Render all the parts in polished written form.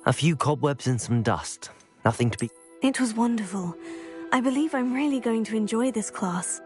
A few cobwebs and some dust. Nothing to be... It was wonderful. I believe I'm really going to enjoy this class.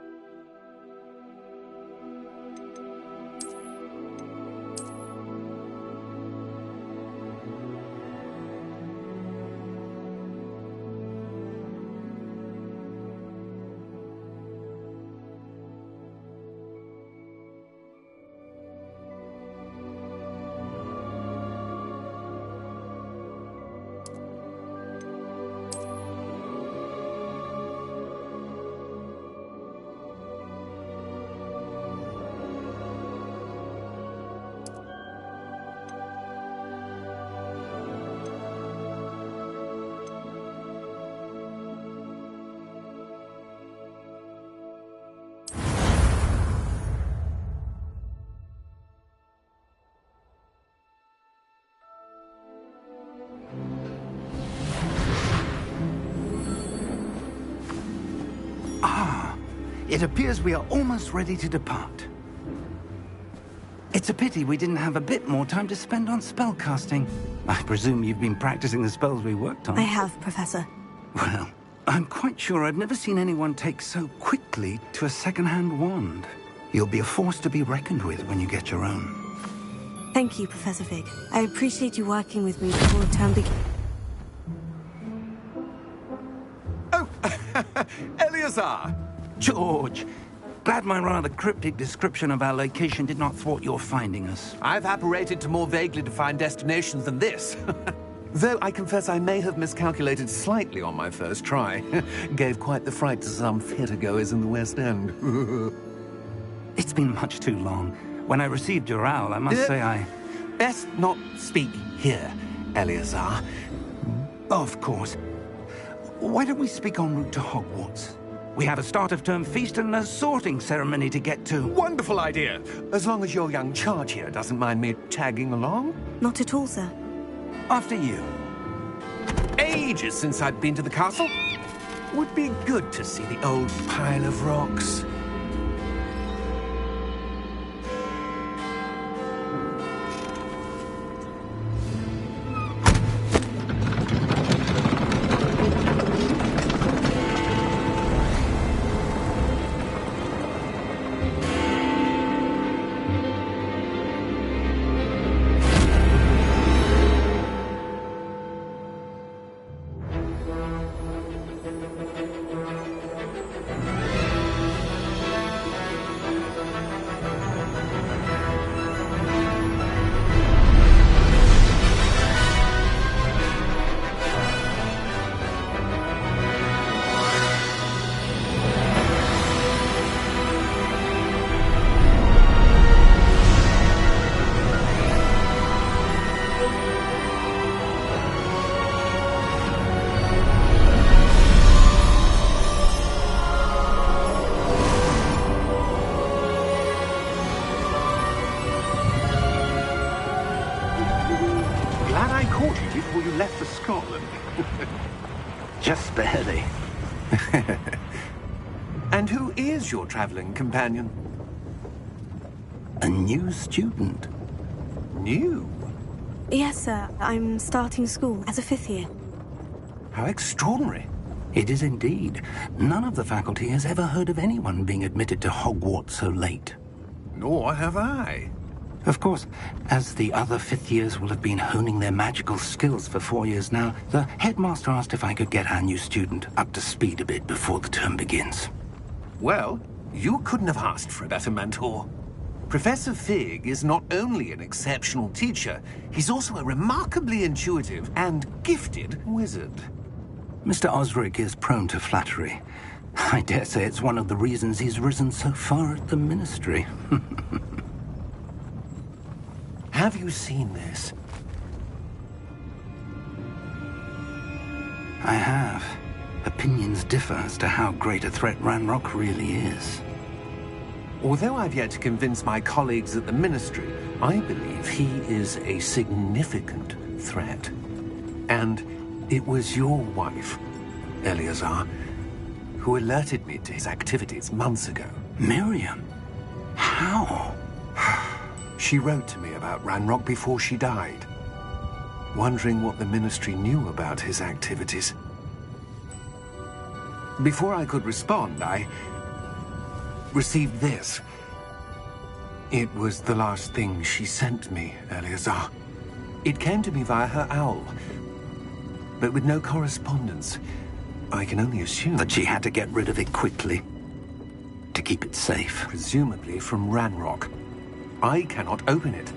It appears we are almost ready to depart. It's a pity we didn't have a bit more time to spend on spellcasting. I presume you've been practicing the spells we worked on. I have, Professor. Well, I'm quite sure I've never seen anyone take so quickly to a second-hand wand. You'll be a force to be reckoned with when you get your own. Thank you, Professor Fig. I appreciate you working with me before the term begins. Oh, Eleazar! George, glad my rather cryptic description of our location did not thwart your finding us. I've apparated to more vaguely defined destinations than this. Though I confess I may have miscalculated slightly on my first try. Gave quite the fright to some theatre-goers in the West End. It's been much too long. When I received your owl, I must say I... Best not speak here, Eleazar. Of course. Why don't we speak en route to Hogwarts? We have a start-of-term feast and a sorting ceremony to get to. Wonderful idea! As long as your young charge here doesn't mind me tagging along. Not at all, sir. After you. Ages since I'd been to the castle. Would be good to see the old pile of rocks. Just barely. And who is your traveling companion? A new student. New? Yes, sir. I'm starting school as a 5th year. How extraordinary. It is indeed. None of the faculty has ever heard of anyone being admitted to Hogwarts so late. Nor have I. Of course, as the other 5th years will have been honing their magical skills for 4 years now, the headmaster asked if I could get our new student up to speed a bit before the term begins. Well, you couldn't have asked for a better mentor. Professor Fig is not only an exceptional teacher, he's also a remarkably intuitive and gifted wizard. Mr. Osric is prone to flattery. I dare say it's one of the reasons he's risen so far at the Ministry. Have you seen this? I have. Opinions differ as to how great a threat Ranrock really is. Although I've yet to convince my colleagues at the Ministry, I believe he is a significant threat. And it was your wife, Eleazar, who alerted me to his activities months ago. Miriam? How? She wrote to me about Ranrock before she died. wondering what the Ministry knew about his activities. Before I could respond, I received this. It was the last thing she sent me, Eleazar. It came to me via her owl, but with no correspondence. I can only assume That she had to get rid of it quickly to keep it safe. presumably from Ranrock. I cannot open it.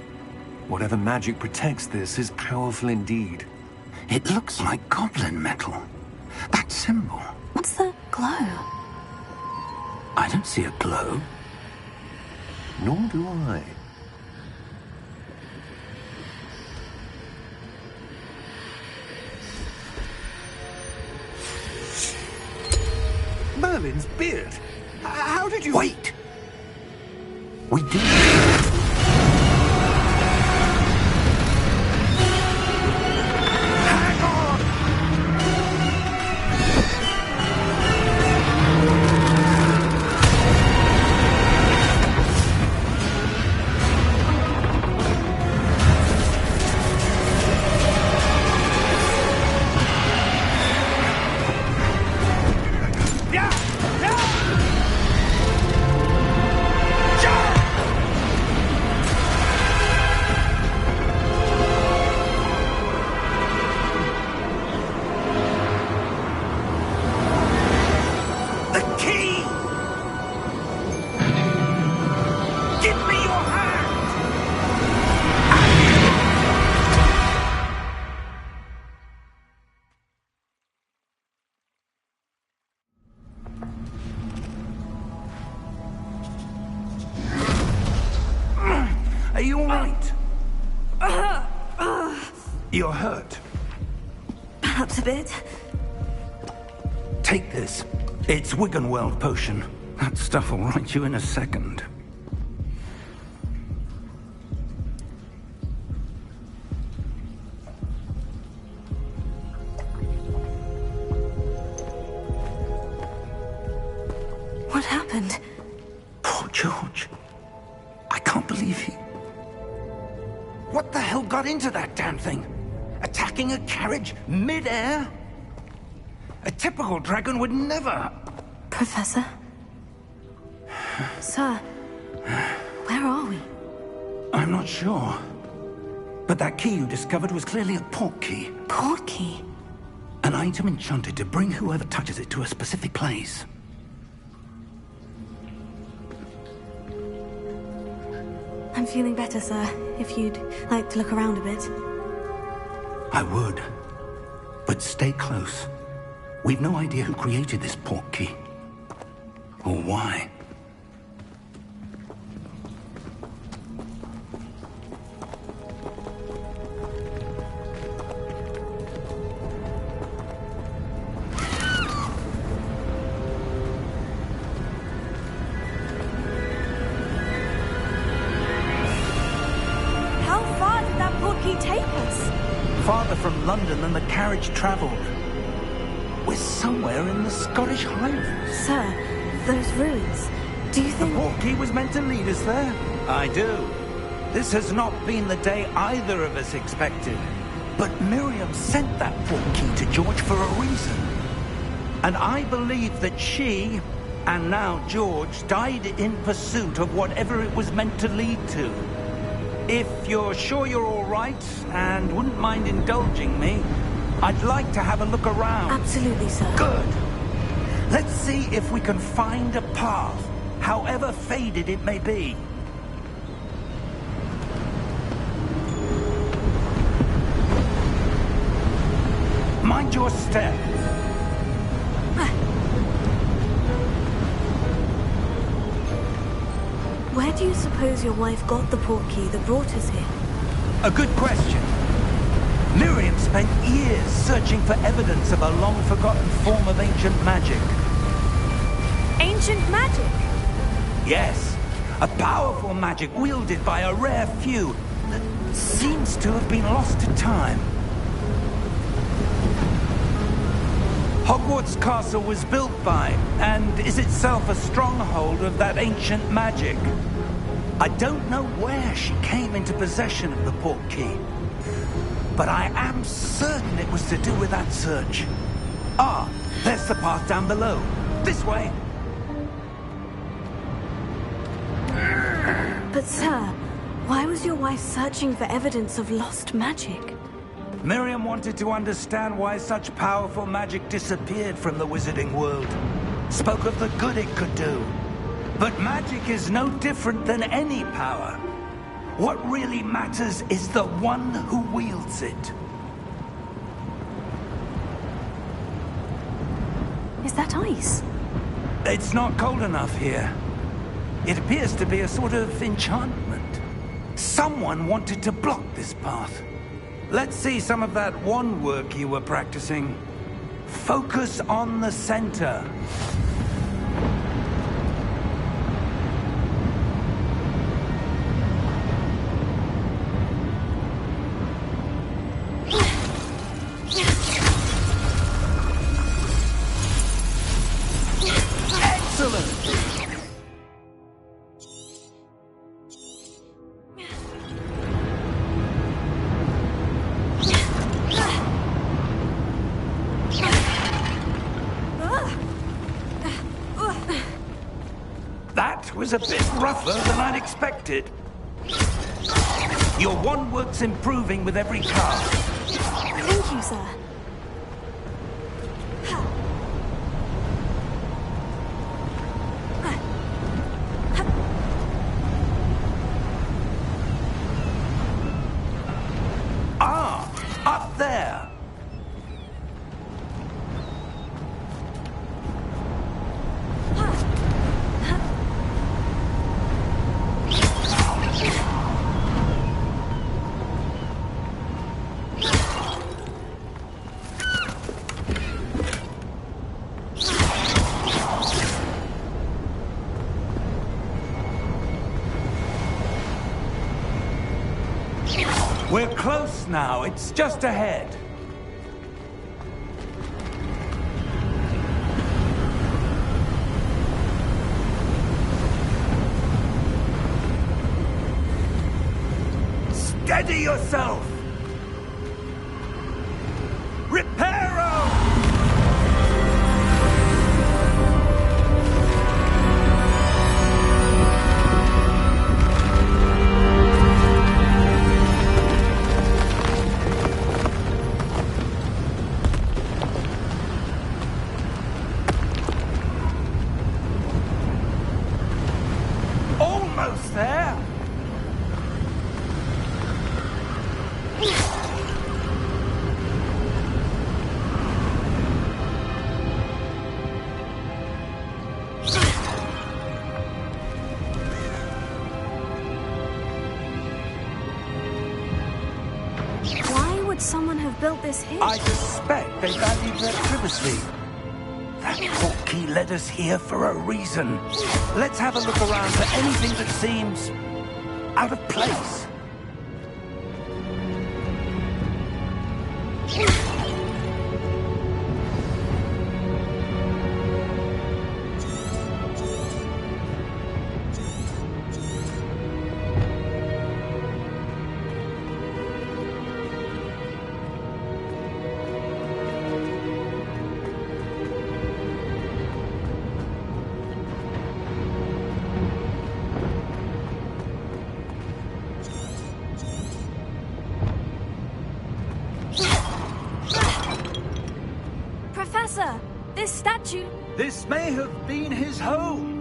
Whatever magic protects this is powerful indeed. It looks like goblin metal. That symbol. What's the glow? I don't see a glow. Nor do I. Merlin's beard! How did you... Wait! We did. Hang on! Yeah! The key! Give me your hand! Are you all right? You're hurt. Perhaps a bit. Take this. It's Wiggenweld potion. That stuff will right you in a second. What happened? Poor George. I can't believe he... What the hell got into that damn thing? Attacking a carriage mid-air? A typical dragon would never... Professor? Sir, where are we? I'm not sure. But that key you discovered was clearly a port key. Port key? An item enchanted to bring whoever touches it to a specific place. I'm feeling better, sir. If you'd like to look around a bit. I would. But stay close. We've no idea who created this port key. Or why. How far did that port key take us? Farther from London than the carriage travelled. We're somewhere in the Scottish Highlands. Sir, those ruins. Do you The think... port key was meant to lead us there? I do. This has not been the day either of us expected. But Miriam sent that port key to George for a reason. And I believe that she, and now George, died in pursuit of whatever it was meant to lead to. If you're sure you're all right, and wouldn't mind indulging me, I'd like to have a look around. Absolutely, sir. Good. Let's see if we can find a path, however faded it may be. Mind your step. Where do you suppose your wife got the port key that brought us here? A good question. Miriam spent years searching for evidence of a long-forgotten form of ancient magic. Ancient magic? Yes, a powerful magic wielded by a rare few that seems to have been lost to time. Hogwarts Castle was built by, and is itself a stronghold of that ancient magic. I don't know where she came into possession of the port key, but I am certain it was to do with that search. Ah, there's the path down below. This way. But sir, why was your wife searching for evidence of lost magic? Miriam wanted to understand why such powerful magic disappeared from the wizarding world. Spoke of the good it could do. But magic is no different than any power. What really matters is the one who wields it. Is that ice? It's not cold enough here. It appears to be a sort of enchantment. Someone wanted to block this path. Let's see some of that wand work you were practicing. Focus on the center. That was a bit rougher than I'd expected. Your wand work's improving with every cast. Thank you, sir. Ah, up there. We're close now. It's just ahead. Steady yourself! Reparo! Almost there! Why would someone have built this here? I suspect they valued their privacy. That portkey led us here for a reason. Let's have a look around for anything that seems out of place. Professor, this statue... This may have been his home.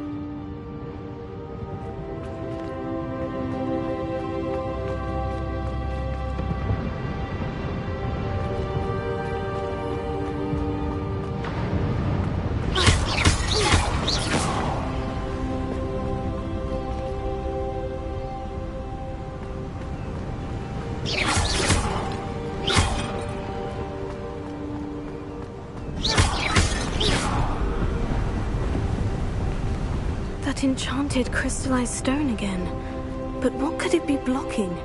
That enchanted crystallized stone again. But what could it be blocking?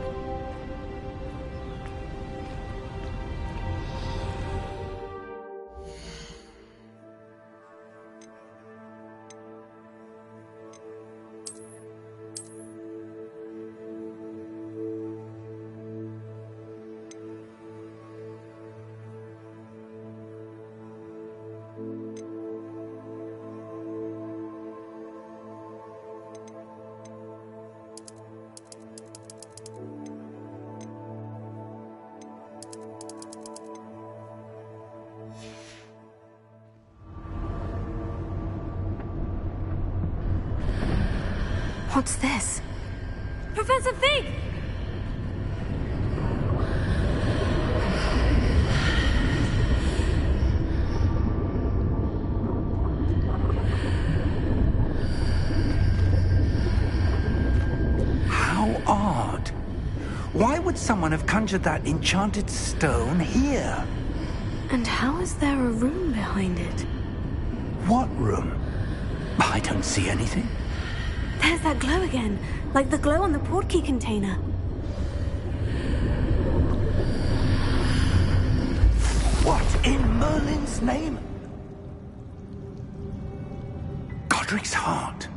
What's this? Professor Fig! How odd. Why would someone have conjured that enchanted stone here? And how is there a room behind it? What room? I don't see anything. There's that glow again, like the glow on the portkey container. What in Merlin's name? Godric's heart.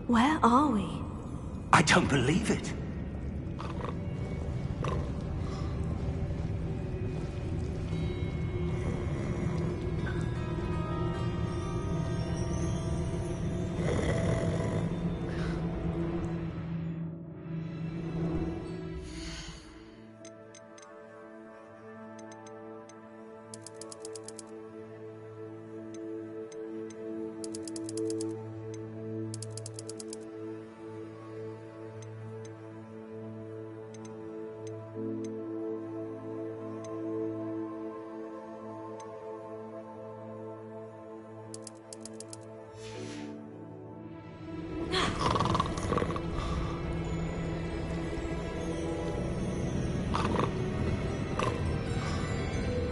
Where are we? I don't believe it.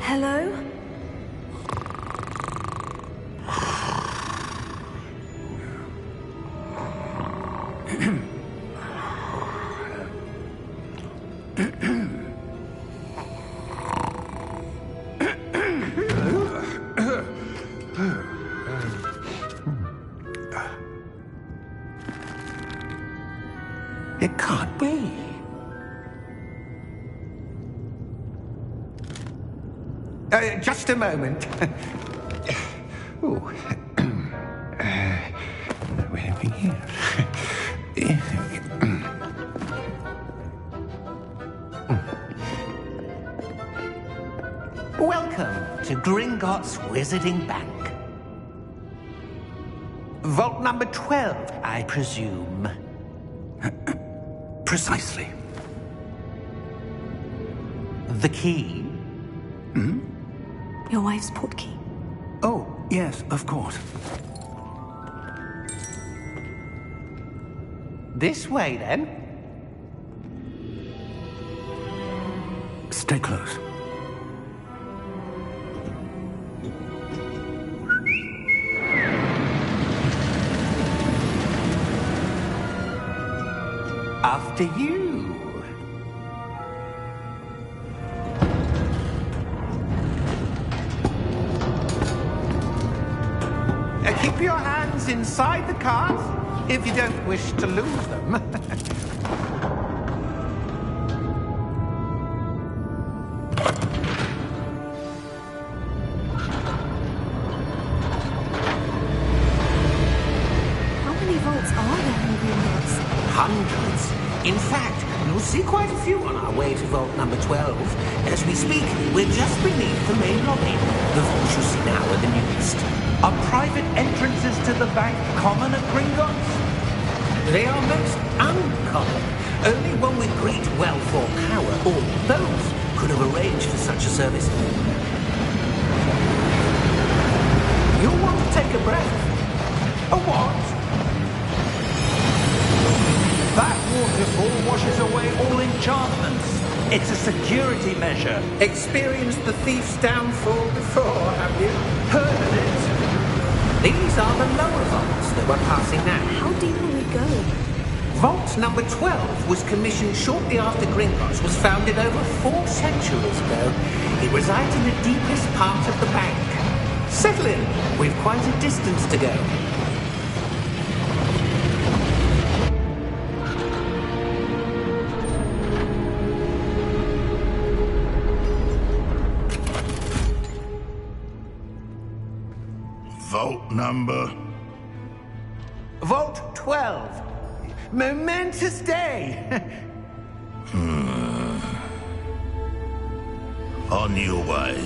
Hello? It can't be. Just a moment. Oh. Where are we here? Welcome to Gringotts Wizarding Bank. Vault number 12, I presume. Precisely. The key? Your wife's portkey. Oh, yes, of course. This way, then. Stay close. After you. Keep your hands inside the cart if you don't wish to lose them. How many vaults are there in Gringotts? Hundreds. In fact, you'll see quite a few on our way to vault number 12. As we speak, we're just beneath the main lobby. The vaults you see now are the newest. Are private entrances to the bank common at Gringotts? They are most uncommon. Only one with great wealth or power, or both, could have arranged for such a service. You'll want to take a breath. A what? That waterfall washes away all enchantments. It's a security measure. Experienced the thief's downfall before, have you? Heard of it? These are the lower vaults that we're passing now. How deep will we go? Vault number 12 was commissioned shortly after Gringotts was founded over 4 centuries ago. It resides in the deepest part of the bank. Settle in. We've quite a distance to go. Vault number? Vault 12. Momentous day. On your way.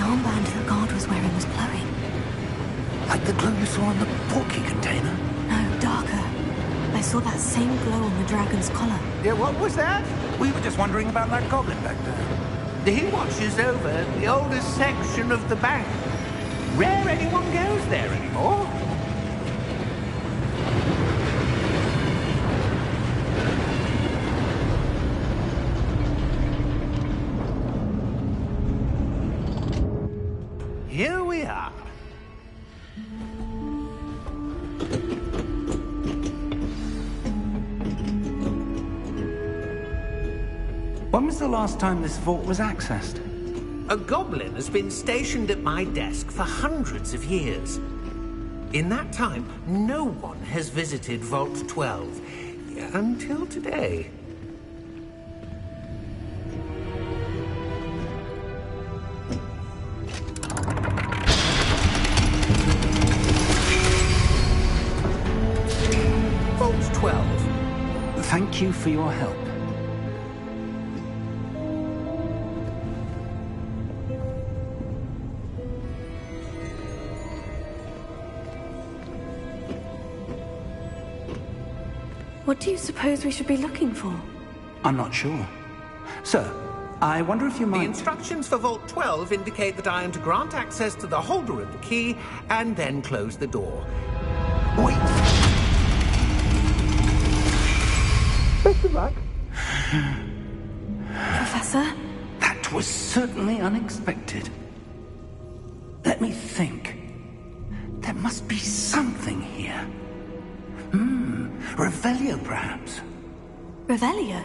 armband the guard was wearing was glowing. Like the glow you saw on the portkey container? No, darker. I saw that same glow on the dragon's collar. Yeah, what was that? We were just wondering about that goblin back there. He watches over the oldest section of the bank. Rare anyone goes there anymore. Here we are. When was the last time this vault was accessed? A goblin has been stationed at my desk for hundreds of years. In that time, no one has visited Vault 12. Until today. Vault 12. Thank you for your help. What do you suppose we should be looking for? I'm not sure. Sir, I wonder if you The might... instructions for Vault 12 indicate that I am to grant access to the holder of the key and then close the door. Wait! Best of luck. Professor? That was certainly unexpected. Let me think. There must be something here. Revelio, perhaps? Revelio?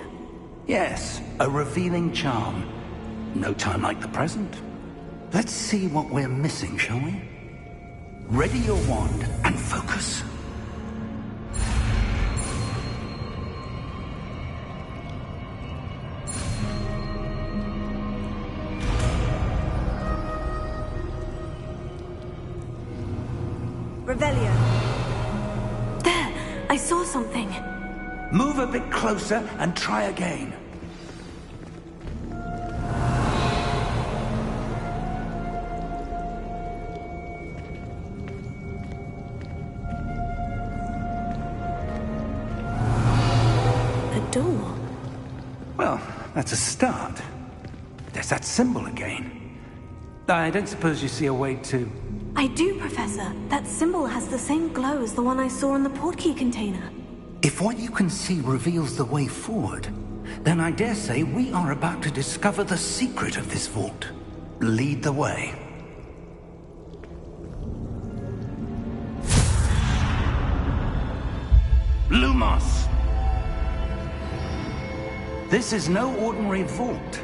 Yes, a revealing charm. No time like the present. Let's see what we're missing, shall we? Ready your wand and focus. Revelio. There! I saw something. Move a bit closer and try again. A door. Well, that's a start. There's that symbol again. I don't suppose you see a way to... I do, Professor. That symbol has the same glow as the one I saw in the portkey container. If what you can see reveals the way forward, then I dare say we are about to discover the secret of this vault. Lead the way. Lumos! This is no ordinary vault.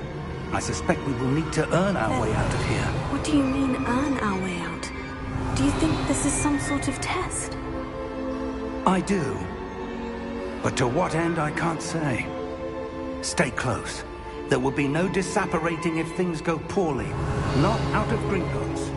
I suspect we will need to earn our way out of here. What do you mean, earn our way out? Do you think this is some sort of test? I do. But to what end, I can't say. Stay close. There will be no disapparating if things go poorly. Not out of Gringotts.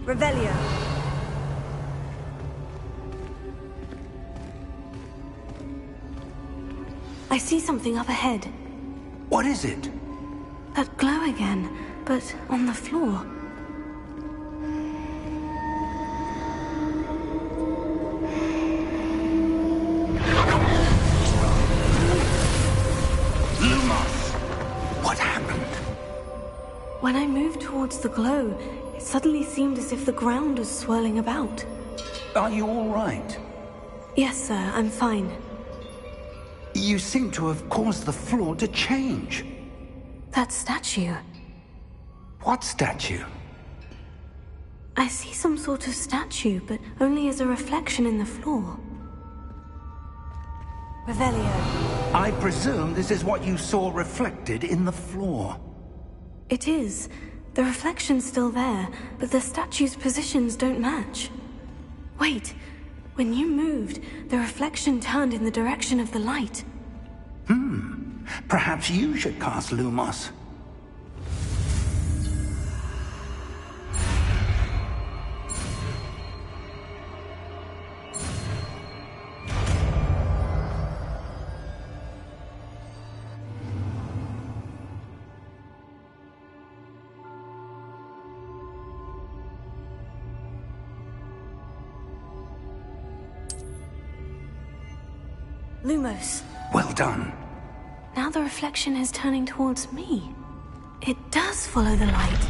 Revelio. I see something up ahead. What is it? That glow again, but on the floor. Lumos! What happened? When I moved towards the glow, it suddenly seemed as if the ground was swirling about. Are you all right? Yes, sir, I'm fine. You seem to have caused the floor to change. That statue. What statue? I see some sort of statue, but only as a reflection in the floor. Revelio. I presume this is what you saw reflected in the floor. It is. The reflection's still there, but the statue's positions don't match. Wait. When you moved, the reflection turned in the direction of the light. Perhaps you should cast Lumos. Lumos. Well done. Now the reflection is turning towards me. It does follow the light.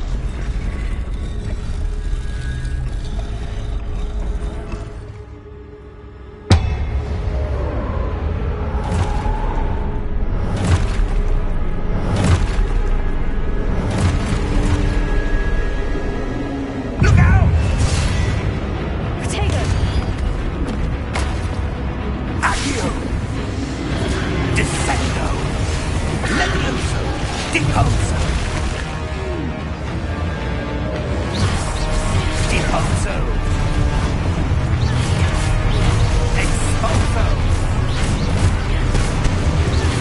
Look out! Protego! Accio! Descendo! Levioso! Deposo! Deposo! Exposo!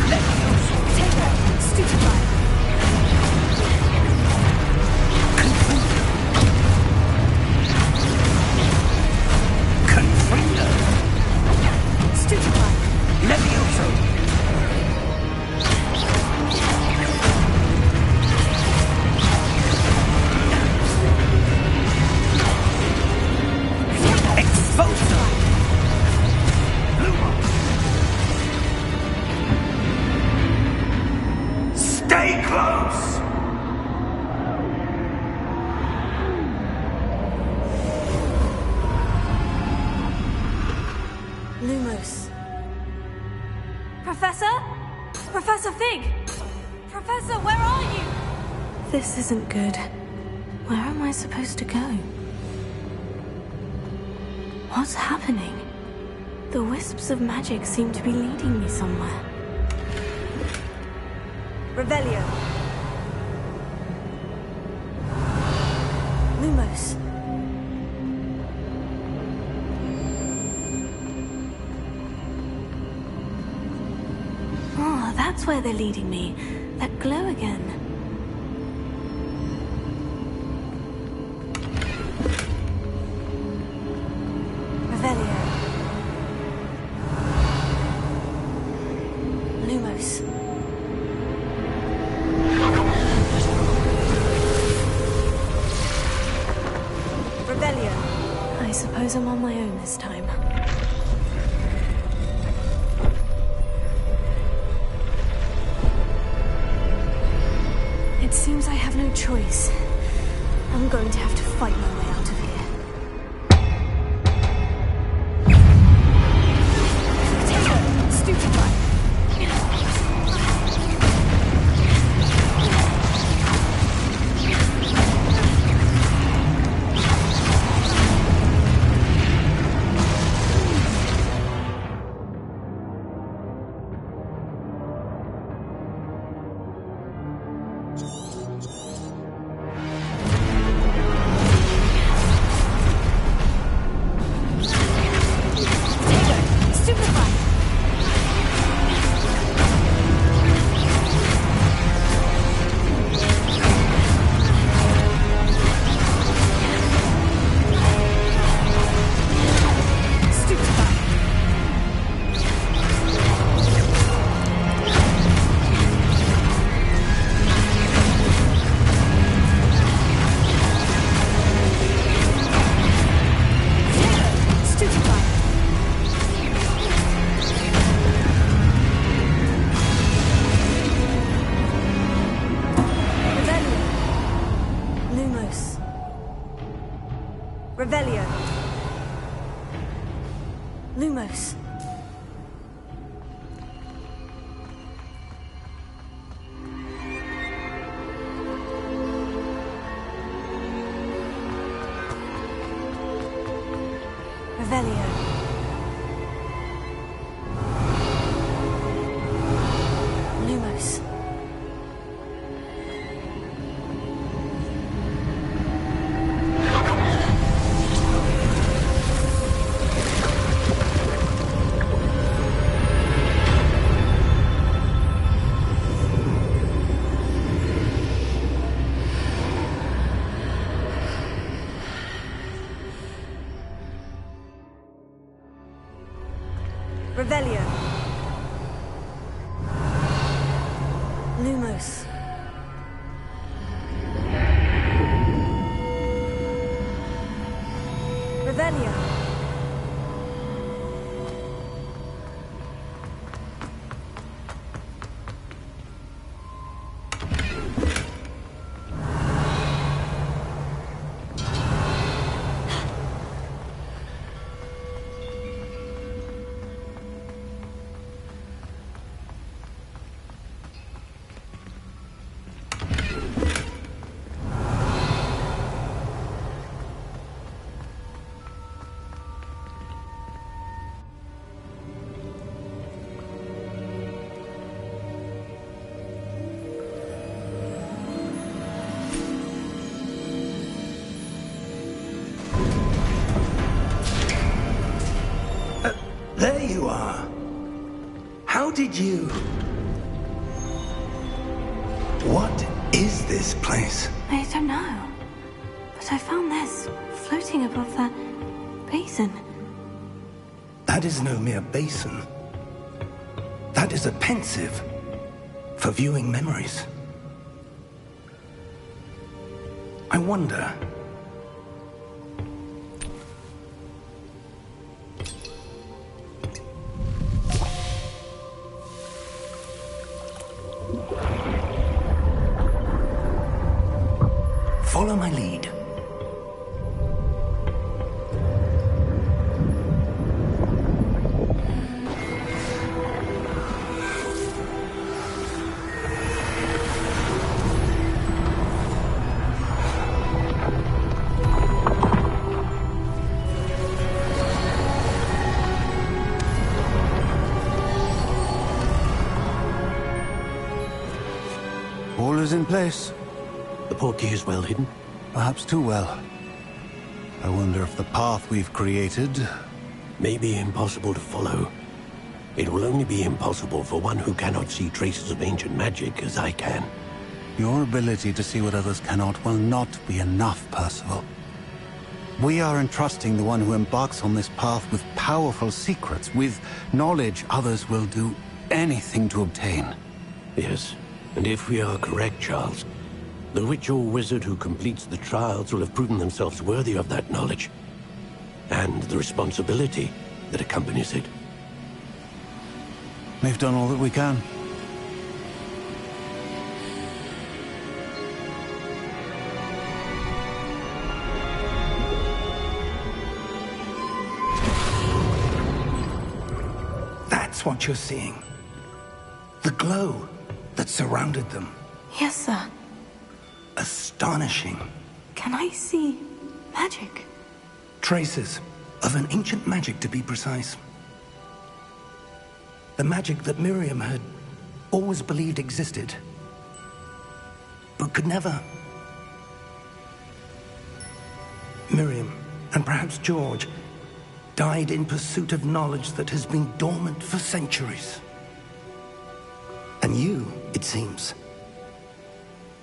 Levioso! Protego! Stupefy! Confrido! Stupefy! Levioso! Exposo! Lumos! Stay close! Lumos. Professor? Professor Fig! Professor, where are you? This isn't good. Where am I supposed to go? What's happening? The wisps of magic seem to be leading me somewhere. Revelio. Lumos. Oh, that's where they're leading me. That glow again. Revelio. Lumos. Revelio. I suppose I'm on my own this time. It seems I have no choice. I'm going to have to fight my way out of here. Potato! Stupefy! Revelio. Lumos. Revelio. Lumos. Revelio. Lumos. Revelio. There you are. How did you... What is this place? I don't know. But I found this floating above that basin. That is no mere basin. That is a pensive for viewing memories. I wonder... Follow my lead. All is in place. The portkey is well hidden. Perhaps too well. I wonder if the path we've created... May be impossible to follow. It will only be impossible for one who cannot see traces of ancient magic as I can. Your ability to see what others cannot will not be enough, Percival. We are entrusting the one who embarks on this path with powerful secrets, with knowledge others will do anything to obtain. Yes, and if we are correct, Charles, the witch or wizard who completes the trials will have proven themselves worthy of that knowledge, and the responsibility that accompanies it. We've done all that we can. That's what you're seeing. The glow that surrounded them. Yes, sir. Astonishing. Can I see magic? Traces of an ancient magic, to be precise. The magic that Miriam had always believed existed, but could never. Miriam, and perhaps George, died in pursuit of knowledge that has been dormant for centuries. And you, it seems,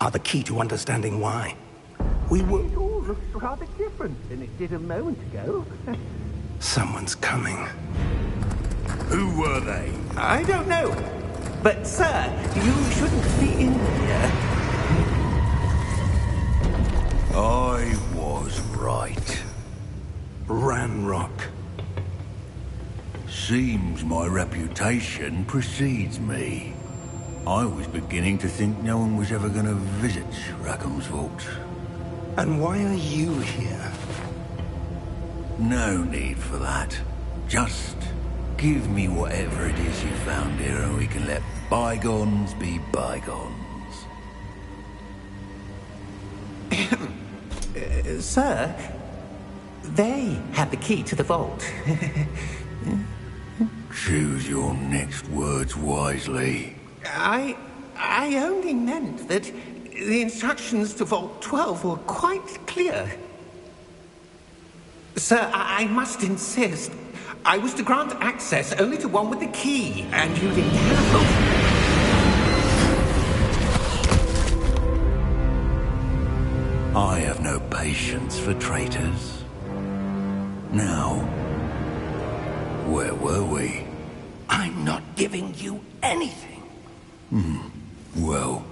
are the key to understanding why. It all looks rather different than it did a moment ago. Someone's coming. Who were they? I don't know. But, sir, you shouldn't be in here. I was right. Ranrock. Seems my reputation precedes me. I was beginning to think no one was ever going to visit Rackham's vault. And why are you here? No need for that. Just give me whatever it is you found here and we can let bygones be bygones. Sir, they had the key to the vault. Choose your next words wisely. I only meant that the instructions to Vault 12 were quite clear. Sir, I must insist. I was to grant access only to one with the key, and you didn't have. I have no patience for traitors. Now, where were we? I'm not giving you anything. Well,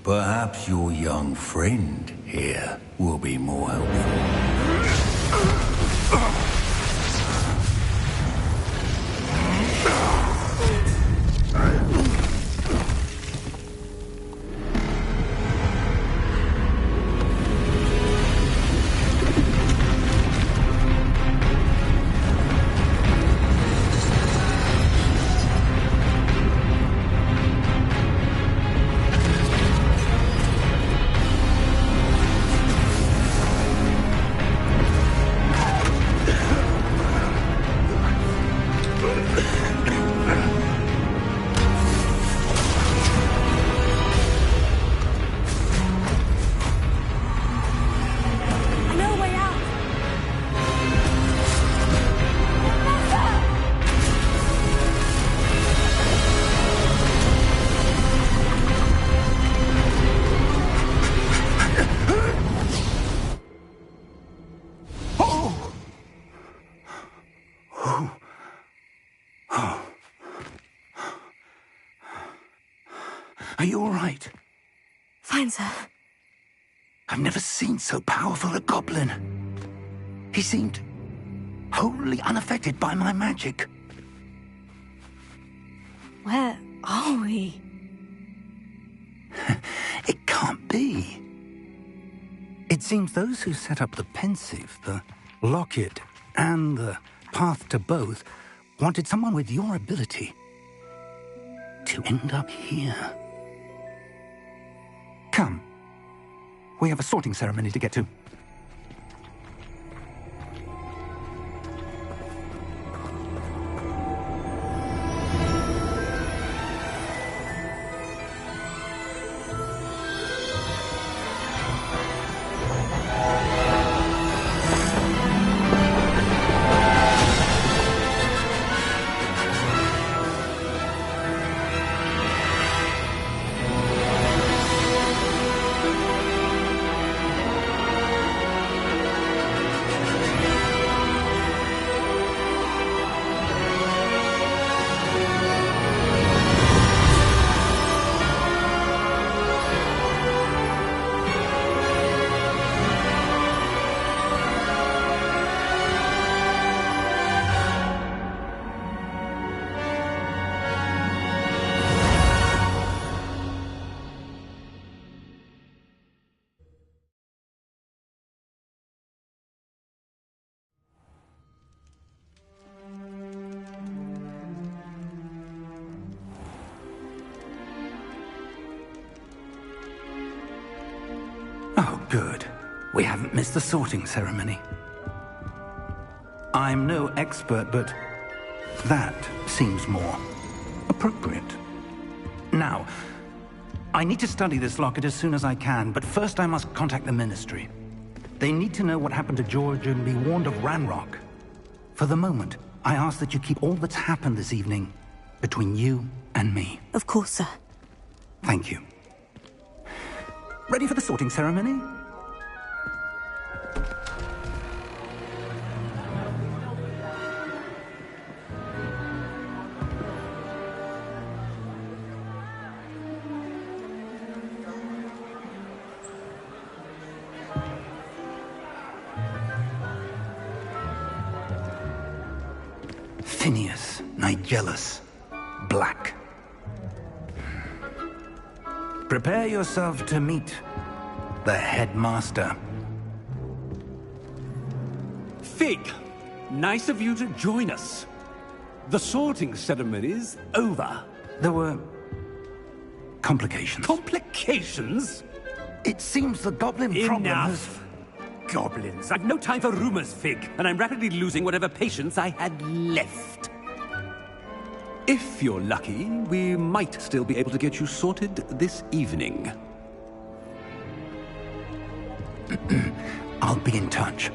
perhaps your young friend here will be more helpful. Are you all right? Fine, sir. I've never seen so powerful a goblin. He seemed wholly unaffected by my magic. Where are we? It can't be. It seems those who set up the pensive, the locket, and the path to both wanted someone with your ability to end up here. Come. We have a sorting ceremony to get to. Oh, good. We haven't missed the sorting ceremony. I'm no expert, but that seems more appropriate. Now, I need to study this locket as soon as I can, but first I must contact the Ministry. They need to know what happened to George and be warned of Ranrock. For the moment, I ask that you keep all that's happened this evening between you and me. Of course, sir. Thank you. Ready for the sorting ceremony? Phineas, Nigellus, Black. Prepare yourself to meet the headmaster. Fig, Nice of you to join us. The sorting ceremony's over. There were complications. Complications? It seems the goblin problem has... Enough! Goblins. I've no time for rumors, Fig, and I'm rapidly losing whatever patience I had left. If you're lucky, we might still be able to get you sorted this evening. I'll be in touch.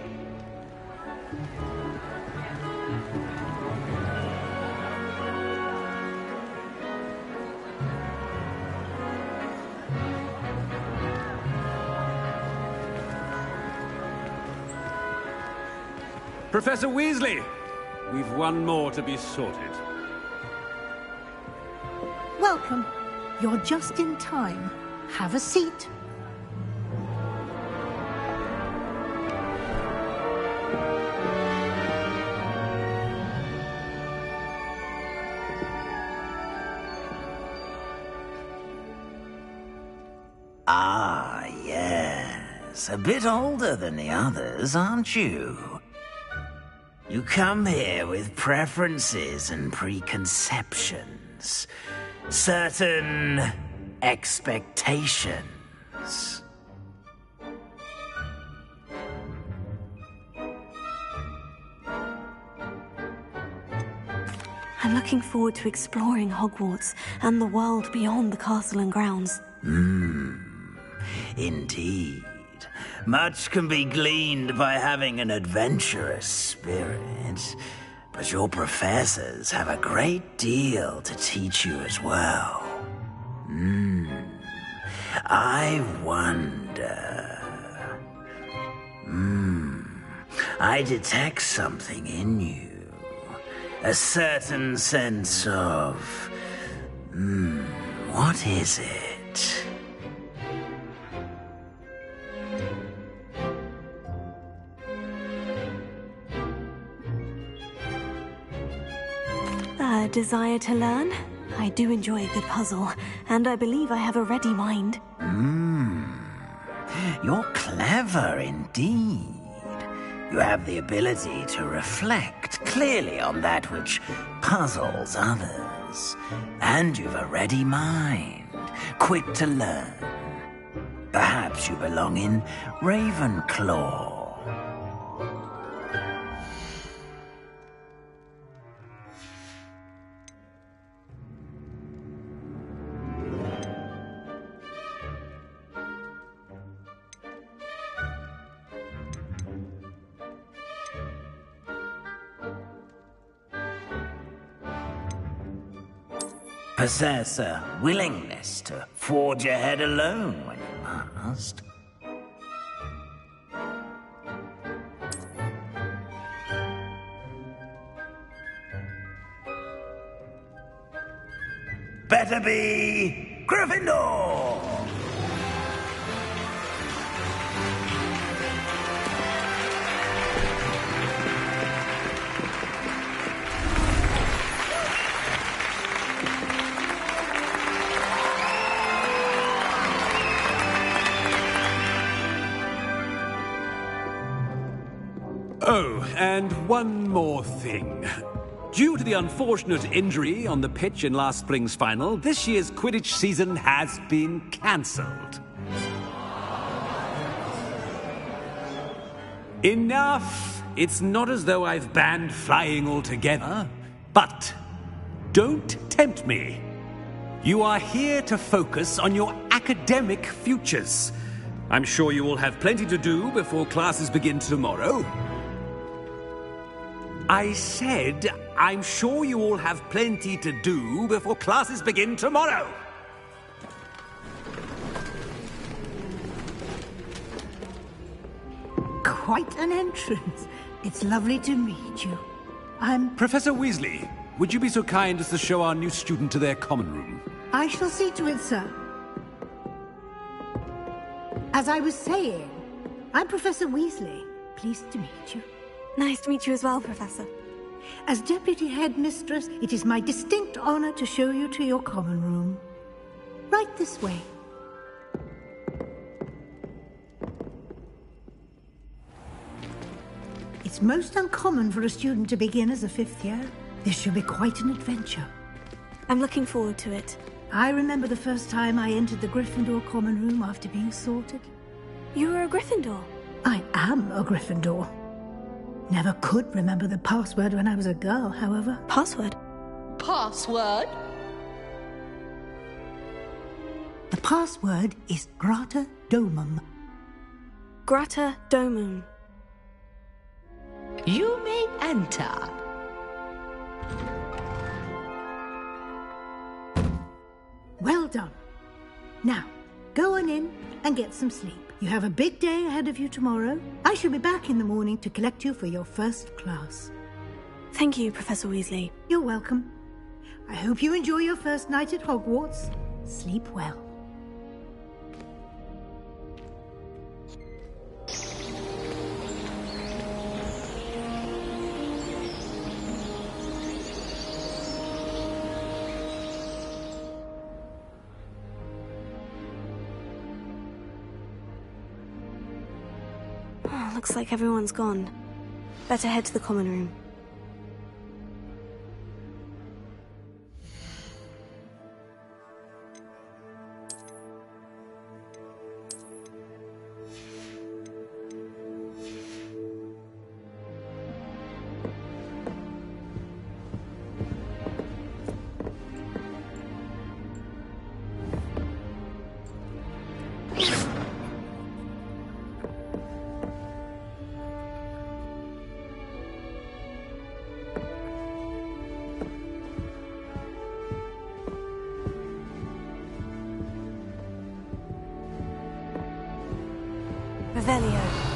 Professor Weasley, we've one more to be sorted. Welcome. You're just in time. Have a seat. Ah, yes. A bit older than the others, aren't you? You come here with preferences and preconceptions. Certain expectations. I'm looking forward to exploring Hogwarts and the world beyond the castle and grounds. Indeed. Much can be gleaned by having an adventurous spirit, but your professors have a great deal to teach you as well. I wonder... I detect something in you. A certain sense of... what is it? A desire to learn? I do enjoy a good puzzle, and I believe I have a ready mind. You're clever indeed. You have the ability to reflect clearly on that which puzzles others. And you've a ready mind, quick to learn. Perhaps you belong in Ravenclaw. Possess a willingness to forge ahead alone when you must. Better be Gryffindor! Oh, and one more thing. Due to the unfortunate injury on the pitch in last spring's final, this year's Quidditch season has been cancelled. Enough! It's not as though I've banned flying altogether, but don't tempt me. You are here to focus on your academic futures. I'm sure you will have plenty to do before classes begin tomorrow. I said, I'm sure you all have plenty to do before classes begin tomorrow. Quite an entrance. It's lovely to meet you. I'm... Professor Weasley, would you be so kind as to show our new student to their common room? I shall see to it, sir. As I was saying, I'm Professor Weasley. Pleased to meet you. Nice to meet you as well, Professor. As Deputy Headmistress, it is my distinct honor to show you to your common room. Right this way. It's It's most uncommon for a student to begin as a 5th year. This should be quite an adventure. I'm looking forward to it. I remember the first time I entered the Gryffindor common room after being sorted. You were a Gryffindor? I am a Gryffindor. Never could remember the password when I was a girl, however. Password? Password? The password is Grata Domum. Grata Domum. You may enter. Well done. Now, go on in and get some sleep. You have a big day ahead of you tomorrow. I shall be back in the morning to collect you for your first class. Thank you, Professor Weasley. You're welcome. I hope you enjoy your first night at Hogwarts. Sleep well. Oh, looks like everyone's gone. Better head to the common room. Revelio.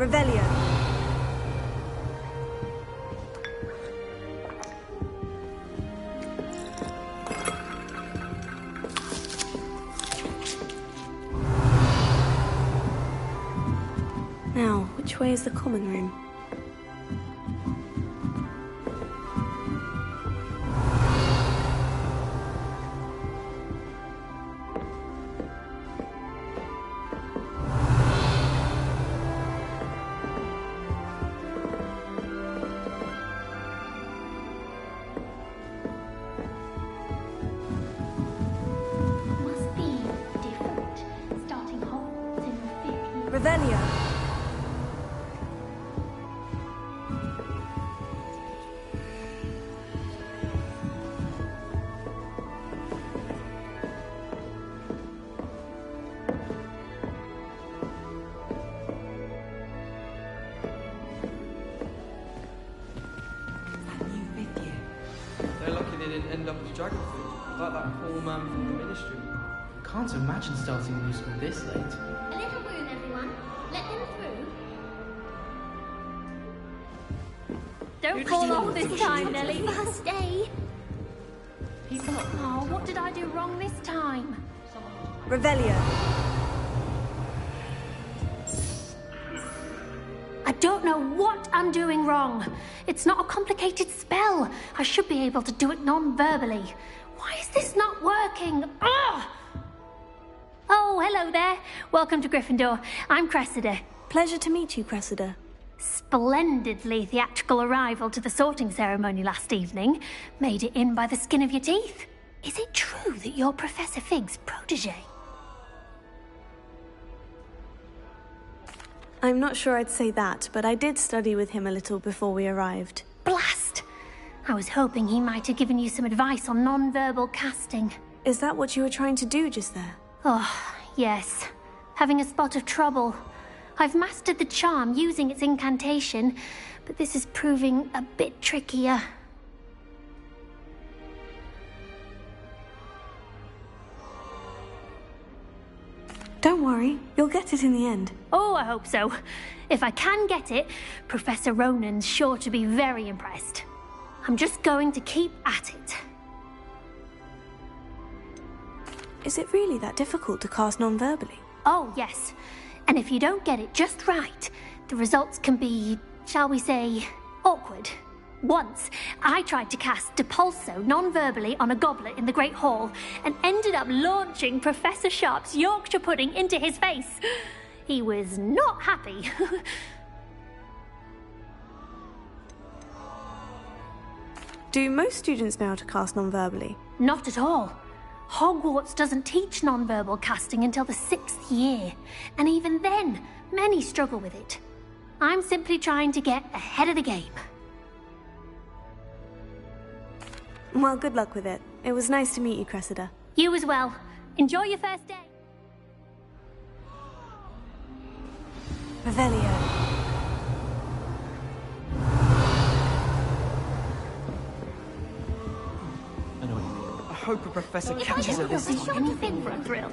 Revelio. Now, which way is the common room? Revelio. They're lucky they didn't end up as dragon food, like that poor man from the ministry. Can't imagine starting a new school this late. A little room, everyone. Let them through. Don't fall off this time, Nelly. First day. Oh, what did I do wrong this time? Revelio. I don't know what I'm doing wrong. It's not a complicated spell. I should be able to do it non-verbally. Why is this not working? Ugh! Oh, hello there. Welcome to Gryffindor. I'm Cressida. Pleasure to meet you, Cressida. Splendidly theatrical arrival to the sorting ceremony last evening. Made it in by the skin of your teeth. Is it true that you're Professor Fig's protege? I'm not sure I'd say that, but I did study with him a little before we arrived. Blast! I was hoping he might have given you some advice on non-verbal casting. Is that what you were trying to do just there? Oh, yes. Having a spot of trouble. I've mastered the charm using its incantation, but this is proving a bit trickier. Don't worry, you'll get it in the end. Oh, I hope so. If I can get it, Professor Ronan's sure to be very impressed. I'm just going to keep at it. Is it really that difficult to cast non-verbally? Oh, yes. And if you don't get it just right, the results can be, shall we say, awkward. Once, I tried to cast Depulso non-verbally on a goblet in the Great Hall and ended up launching Professor Sharp's Yorkshire pudding into his face. He was not happy. Do most students know how to cast non-verbally? Not at all. Hogwarts doesn't teach non-verbal casting until the 6th year, and even then, many struggle with it. I'm simply trying to get ahead of the game. Well, good luck with it. It was nice to meet you, Cressida. You as well. Enjoy your first day. Revelio. I hope a professor catches her this time. Anything for a thrill.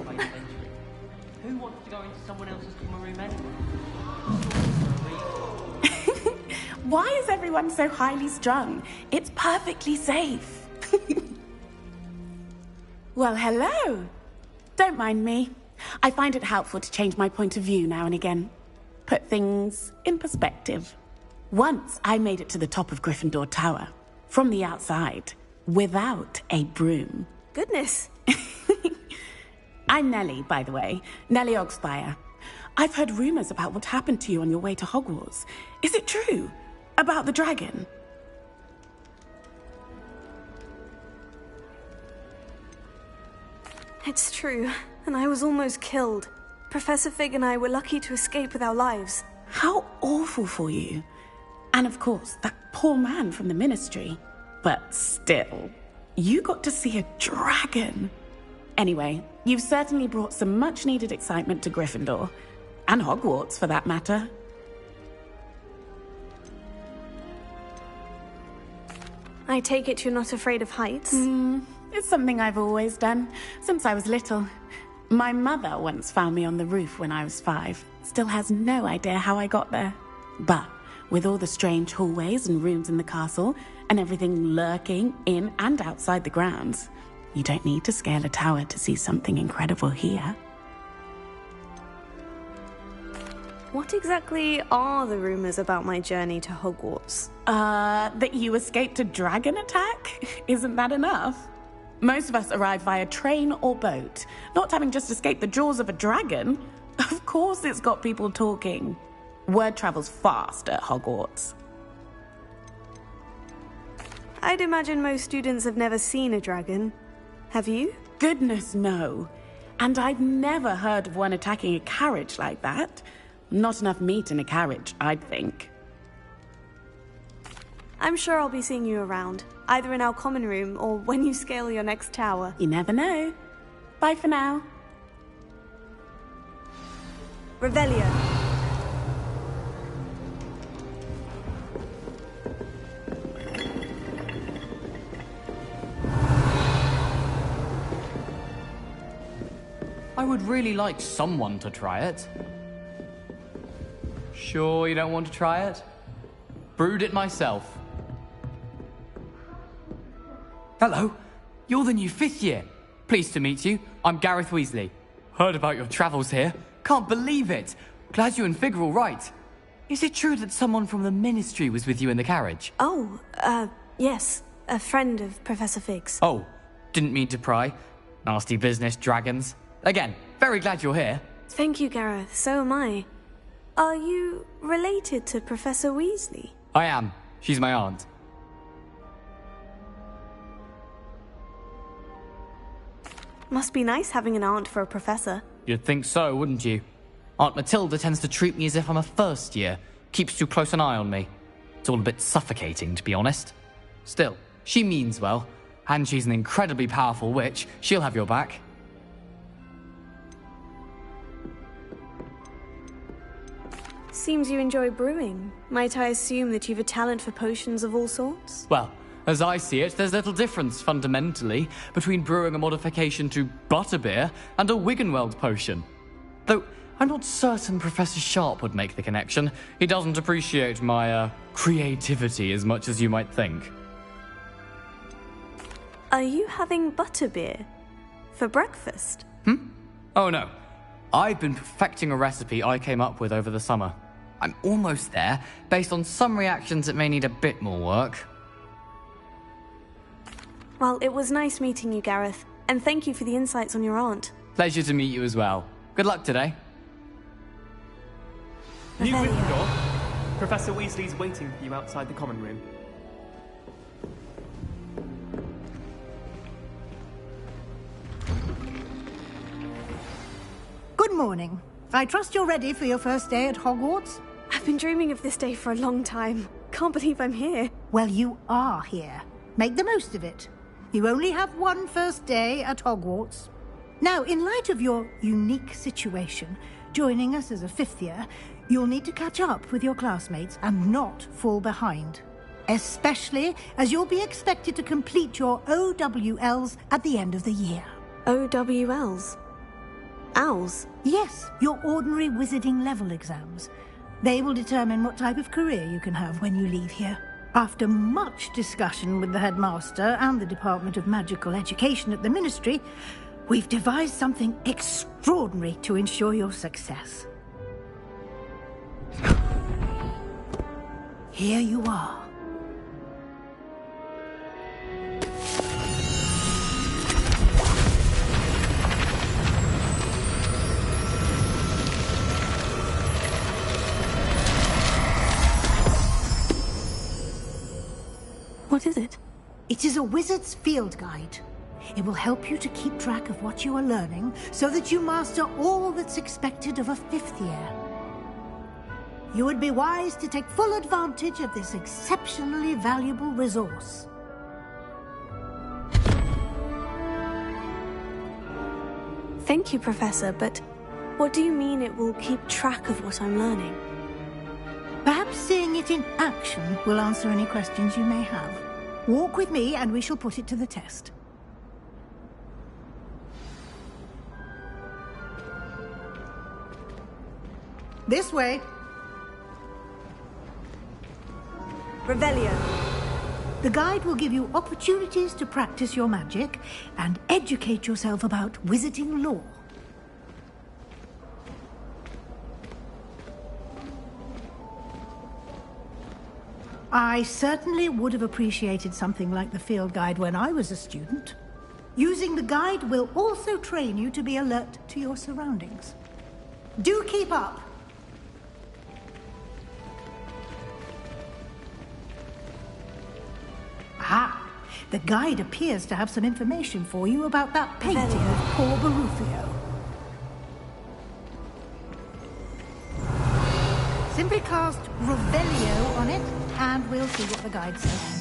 Who wants to go into someone else's common room anyway? Why is everyone so highly strung? It's perfectly safe. Well, hello. Don't mind me. I find it helpful to change my point of view now and again. Put things in perspective. Once I made it to the top of Gryffindor Tower, from the outside, without a broom. Goodness. I'm Nellie, by the way. Nellie Ogspire. I've heard rumors about what happened to you on your way to Hogwarts. Is it true? About the dragon? It's true, and I was almost killed. Professor Fig and I were lucky to escape with our lives. How awful for you. And of course, that poor man from the Ministry. But still, you got to see a dragon. Anyway, you've certainly brought some much-needed excitement to Gryffindor. And Hogwarts, for that matter. I take it you're not afraid of heights? It's something I've always done, since I was little. My mother once found me on the roof when I was 5. Still has no idea how I got there. But with all the strange hallways and rooms in the castle, and everything lurking in and outside the grounds, you don't need to scale a tower to see something incredible here. What exactly are the rumors about my journey to Hogwarts? That you escaped a dragon attack? Isn't that enough? Most of us arrive via train or boat, not having just escaped the jaws of a dragon. Of course it's got people talking. Word travels fast at Hogwarts. I'd imagine most students have never seen a dragon. Have you? Goodness, no. And I've never heard of one attacking a carriage like that. Not enough meat in a carriage, I'd think. I'm sure I'll be seeing you around, either in our common room or when you scale your next tower. You never know. Bye for now. Revelio. I would really like someone to try it. Sure you don't want to try it? Brewed it myself. Hello, you're the new 5th year. Pleased to meet you. I'm Gareth Weasley. Heard about your travels here. Can't believe it. Glad you and Fig are all right. Is it true that someone from the Ministry was with you in the carriage? Oh, yes. A friend of Professor Fig's. Oh, Didn't mean to pry. Nasty business, dragons. Again, very glad you're here. Thank you, Gareth. So am I. Are you related to Professor Weasley? I am. She's my aunt. Must be nice having an aunt for a professor. You'd think so, wouldn't you? Aunt Matilda tends to treat me as if I'm a first year. Keeps too close an eye on me. It's all a bit suffocating, to be honest. Still, she means well. And she's an incredibly powerful witch. She'll have your back. Seems you enjoy brewing. Might I assume that you've a talent for potions of all sorts? Well, as I see it, there's little difference, fundamentally, between brewing a modification to butterbeer and a Wiggenweld potion. Though, I'm not certain Professor Sharp would make the connection. He doesn't appreciate my, creativity as much as you might think. Are you having butterbeer? For breakfast? Oh no. I've been perfecting a recipe I came up with over the summer. I'm almost there. Based on some reactions, it may need a bit more work. Well, it was nice meeting you, Gareth. And thank you for the insights on your aunt. Pleasure to meet you as well. Good luck today. New Gryffindor. Professor Weasley's waiting for you outside the common room. Good morning. I trust you're ready for your first day at Hogwarts? I've been dreaming of this day for a long time. Can't believe I'm here. Well, you are here. Make the most of it. You only have one first day at Hogwarts. Now, in light of your unique situation, joining us as a fifth year, you'll need to catch up with your classmates and not fall behind. Especially as you'll be expected to complete your OWLs at the end of the year. OWLs? Owls? Yes, your ordinary wizarding level exams. They will determine what type of career you can have when you leave here. After much discussion with the headmaster and the Department of Magical Education at the Ministry, we've devised something extraordinary to ensure your success. Here you are. What is it? It is a wizard's field guide. It will help you to keep track of what you are learning so that you master all that's expected of a fifth year. You would be wise to take full advantage of this exceptionally valuable resource. Thank you, Professor, but what do you mean it will keep track of what I'm learning? Perhaps seeing it in action will answer any questions you may have. Walk with me and we shall put it to the test. This way. Revelio. The guide will give you opportunities to practice your magic and educate yourself about wizarding lore. I certainly would have appreciated something like the field guide when I was a student. Using the guide will also train you to be alert to your surroundings. Do keep up! Ah, the guide appears to have some information for you about that painting of poor Barufio. Simply cast Revelio on it, and we'll see what the guide says.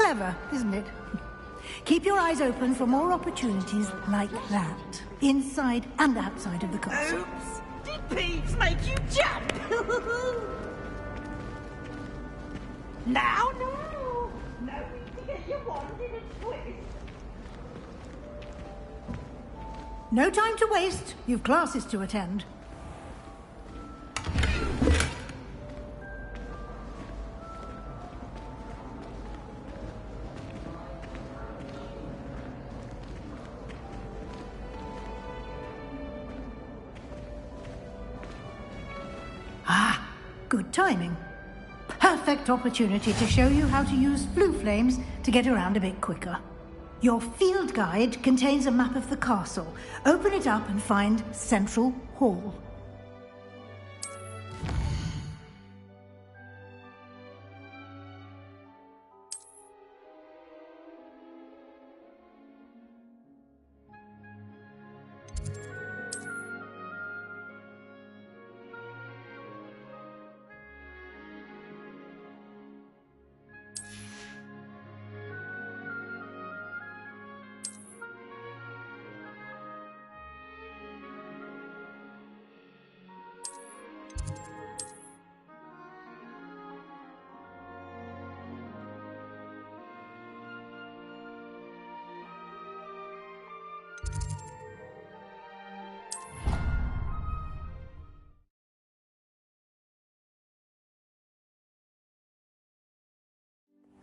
Clever, isn't it? Keep your eyes open for more opportunities like that, inside and outside of the castle. Oops! Did Peeves make you jump? Now, no! No need to get your wand in a twist. No time to waste. You've classes to attend. Ah, good timing. Perfect opportunity to show you how to use flue flames to get around a bit quicker. Your field guide contains a map of the castle. Open it up and find Central Hall.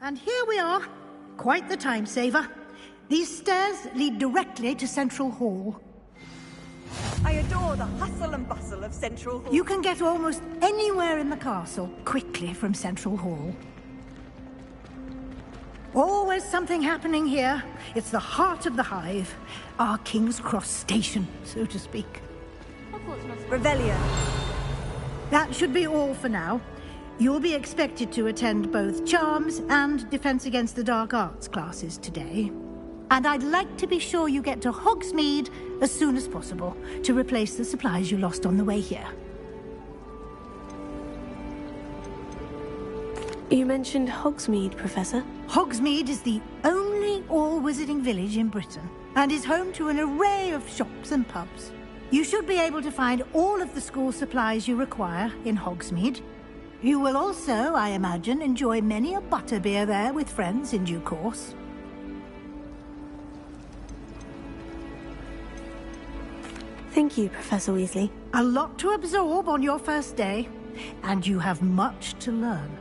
And here we are. Quite the time saver. These stairs lead directly to Central Hall. I adore the hustle and bustle of Central Hall. You can get almost anywhere in the castle quickly from Central Hall. Always something happening here. It's the heart of the hive. Our King's Cross station, so to speak. Revelio. That should be all for now. You'll be expected to attend both Charms and Defense Against the Dark Arts classes today. And I'd like to be sure you get to Hogsmeade as soon as possible to replace the supplies you lost on the way here. You mentioned Hogsmeade, Professor. Hogsmeade is the only all-wizarding village in Britain and is home to an array of shops and pubs. You should be able to find all of the school supplies you require in Hogsmeade. You will also, I imagine, enjoy many a butterbeer there with friends in due course. Thank you, Professor Weasley. A lot to absorb on your first day, and you have much to learn.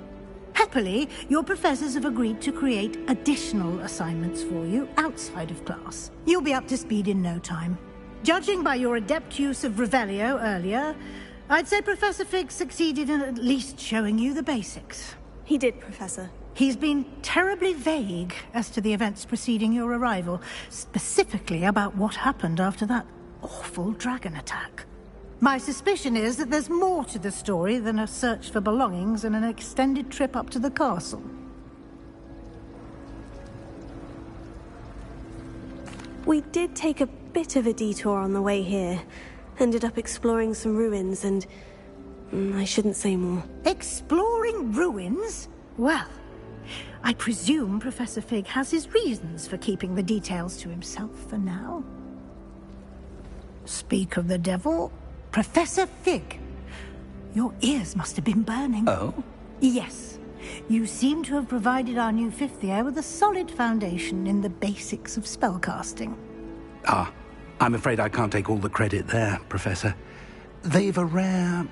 Happily, your professors have agreed to create additional assignments for you outside of class. You'll be up to speed in no time. Judging by your adept use of Revelio earlier, I'd say Professor Fig succeeded in at least showing you the basics. He did, Professor. He's been terribly vague as to the events preceding your arrival, specifically about what happened after that awful dragon attack. My suspicion is that there's more to the story than a search for belongings and an extended trip up to the castle. We did take a bit of a detour on the way here. Ended up exploring some ruins and... I shouldn't say more. Exploring ruins? Well, I presume Professor Fig has his reasons for keeping the details to himself for now. Speak of the devil, Professor Fig. Your ears must have been burning. Oh? Yes. You seem to have provided our new fifth year with a solid foundation in the basics of spellcasting. Ah, I'm afraid I can't take all the credit there, Professor. They've a rare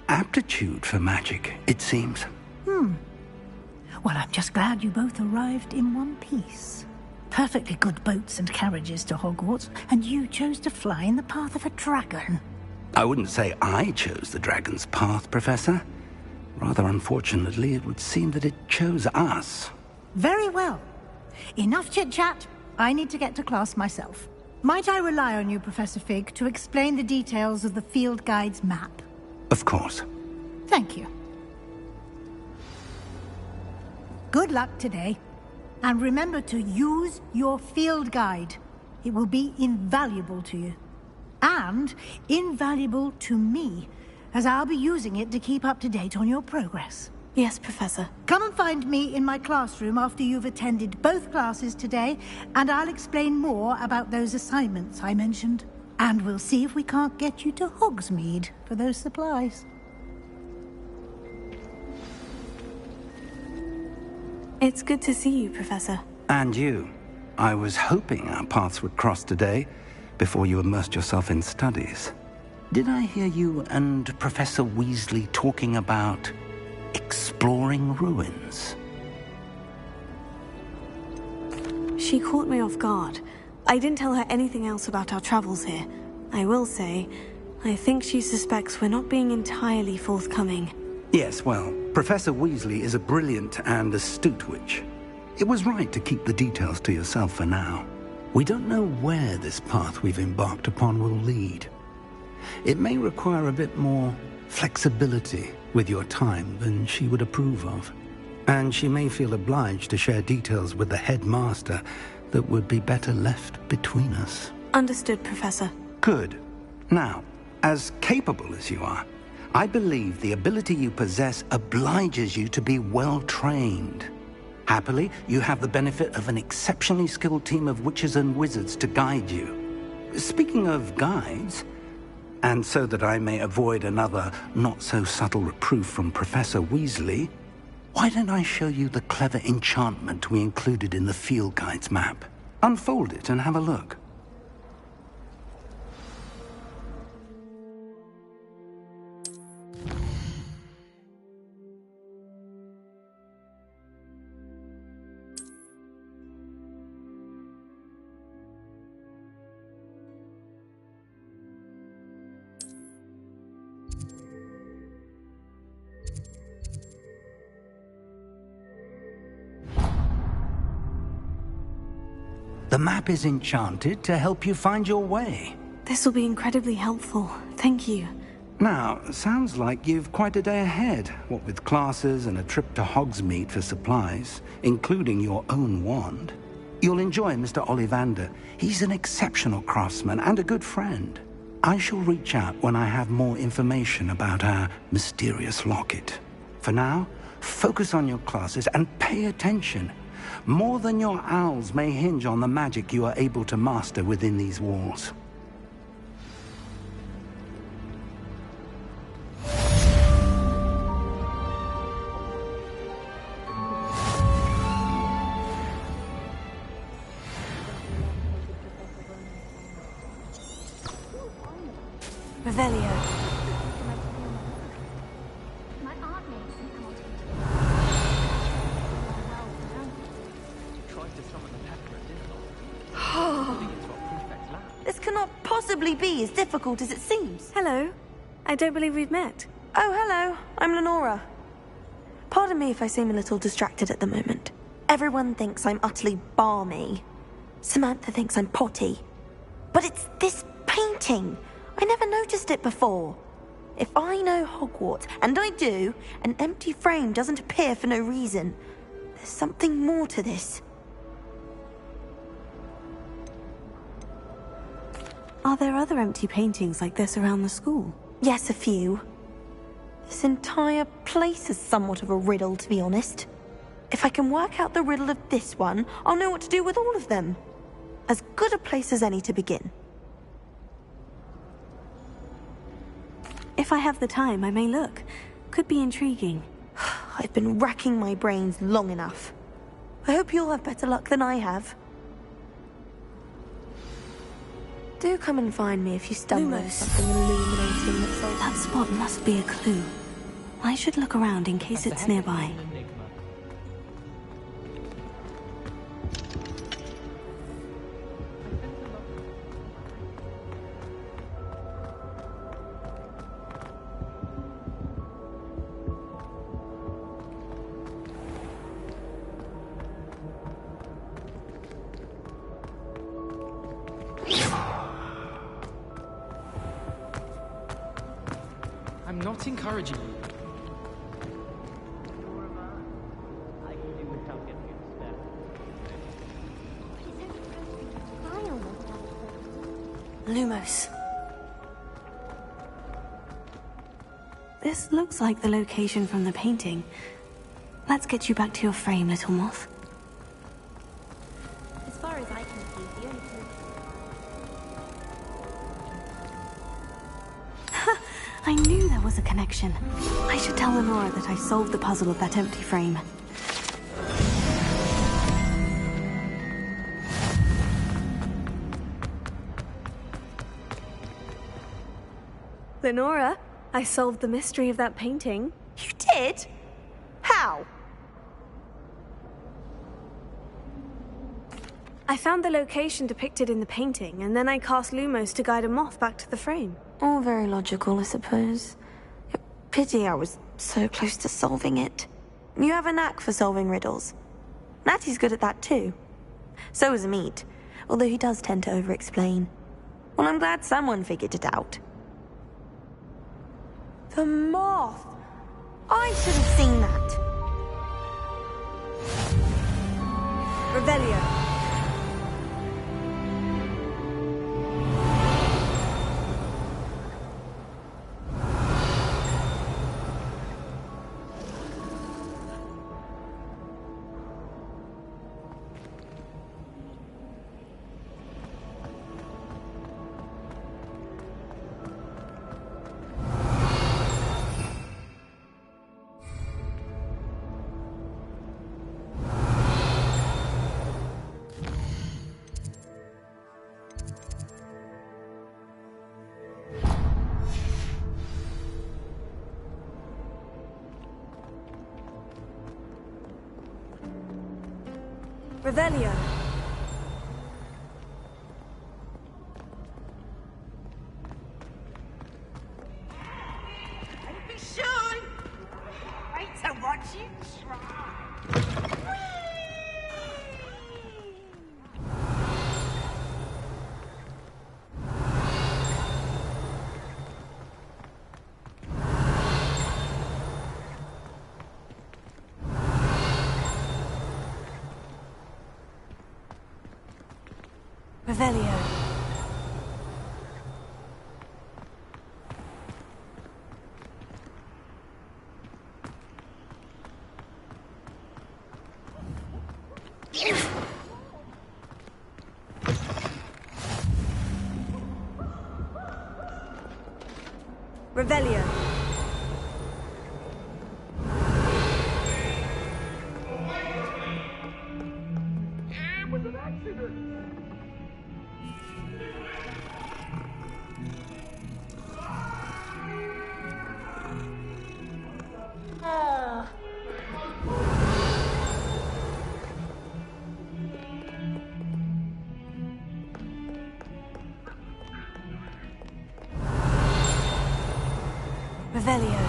aptitude for magic, it seems. Well, I'm just glad you both arrived in one piece. Perfectly good boats and carriages to Hogwarts, and you chose to fly in the path of a dragon. I wouldn't say I chose the dragon's path, Professor. Rather unfortunately, it would seem that it chose us. Very well. Enough chit-chat. I need to get to class myself. Might I rely on you, Professor Fig, to explain the details of the field guide's map? Of course. Thank you. Good luck today. And remember to use your field guide. It will be invaluable to you. And invaluable to me, as I'll be using it to keep up to date on your progress. Yes, Professor. Come and find me in my classroom after you've attended both classes today, and I'll explain more about those assignments I mentioned. And we'll see if we can't get you to Hogsmeade for those supplies. It's good to see you, Professor. And you. I was hoping our paths would cross today, before you immersed yourself in studies. Did I hear you and Professor Weasley talking about exploring ruins? She caught me off guard. I didn't tell her anything else about our travels here. I will say, I think she suspects we're not being entirely forthcoming. Yes, well, Professor Weasley is a brilliant and astute witch. It was right to keep the details to yourself for now. We don't know where this path we've embarked upon will lead. It may require a bit more flexibility with your time than she would approve of. And she may feel obliged to share details with the headmaster that would be better left between us. Understood, Professor. Good. Now, as capable as you are, I believe the ability you possess obliges you to be well trained. Happily, you have the benefit of an exceptionally skilled team of witches and wizards to guide you. Speaking of guides, and so that I may avoid another not-so-subtle reproof from Professor Weasley, why don't I show you the clever enchantment we included in the field guide's map? Unfold it and have a look. The map is enchanted to help you find your way. This will be incredibly helpful. Thank you. Now, sounds like you've quite a day ahead, what with classes and a trip to Hogsmeade for supplies, including your own wand. You'll enjoy Mr. Ollivander. He's an exceptional craftsman and a good friend. I shall reach out when I have more information about our mysterious locket. For now, focus on your classes and pay attention. More than your owls may hinge on the magic you are able to master within these walls. Revelio. This cannot possibly be as difficult as it seems. Hello. I don't believe we've met. Oh, hello. I'm Lenora. Pardon me if I seem a little distracted at the moment. Everyone thinks I'm utterly balmy. Samantha thinks I'm potty. But it's this painting. I never noticed it before. If I know Hogwarts, and I do, an empty frame doesn't appear for no reason. There's something more to this. Are there other empty paintings like this around the school? Yes, a few. This entire place is somewhat of a riddle, to be honest. If I can work out the riddle of this one, I'll know what to do with all of them. As good a place as any to begin. If I have the time, I may look. Could be intriguing. I've been racking my brains long enough. I hope you'll have better luck than I have. Do come and find me if you stumble on something illuminating that's all. That spot must be a clue. I should look around in case it's nearby. I'm not encouraging you. Lumos. This looks like the location from the painting. Let's get you back to your frame, little moth. As far as I can see, the only I knew there was a connection. I should tell Lenora that I solved the puzzle of that empty frame. Lenora, I solved the mystery of that painting. You did? How? I found the location depicted in the painting, and then I cast Lumos to guide a moth back to the frame. All very logical, I suppose. Pity I was so close to solving it. You have a knack for solving riddles. Natty's good at that too. So is Amit, although he does tend to over-explain. Well, I'm glad someone figured it out. The moth! I should have seen that. Revelio. Revelio. And be sure. Wait to watch you try. Revelio. Revelio. It was an accident. Revelio.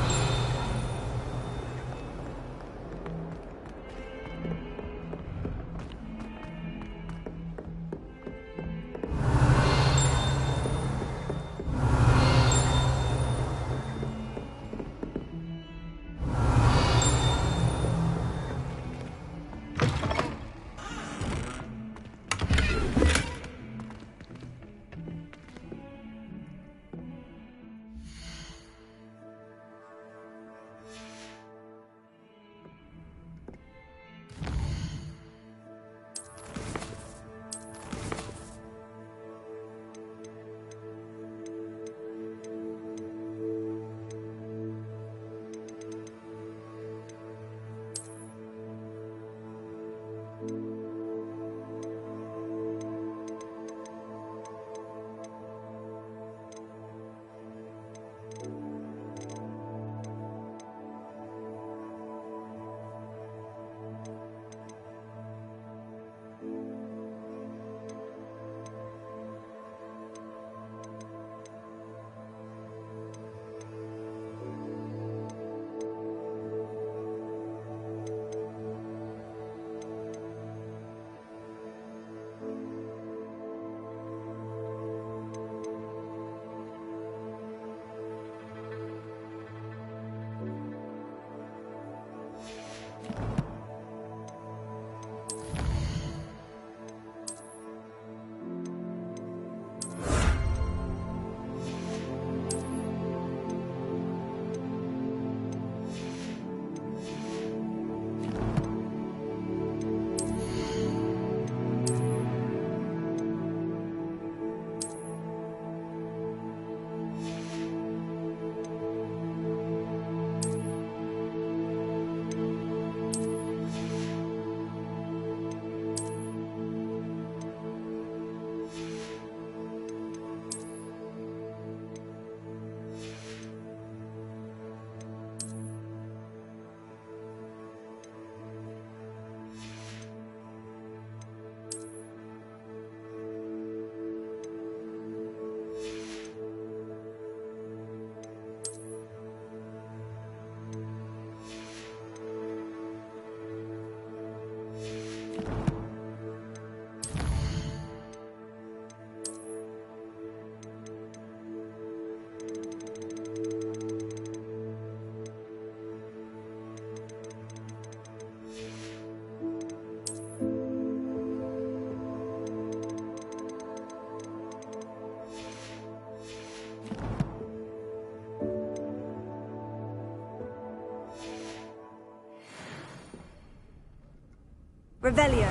Revelio.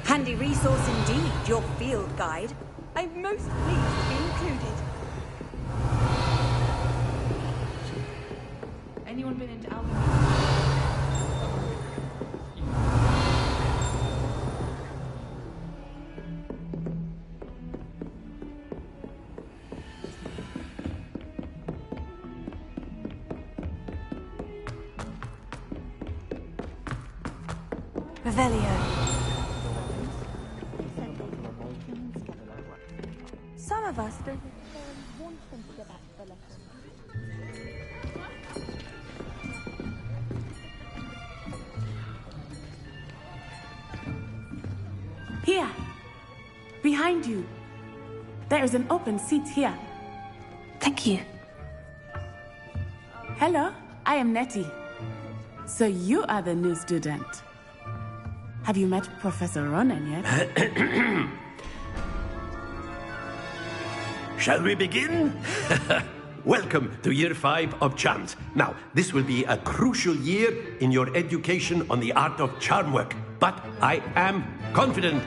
Handy resource indeed, your field guide. I'm most pleased to be included. Anyone been into Albuquerque? Revelio. Some of us don't want them to get back to the lesson. Here. Behind you. There is an open seat here. Thank you. Hello, I am Nettie. So you are the new student. Have you met Professor Ronan yet? Shall we begin? Welcome to Year 5 of Charms. Now, this will be a crucial year in your education on the art of charm work. But I am confident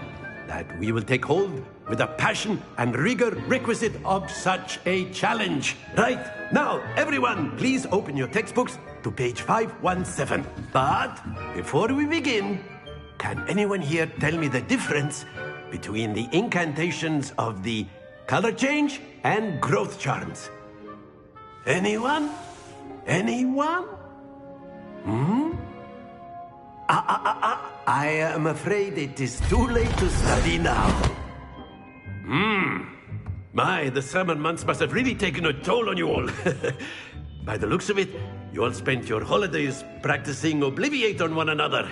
that we will take hold with the passion and rigor requisite of such a challenge. Right, now, everyone, please open your textbooks to page 517. But before we begin, can anyone here tell me the difference between the incantations of the color change and growth charms? Anyone? Anyone? I am afraid it is too late to study now. My, the summer months must have really taken a toll on you all. By the looks of it, you all spent your holidays practicing Obliviate on one another.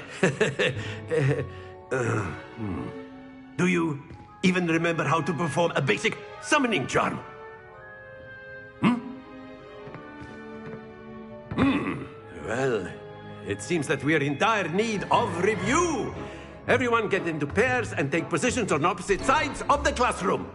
Do you even remember how to perform a basic summoning charm? Well, it seems that we are in dire need of review. Everyone get into pairs and take positions on opposite sides of the classroom.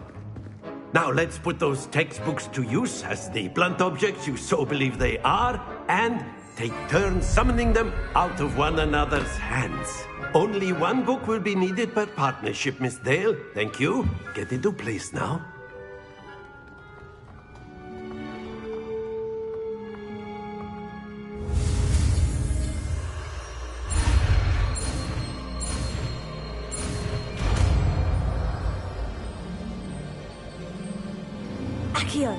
Now let's put those textbooks to use as the blunt objects you so believe they are, and take turns summoning them out of one another's hands. Only one book will be needed per partnership, Miss Dale. Thank you. Get into place now. Accio.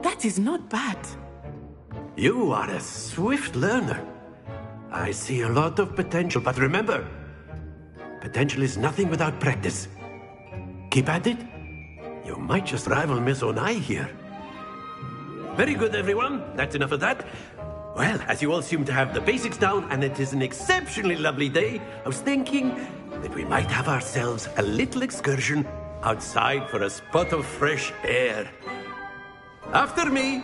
That is not bad. You are a swift learner. I see a lot of potential, but remember, potential is nothing without practice. Keep at it. You might just rival Miss Onai here. Very good, everyone. That's enough of that. Well, as you all seem to have the basics down, and it is an exceptionally lovely day, I was thinking that we might have ourselves a little excursion outside for a spot of fresh air. After me.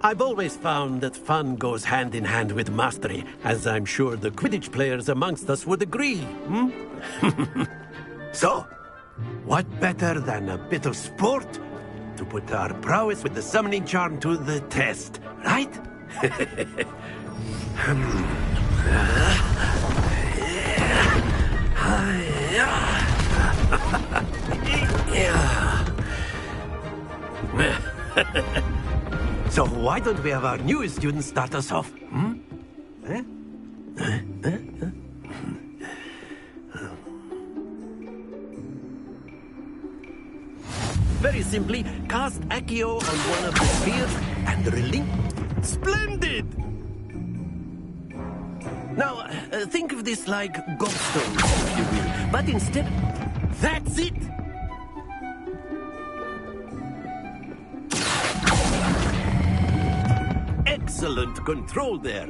I've always found that fun goes hand in hand with mastery, as I'm sure the Quidditch players amongst us would agree. So, what better than a bit of sport to put our prowess with the summoning charm to the test, right? So why don't we have our newest student start us off? Very simply, cast Accio on one of the spheres and release. Splendid! Now, think of this like gobstones, if you will. But instead, that's it! Excellent control there.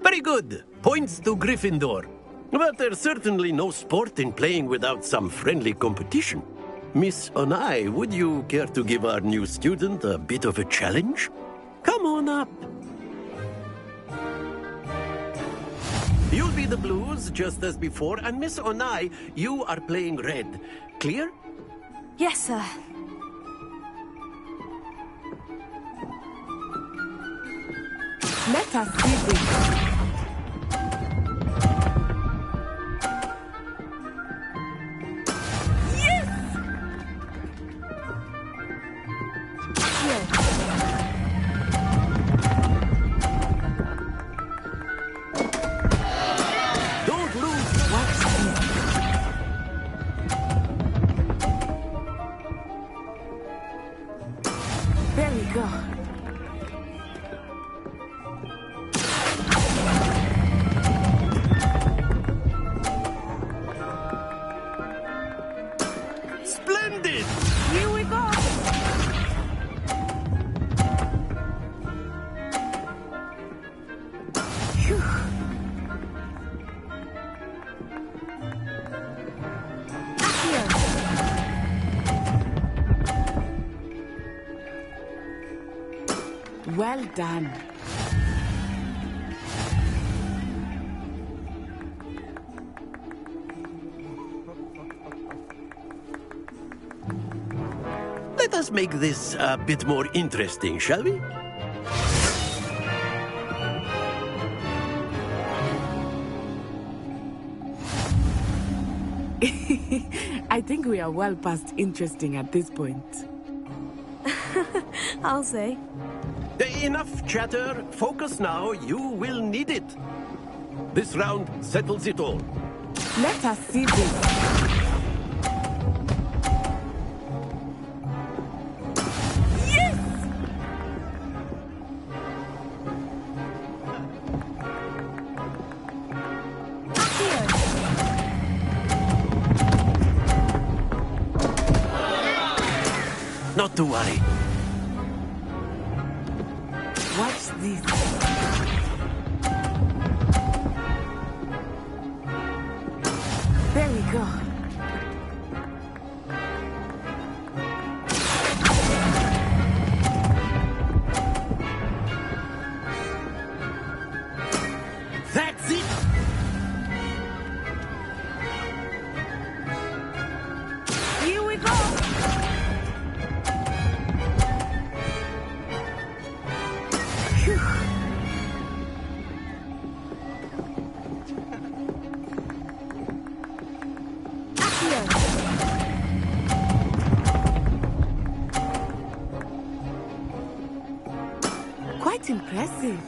Very good. Points to Gryffindor. But there's certainly no sport in playing without some friendly competition. Miss Onai, would you care to give our new student a bit of a challenge? Come on up. You'll be the blues, just as before, and Miss Onai, you are playing red. Clear? Yes, sir. Let us see this. Well done. Let us make this a bit more interesting, shall we? I think we are well past interesting at this point. I'll say. Enough chatter. Focus now. You will need it. This round settles it all. Let us see this. Not to worry. Watch this. There we go. That's it! Here we go! Quite impressive.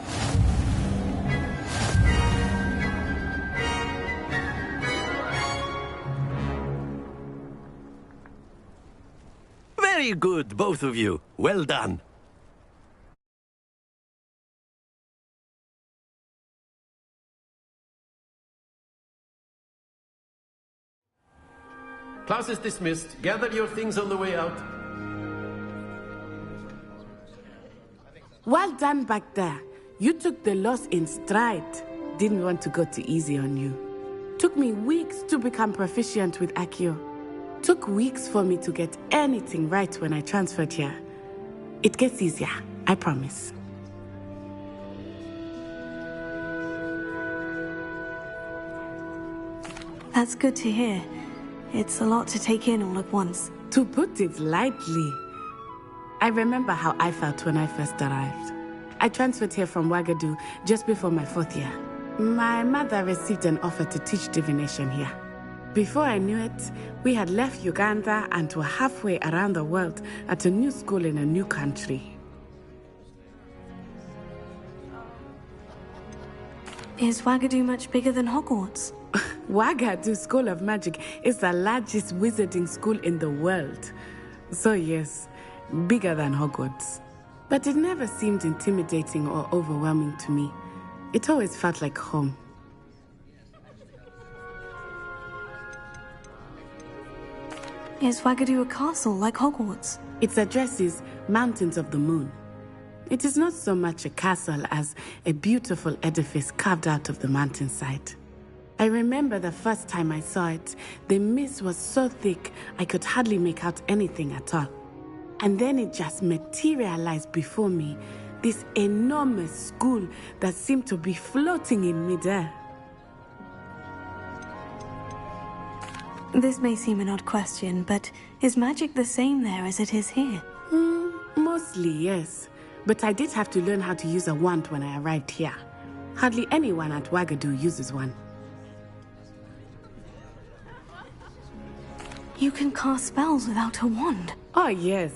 Very good, both of you. Well done. Class is dismissed. Gather your things on the way out. Well done back there. You took the loss in stride. Didn't want to go too easy on you. Took me weeks to become proficient with Accio. Took weeks for me to get anything right when I transferred here. It gets easier, I promise. That's good to hear. It's a lot to take in all at once. To put it lightly, I remember how I felt when I first arrived. I transferred here from Wagadu just before my 4th year. My mother received an offer to teach divination here. Before I knew it, we had left Uganda and were halfway around the world at a new school in a new country. Is Wagadu much bigger than Hogwarts? Wagadu School of Magic is the largest wizarding school in the world. So yes, bigger than Hogwarts. But it never seemed intimidating or overwhelming to me. It always felt like home. Is Wagadu a castle like Hogwarts? Its address is Mountains of the Moon. It is not so much a castle as a beautiful edifice carved out of the mountainside. I remember the first time I saw it. The mist was so thick, I could hardly make out anything at all. And then it just materialized before me. This enormous school that seemed to be floating in midair. This may seem an odd question, but is magic the same there as it is here? Mostly, yes. But I did have to learn how to use a wand when I arrived here. Hardly anyone at Wagadu uses one. You can cast spells without a wand? Oh, yes.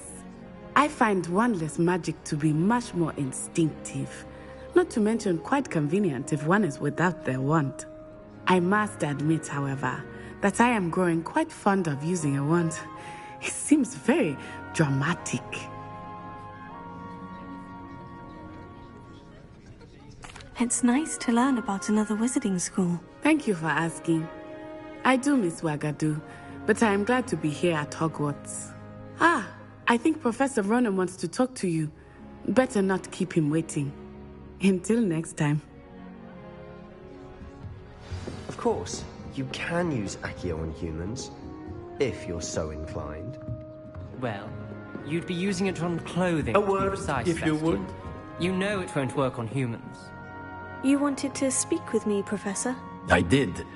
I find wandless magic to be much more instinctive. Not to mention quite convenient if one is without their wand. I must admit, however, that I am growing quite fond of using a wand. It seems very dramatic. It's nice to learn about another wizarding school. Thank you for asking. I do miss Wagadu, but I am glad to be here at Hogwarts. I think Professor Ronan wants to talk to you. Better not keep him waiting. Until next time. Of course, you can use Accio on humans, if you're so inclined. Well, you'd be using it on clothing. A word, if you would. You know it won't work on humans. You wanted to speak with me, Professor? I did.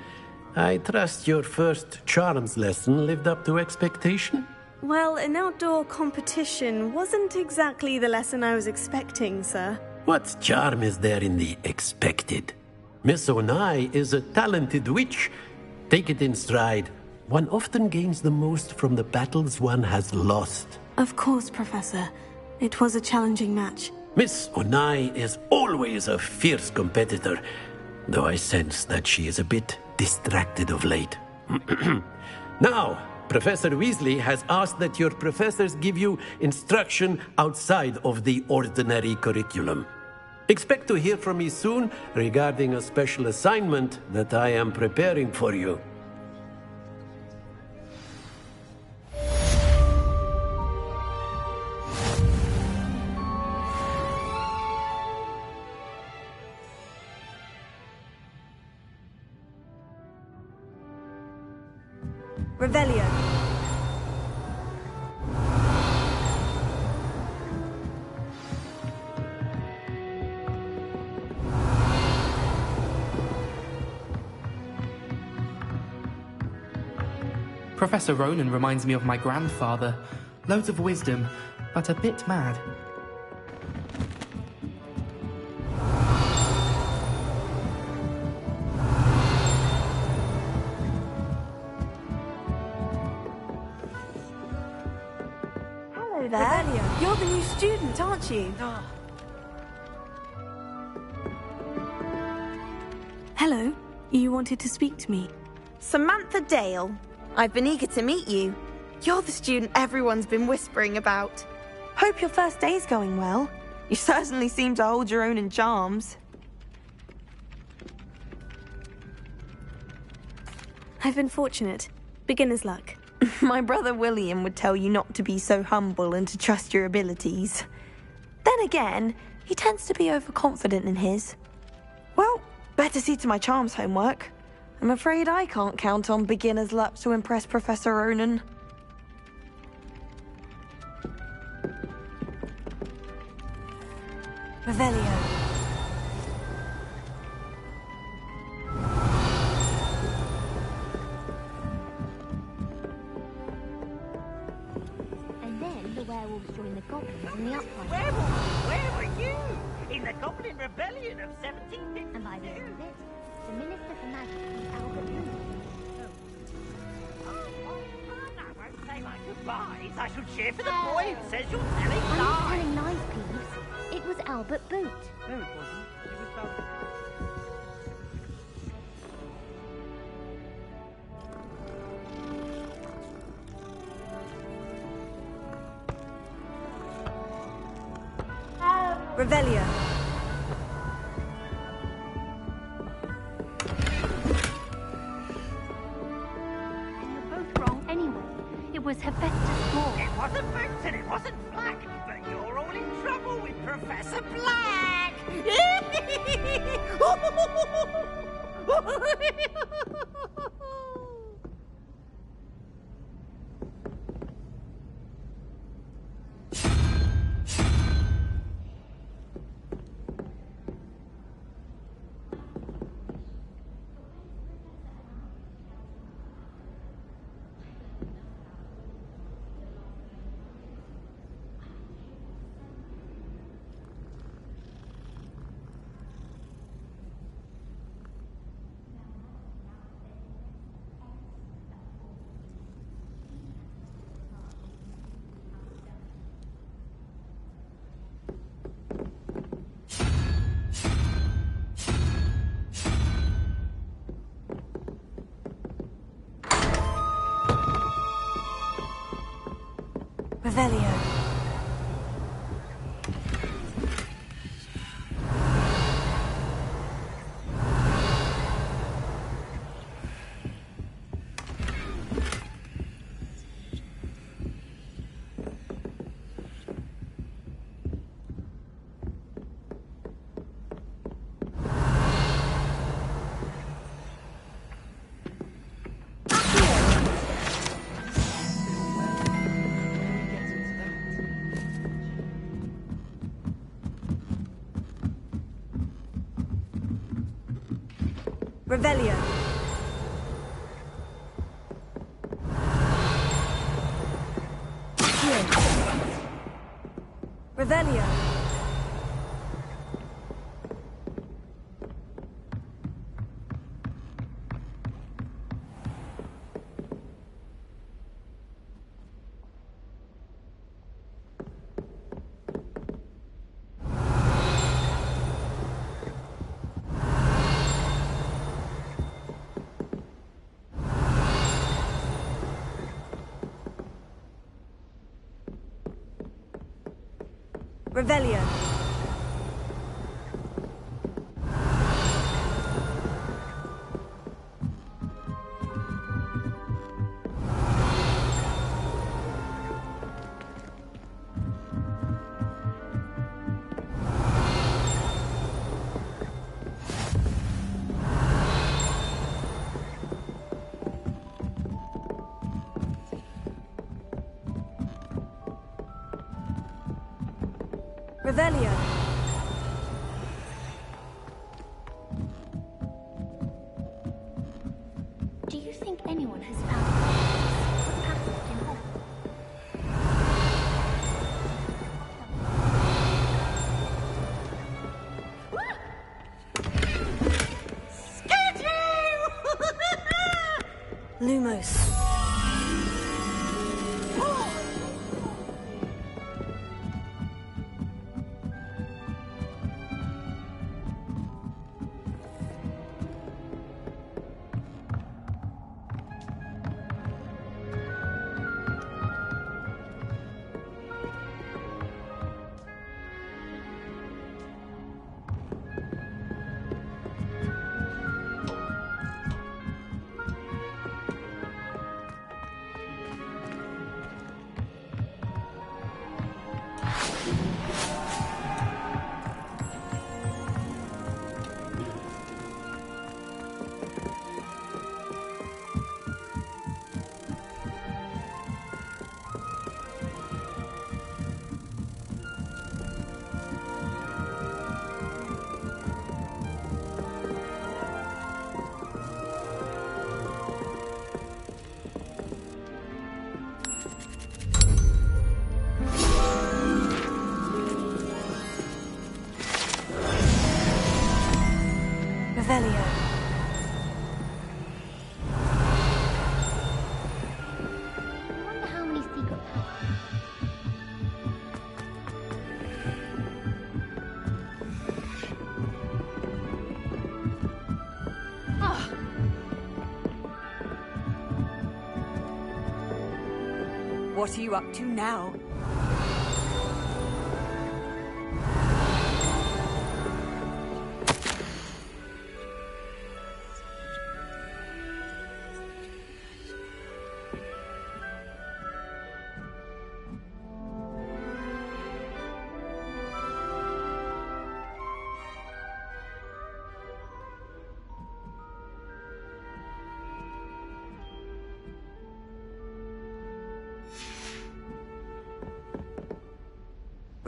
I trust your first charms lesson lived up to expectation? Well, an outdoor competition wasn't exactly the lesson I was expecting, sir. What charm is there in the expected? Miss Onai is a talented witch. Take it in stride. One often gains the most from the battles one has lost. Of course, Professor. It was a challenging match. Miss Onai is always a fierce competitor, though I sense that she is a bit distracted of late. Now, Professor Weasley has asked that your professors give you instruction outside of the ordinary curriculum. Expect to hear from me soon regarding a special assignment that I am preparing for you. Revelio. Professor Ronan reminds me of my grandfather. Loads of wisdom, but a bit mad. Hello there. You're the new student, aren't you? Hello. You wanted to speak to me? Samantha Dale. I've been eager to meet you. You're the student everyone's been whispering about. Hope your first day's going well. You certainly seem to hold your own in charms. I've been fortunate. Beginner's luck. My brother William would tell you not to be so humble and to trust your abilities. Then again, he tends to be overconfident in his. Well, better see to my charms homework. I'm afraid I can't count on beginner's luck to impress Professor Ronan. Revelio. And then the werewolves joined the goblins in the uprising. Werewolves? Where were you? In the Goblin Rebellion of 1752. And by the end of it, the Minister for Magic was Albert Moon. I won't say my goodbyes. I shall cheer for the boy who says you're telling I'm not lies. telling lies, Peeves. It was Albert Boot. No, it wasn't. It was Belgium. Revelio. And you're both wrong anyway. It was Hephaestus Ball. It wasn't Boots and it wasn't Black, but you're all in trouble with Professor Black. Revelio. Revelio. Revelio. Revelio. Revelio. Do you think anyone has found the passage in Hogwarts? Scared you! Lumos. Revelio. I wonder how many secret What are you up to now?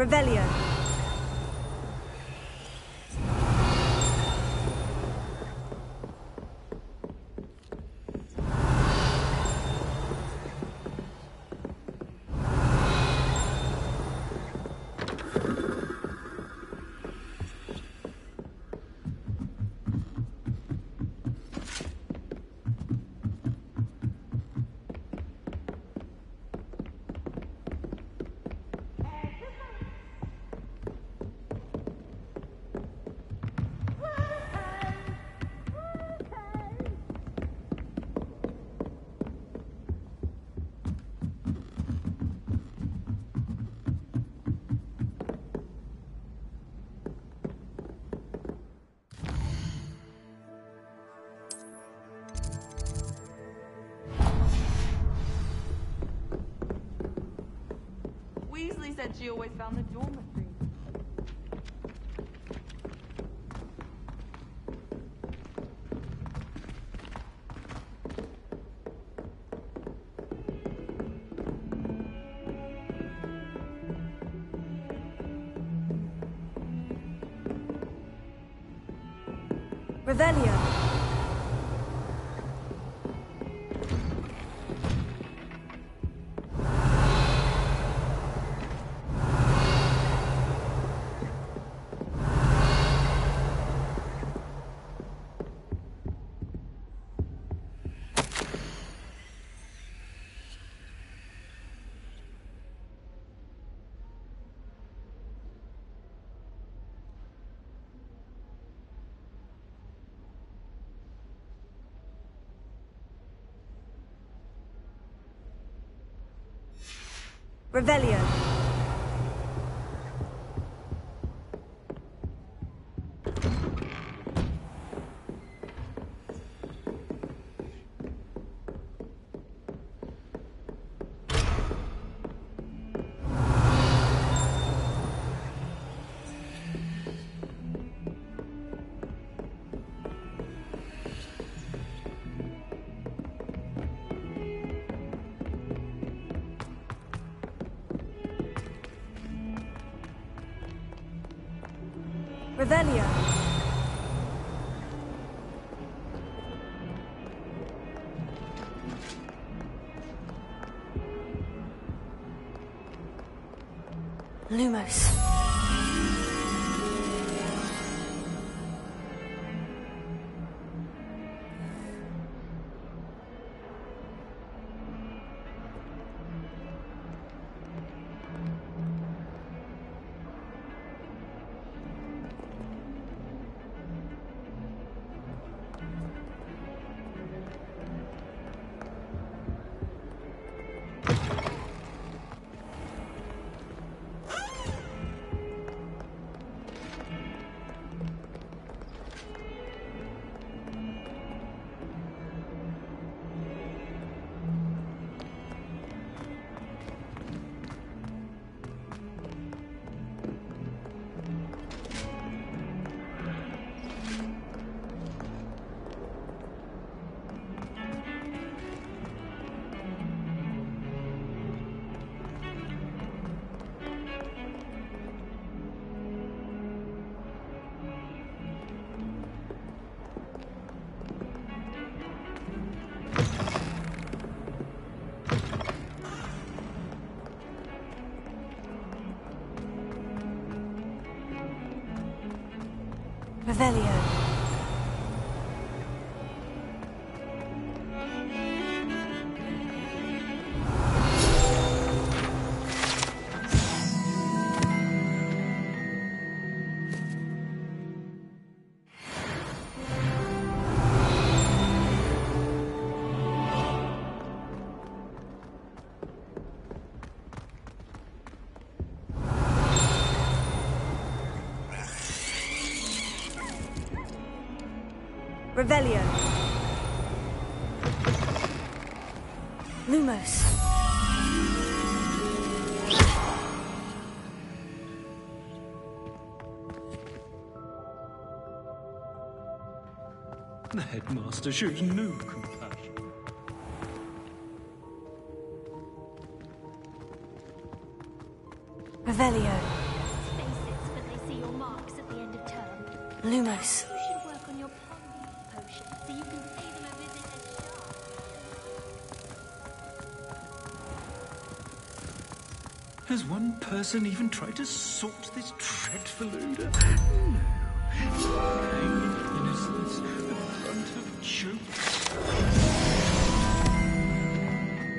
Revelio. Weasley said she always found the dormitory. Revelio. Revelio. Revelio. Lumos. Revelio. Revelio. Lumos. The headmaster shows no compassion. Revelio. Face but they see your marks at the end of term. Lumos. You should work on your potion so you can pay them a visit at sharp. Has one person even tried to sort this dreadful odor? No. Innocence, the brunt of jokes.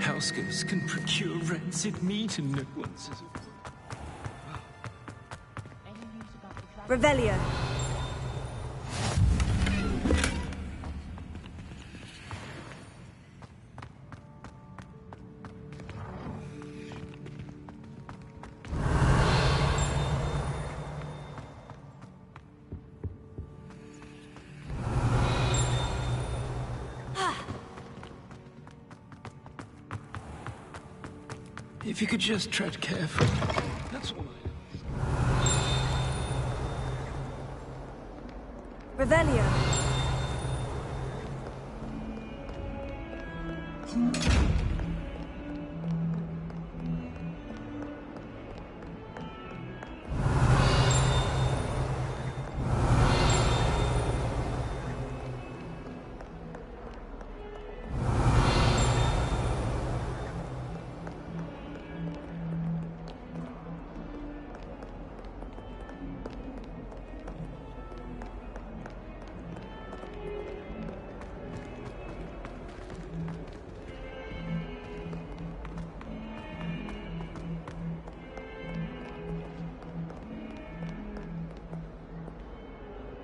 Houseghosts can procure rancid meat and no one says a word. Revelio. If you could just tread carefully, that's all Revelio.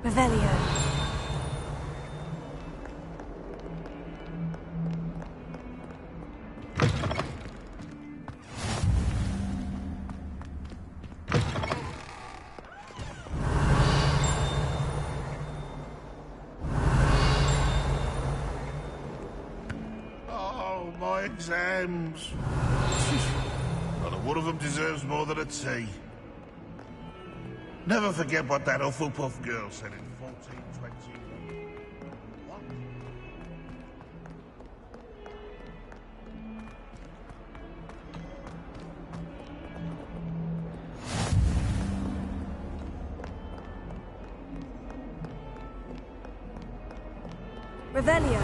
Revelio. Oh, my exams. Not one of them deserves more than a T. Never forget what that Hufflepuff girl said in 1421. What? Revelio.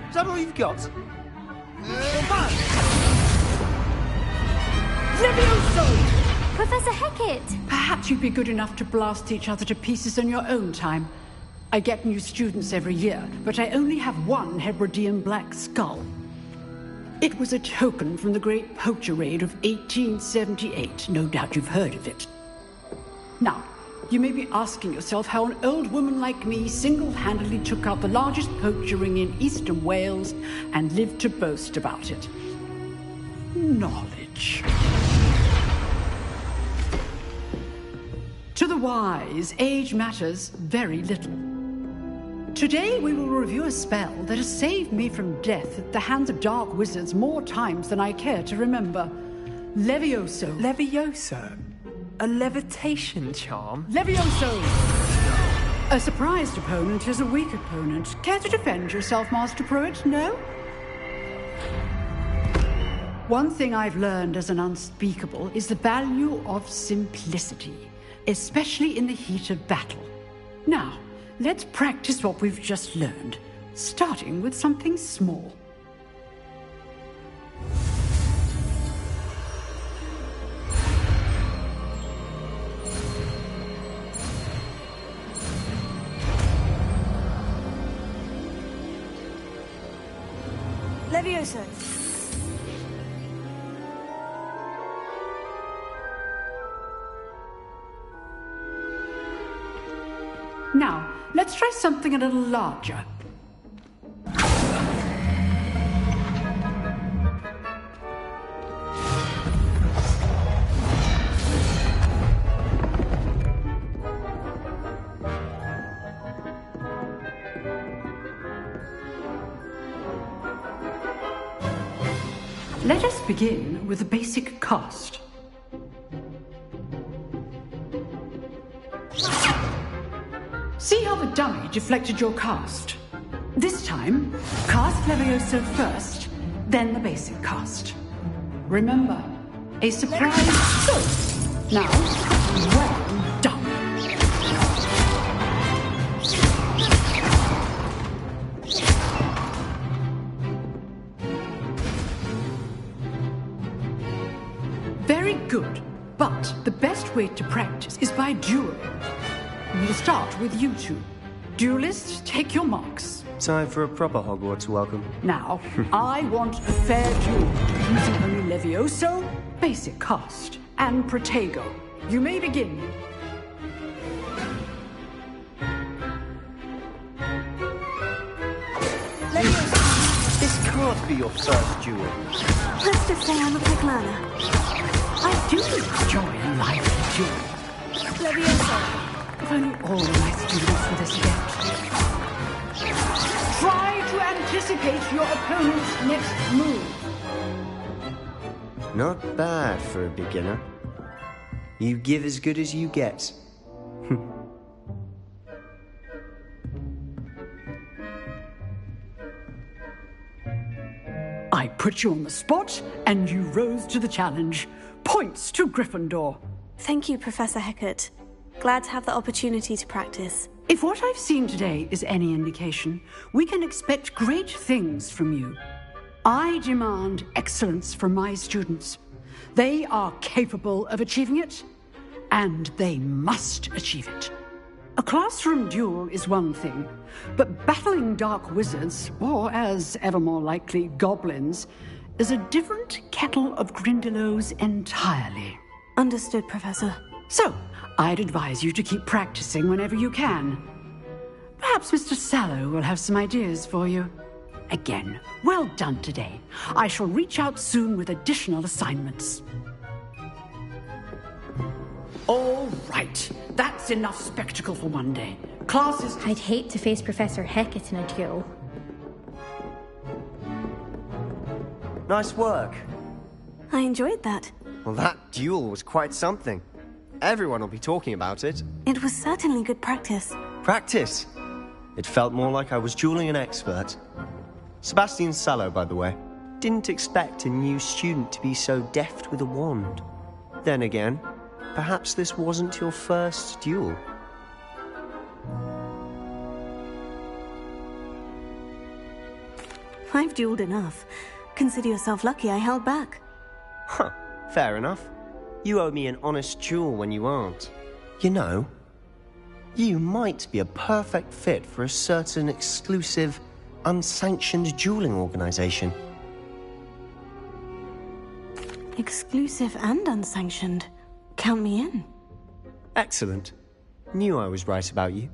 Is that all you've got? Levioso! Professor Hecat! Perhaps you'd be good enough to blast each other to pieces on your own time. I get new students every year, but I only have one Hebridean black skull. It was a token from the Great Poacher Raid of 1878. No doubt you've heard of it. Now, you may be asking yourself how an old woman like me single-handedly took out the largest poacher ring in eastern Wales and lived to boast about it. Knowledge. To the wise, age matters very little. Today we will review a spell that has saved me from death at the hands of dark wizards more times than I care to remember. Levioso. Levioso? A levitation charm? Levioso! A surprised opponent is a weak opponent. Care to defend yourself, Master Pruitt? No? One thing I've learned as an unspeakable is the value of simplicity, especially in the heat of battle. Now, let's practice what we've just learned, starting with something small. Levioso. Now, let's try something a little larger. Let us begin with the basic cast. See how the dummy deflected your cast? This time, cast Levioso first, then the basic cast. Remember, a surprise. Good. Now, well done. Very good, but the best way to practice is by dueling. We'll start with you two. Duelists, take your marks. Time for a proper Hogwarts welcome. Now, I want a fair duel, using only Levioso, basic cast, and Protego. You may begin. This can't be your first duel. Let's just say I'm a quick learner. I do enjoy a lively duel. Leviosa. If only all of my students were this adept. Try to anticipate your opponent's next move. Not bad for a beginner. You give as good as you get. I put you on the spot, and you rose to the challenge. Points to Gryffindor. Thank you, Professor Hecat. Glad to have the opportunity to practice. If what I've seen today is any indication, we can expect great things from you. I demand excellence from my students. They are capable of achieving it, and they must achieve it. A classroom duel is one thing, but battling dark wizards, or as ever more likely, goblins, is a different kettle of Grindylows entirely. Understood, Professor. So, I'd advise you to keep practicing whenever you can. Perhaps Mr. Sallow will have some ideas for you. Again, well done today. I shall reach out soon with additional assignments. All right. That's enough spectacle for one day. Classes... I'd hate to face Professor Hecat in a duel. Nice work. I enjoyed that. Well, that duel was quite something. Everyone will be talking about it. It was certainly good practice. Practice? It felt more like I was dueling an expert. Sebastian Sallow, by the way. Didn't expect a new student to be so deft with a wand. Then again, perhaps this wasn't your first duel. I've dueled enough. Consider yourself lucky I held back. Huh, fair enough. You owe me an honest duel when you aren't. You know, you might be a perfect fit for a certain exclusive, unsanctioned dueling organization. Exclusive and unsanctioned. Count me in. Excellent. Knew I was right about you.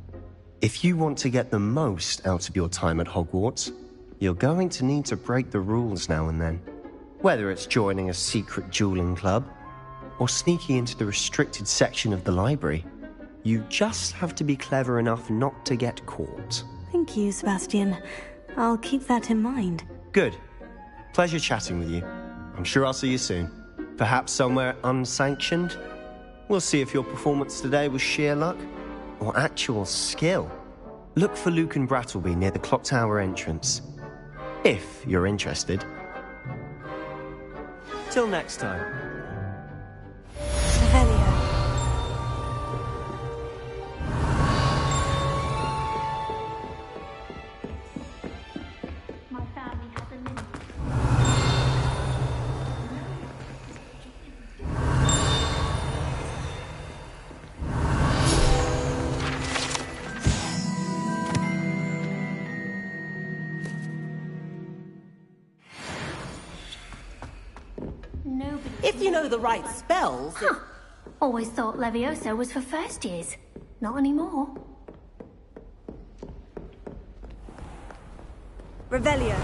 If you want to get the most out of your time at Hogwarts, you're going to need to break the rules now and then. Whether it's joining a secret dueling club, or sneaking into the restricted section of the library, you just have to be clever enough not to get caught. Thank you, Sebastian. I'll keep that in mind. Good. Pleasure chatting with you. I'm sure I'll see you soon. Perhaps somewhere unsanctioned? We'll see if your performance today was sheer luck or actual skill. Look for Luke and Brattleby near the clock tower entrance. If you're interested. Till next time. Revelio. My family has a limit. Nobody. If you know the right spells... Huh. Always thought Levioso was for first years. Not anymore. Revelio.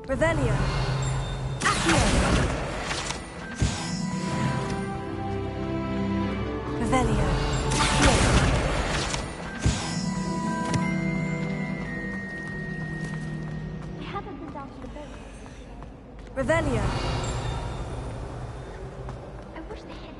Revelio. Accio. Revelio. Accio. Revelio. I wish they had.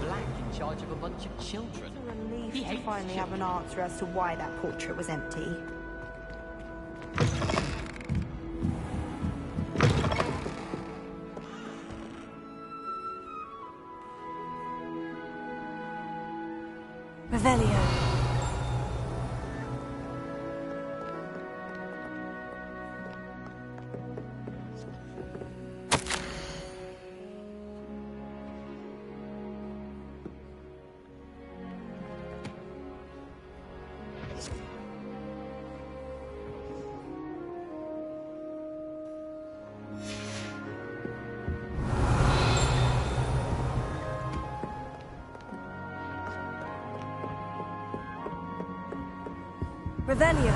Black in charge of a bunch of children. It's a relief He to hates finally have an answer as to why that portrait was empty. Revelio. Revelio.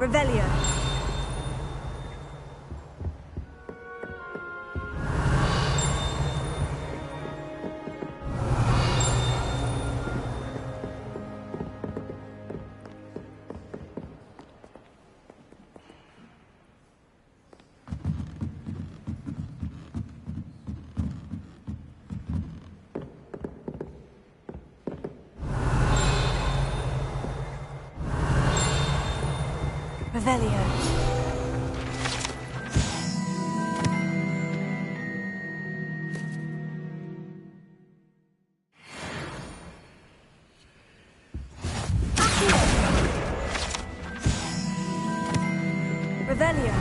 Revelio. Revelio. Revelio.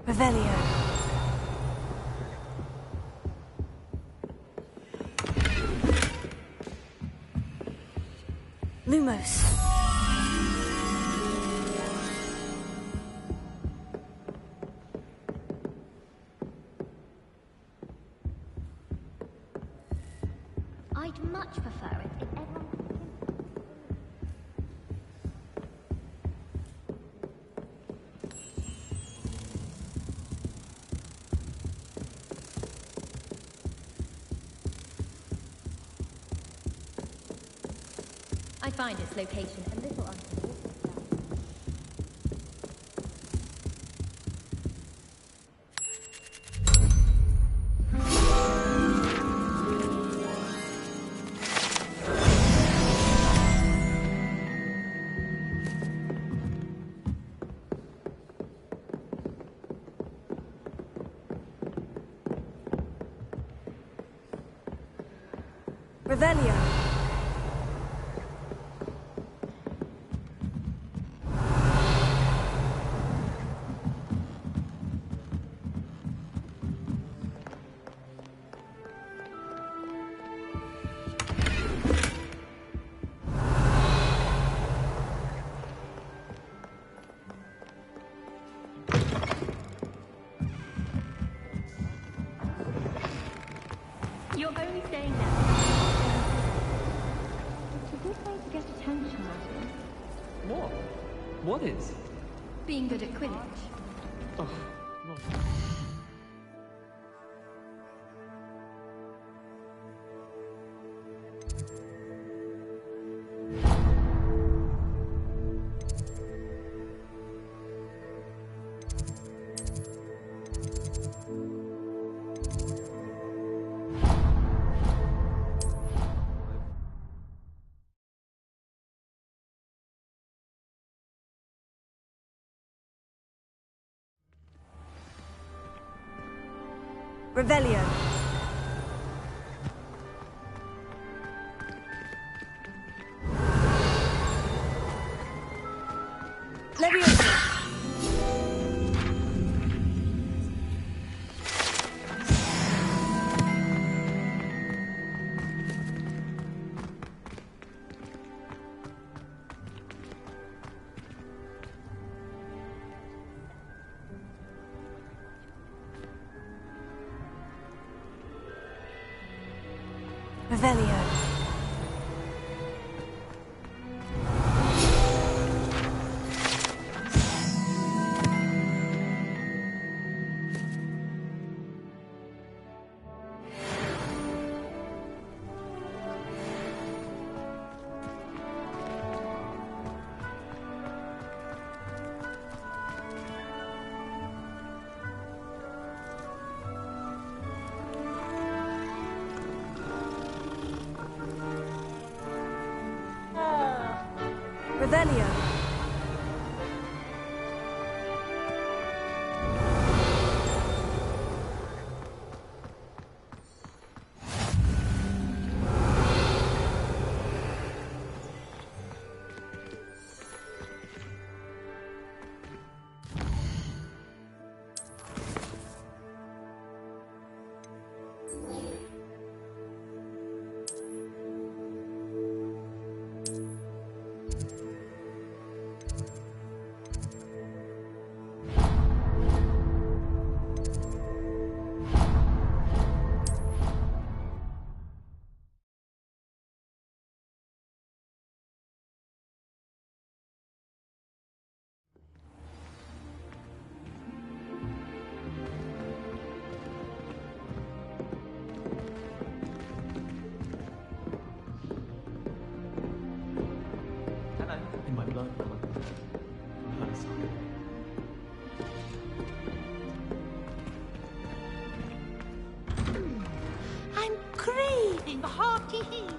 Revelio. Lumos. I'd much prefer it if everyone. I find its location a little uncomfortable. Revelio. You're only staying there. It's a good way to get attention, Matthew. What? What is? Being good at Quidditch. Oh, not. Revelio. Leviosa. Revelio. Revelio. In my blood. Hurts. I'm craving a hearty heat.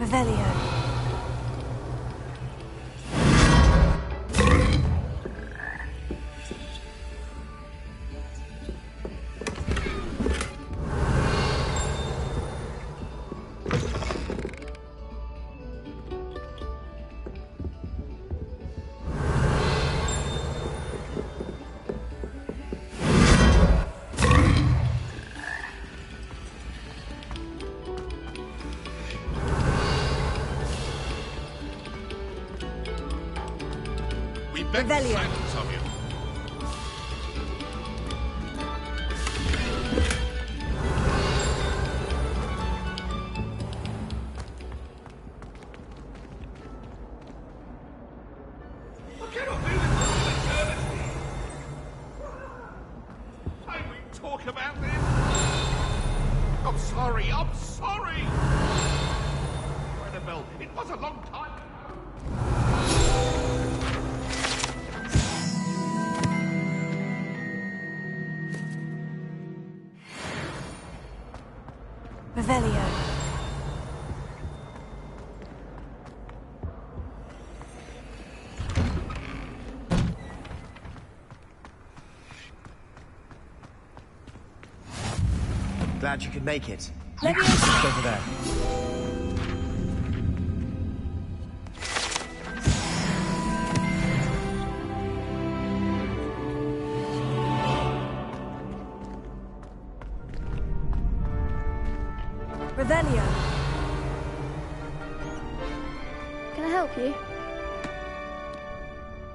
Revelio. Revelio. Silence of you. I cannot do this for eternity. May we talk about this? I'm sorry. I'm sorry. Annabelle, it was a long time. Revelio. Glad you could make it. Leviosa. Over there. Revelio. Can I help you?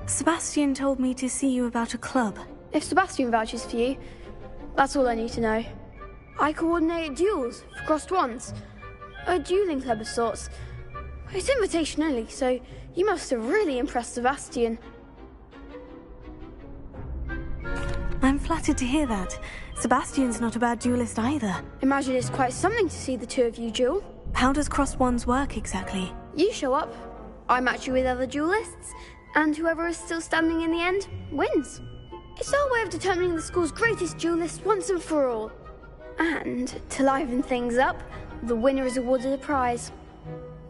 Sebastian told me to see you about a club. If Sebastian vouches for you, that's all I need to know. I coordinate duels for crossed ones. A dueling club of sorts. It's invitation only, so you must have really impressed Sebastian. I'm flattered to hear that. Sebastian's not a bad duelist either. Imagine it's quite something to see the two of you duel. How does crossed ones work exactly? You show up, I match you with other duelists, And whoever is still standing in the end wins. It's our way of determining the school's greatest duelist once and for all. And to liven things up, the winner is awarded a prize.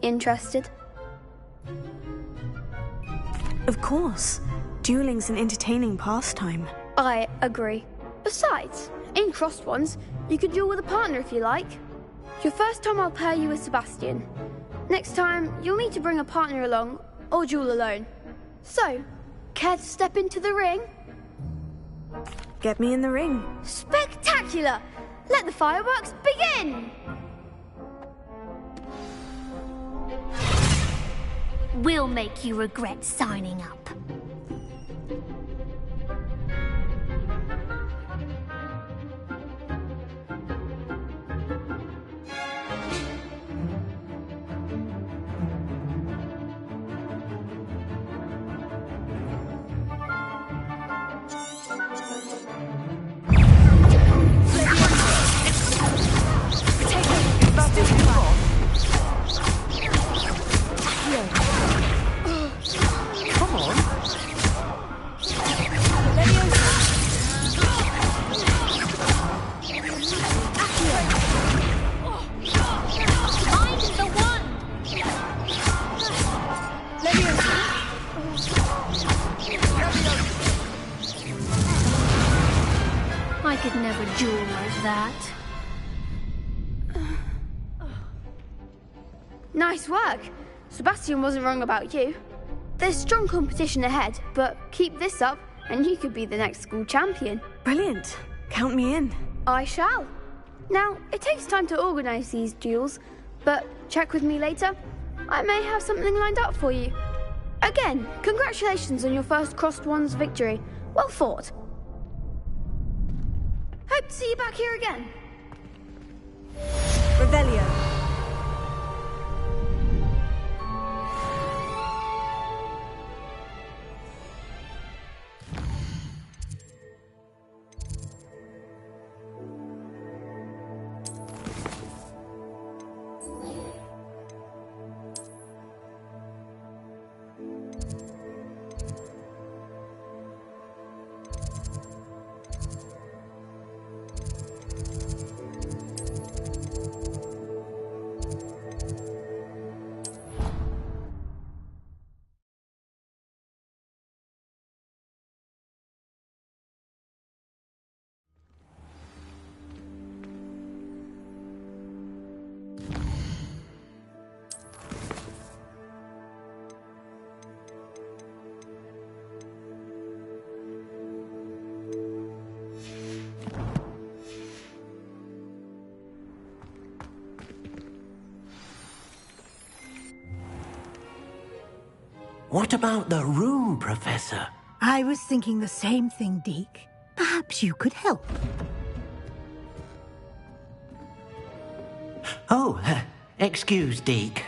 Interested? Of course. Dueling's an entertaining pastime. I agree. Besides, in crossed ones, you could duel with a partner if you like. Your first time I'll pair you with Sebastian. Next time, you'll need to bring a partner along, or duel alone. So, care to step into the ring? Get me in the ring. Spectacular! Let the fireworks begin! We'll make you regret signing up. I could never duel like that. Nice work. Sebastian wasn't wrong about you. There's strong competition ahead, but keep this up and you could be the next school champion. Brilliant. Count me in. I shall. Now, it takes time to organise these duels, but check with me later. I may have something lined up for you. Again, congratulations on your first Crossed Ones victory. Well fought. Hope to see you back here again. Revelio. What about the room, Professor? I was thinking the same thing, Deke. Perhaps you could help. Oh, excuse, Deke.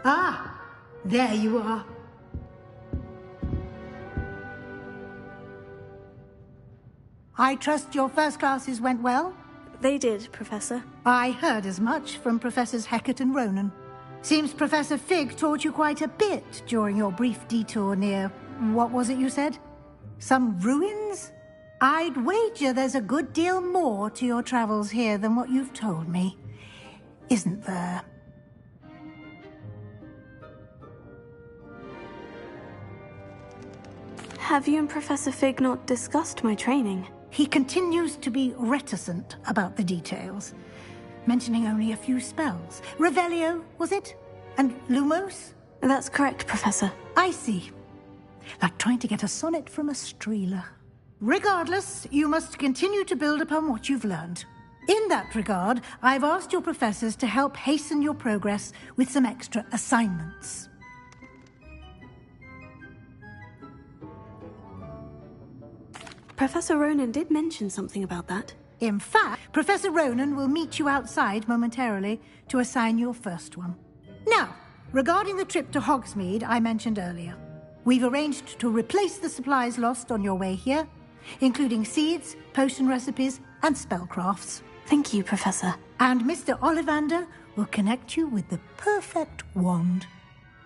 Ah, there you are. I trust your first classes went well? They did, Professor. I heard as much from Professors Hecat and Ronan. Seems Professor Fig taught you quite a bit during your brief detour near... what was it you said? Some ruins? I'd wager there's a good deal more to your travels here than what you've told me. Isn't there? Have you and Professor Fig not discussed my training? He continues to be reticent about the details, mentioning only a few spells. Revelio, was it? And Lumos? That's correct, Professor. I see. Like trying to get a sonnet from a streeler. Regardless, you must continue to build upon what you've learned. In that regard, I've asked your professors to help hasten your progress with some extra assignments. Professor Ronan did mention something about that. In fact, Professor Ronan will meet you outside momentarily to assign your first one. Now, regarding the trip to Hogsmeade I mentioned earlier, we've arranged to replace the supplies lost on your way here, including seeds, potion recipes, and spellcrafts. Thank you, Professor. And Mr. Ollivander will connect you with the perfect wand.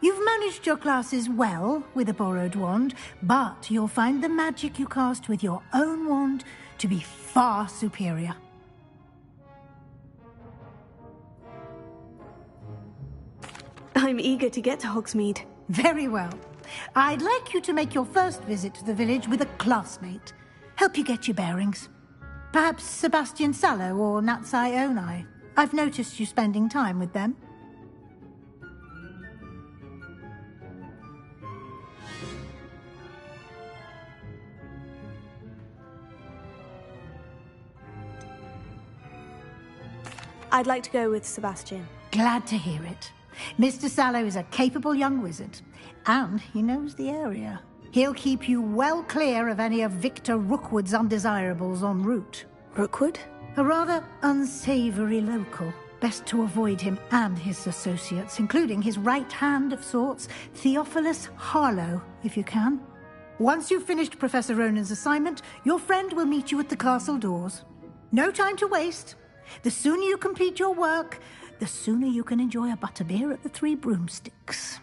You've managed your classes well with a borrowed wand, but you'll find the magic you cast with your own wand to be far superior. I'm eager to get to Hogsmeade. Very well. I'd like you to make your first visit to the village with a classmate. Help you get your bearings. Perhaps Sebastian Sallow or Natsai Onai. I've noticed you spending time with them. I'd like to go with Sebastian. Glad to hear it. Mr. Sallow is a capable young wizard, and he knows the area. He'll keep you well clear of any of Victor Rookwood's undesirables en route. Rookwood? A rather unsavory local. Best to avoid him and his associates, including his right hand of sorts, Theophilus Harlow, if you can. Once you've finished Professor Ronan's assignment, your friend will meet you at the castle doors. No time to waste. The sooner you complete your work, the sooner you can enjoy a butterbeer at the Three Broomsticks.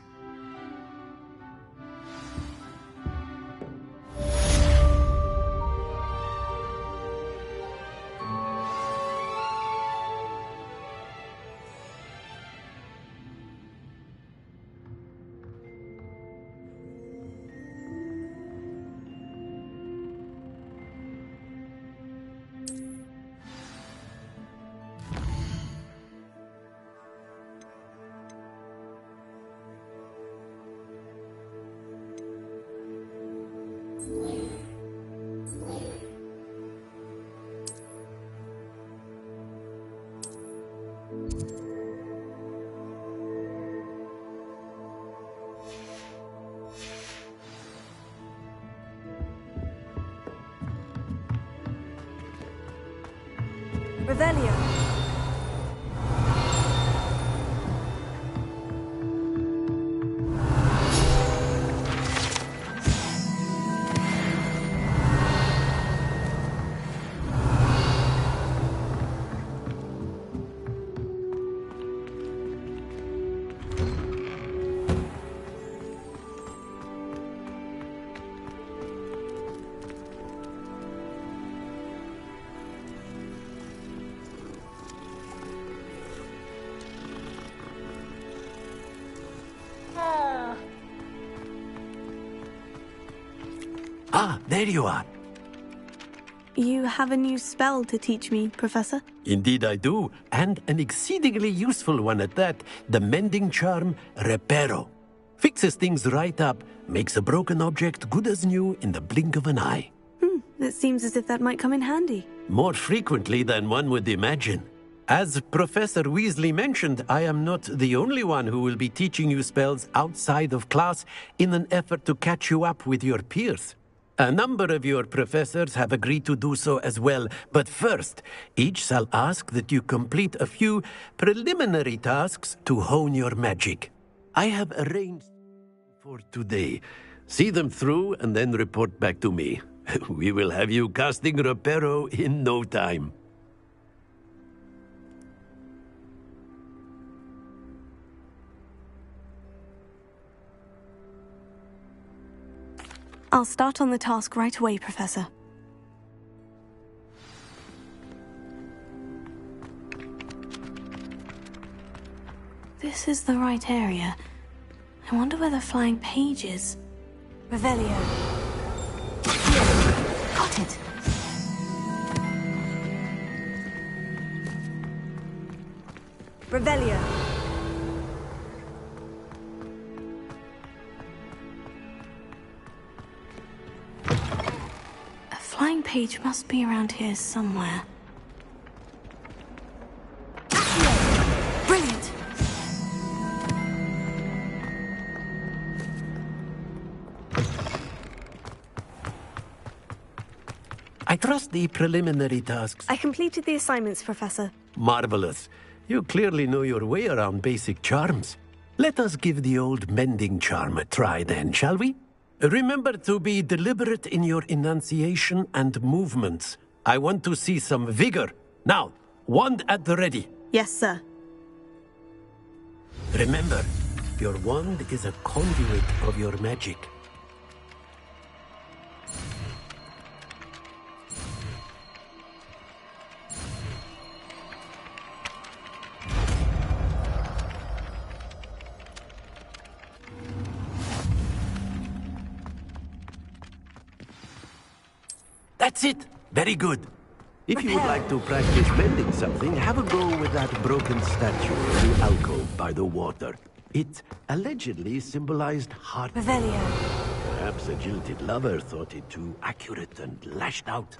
Revelio. Ah, there you are. You have a new spell to teach me, Professor? Indeed I do, and an exceedingly useful one at that. The mending charm, Reparo. Fixes things right up, makes a broken object good as new in the blink of an eye. It seems as if that might come in handy. More frequently than one would imagine. As Professor Weasley mentioned, I am not the only one who will be teaching you spells outside of class in an effort to catch you up with your peers. A number of your professors have agreed to do so as well, but first, each shall ask that you complete a few preliminary tasks to hone your magic. I have arranged for today. See them through and then report back to me. We will have you casting Reparo in no time. I'll start on the task right away, Professor. This is the right area. I wonder where the flying page is. Revelio. Got it. Revelio. A flying page must be around here somewhere. Brilliant! I trust the preliminary tasks. I completed the assignments, Professor. Marvelous. You clearly know your way around basic charms. Let us give the old mending charm a try then, shall we? Remember to be deliberate in your enunciation and movements. I want to see some vigor. Now, wand at the ready. Yes, sir. Remember, Your wand is a conduit of your magic. That's it! Very good. If you would like to practice mending something, have a go with that broken statue in the alcove by the water. It allegedly symbolized heart. Revelio. Perhaps a jilted lover thought it too accurate and lashed out.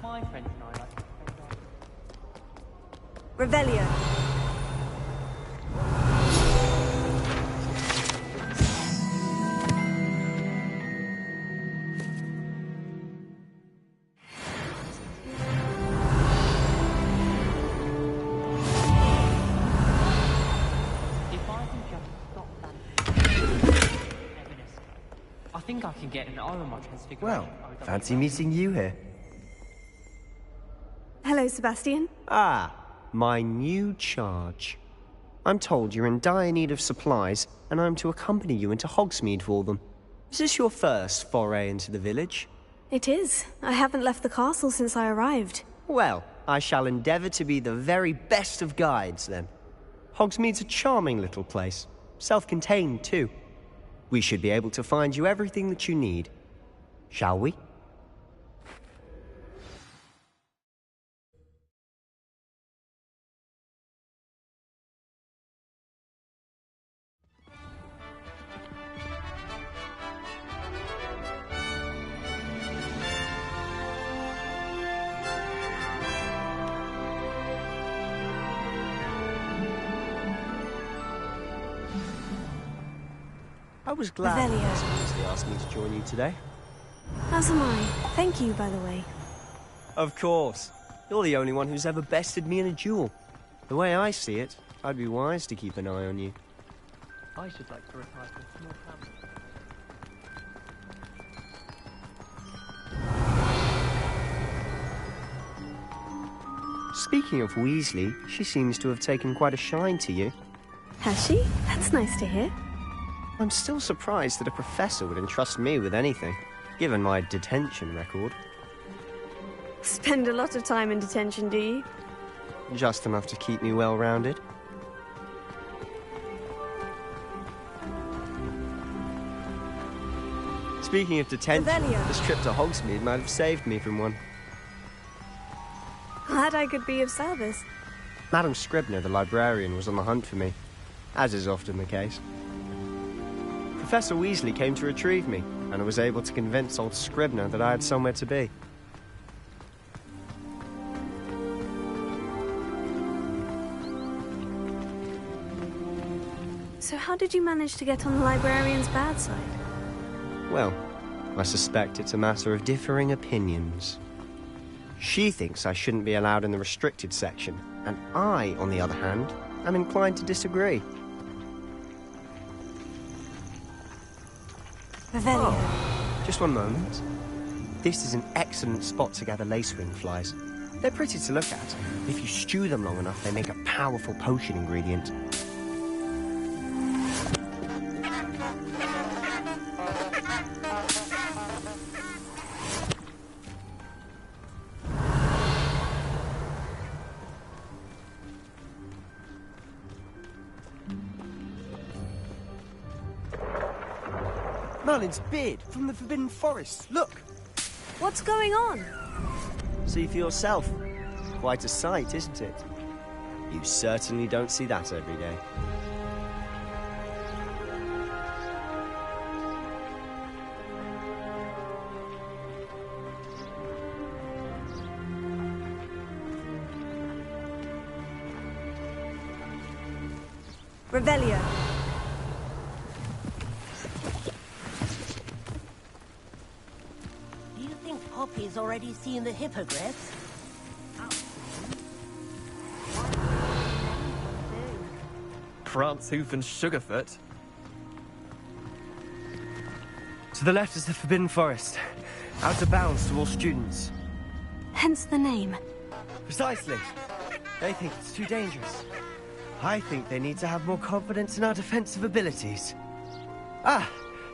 My friends and I like to Revelio. I think I can get an armor transfiguration. Well, fancy meeting you here. Hello, Sebastian. Ah, my new charge. I'm told you're in dire need of supplies, and I'm to accompany you into Hogsmeade for them. Is this your first foray into the village? It is. I haven't left the castle since I arrived. Well, I shall endeavour to be the very best of guides, then. Hogsmeade's a charming little place. Self-contained, too. We should be able to find you everything that you need. Shall we? was glad Revelio. Professor Weasley asked me to join you today. As am I. Thank you, by the way. Of course. You're the only one who's ever bested me in a duel. The way I see it, I'd be wise to keep an eye on you. I should like to retire to a small family. Speaking of Weasley, she seems to have taken quite a shine to you. Has she? That's nice to hear. I'm still surprised that a professor would entrust me with anything, given my detention record. Spend a lot of time in detention, do you? Just enough to keep me well-rounded. Speaking of detention, Revelio. this trip to Hogsmeade might have saved me from one. Glad I could be of service. Madam Scribner, the librarian, was on the hunt for me, as is often the case. Professor Weasley came to retrieve me, and I was able to convince old Scribner that I had somewhere to be. So how did you manage to get on the librarian's bad side? Well, I suspect it's a matter of differing opinions. She thinks I shouldn't be allowed in the restricted section, and I, on the other hand, am inclined to disagree. Revelio. Oh, just one moment. This is an excellent spot to gather lacewing flies. They're pretty to look at. If you stew them long enough, they make a powerful potion ingredient. Merlin's beard from the Forbidden Forest. Look! What's going on? See for yourself. Quite a sight, isn't it? You certainly don't see that every day. Revelio. Do you think Poppy's already seen the hippogriffs? Prance, Hoof, and Sugarfoot. To the left is the Forbidden Forest. Out of bounds to all students. Hence the name. Precisely. They think it's too dangerous. I think they need to have more confidence in our defensive abilities. Ah!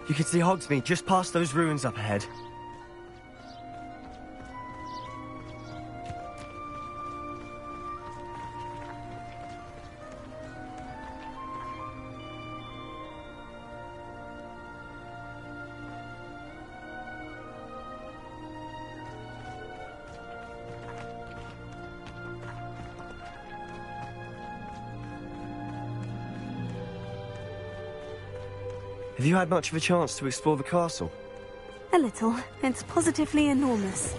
You can see Hogsmeade just past those ruins up ahead. Have you had much of a chance to explore the castle? A little. It's positively enormous.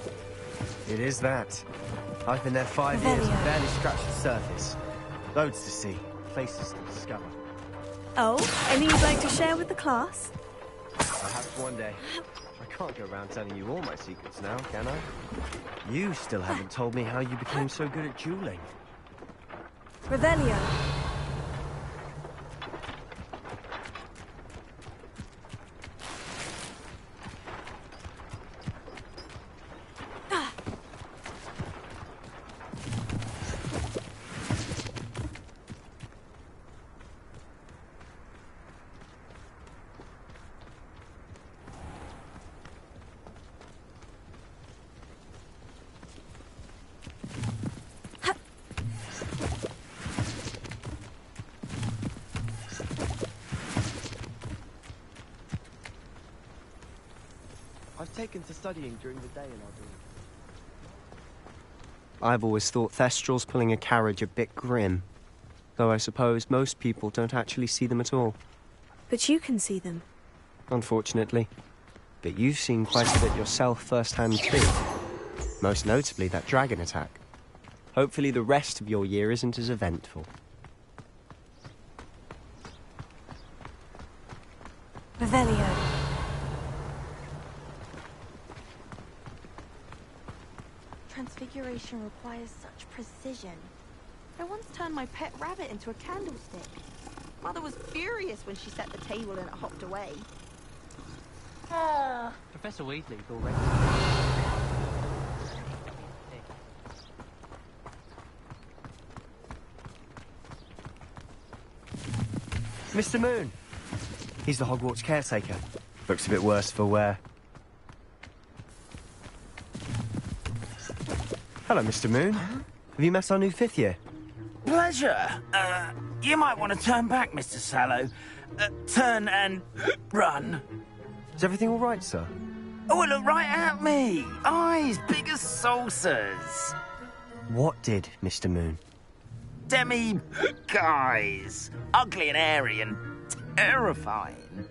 It is that. I've been there 5 years and barely scratched the surface. Loads to see, places to discover. Oh, any you'd like to share with the class? Perhaps one day. I can't go around telling you all my secrets now, can I? You still haven't told me how you became so good at dueling. Revelio. I've taken to studying during the day in our dorm. I've always thought Thestrals pulling a carriage a bit grim. Though I suppose most people don't actually see them at all. But you can see them. Unfortunately. But you've seen quite a bit yourself firsthand too. Most notably that dragon attack. Hopefully the rest of your year isn't as eventful. Revelio. Transfiguration requires such precision. I once turned my pet rabbit into a candlestick. Mother was furious when she set the table and it hopped away. Professor Weasley's already... Mr. Moon. He's the Hogwarts caretaker. Looks a bit worse for wear. Hello, Mr. Moon. Have you met our new 5th year? Pleasure. You might want to turn back, Mr. Sallow. Turn and run. Is everything all right, sir? Oh, look right at me. Eyes big as saucers. What did, Mr. Moon? Guys. Ugly and airy and terrifying.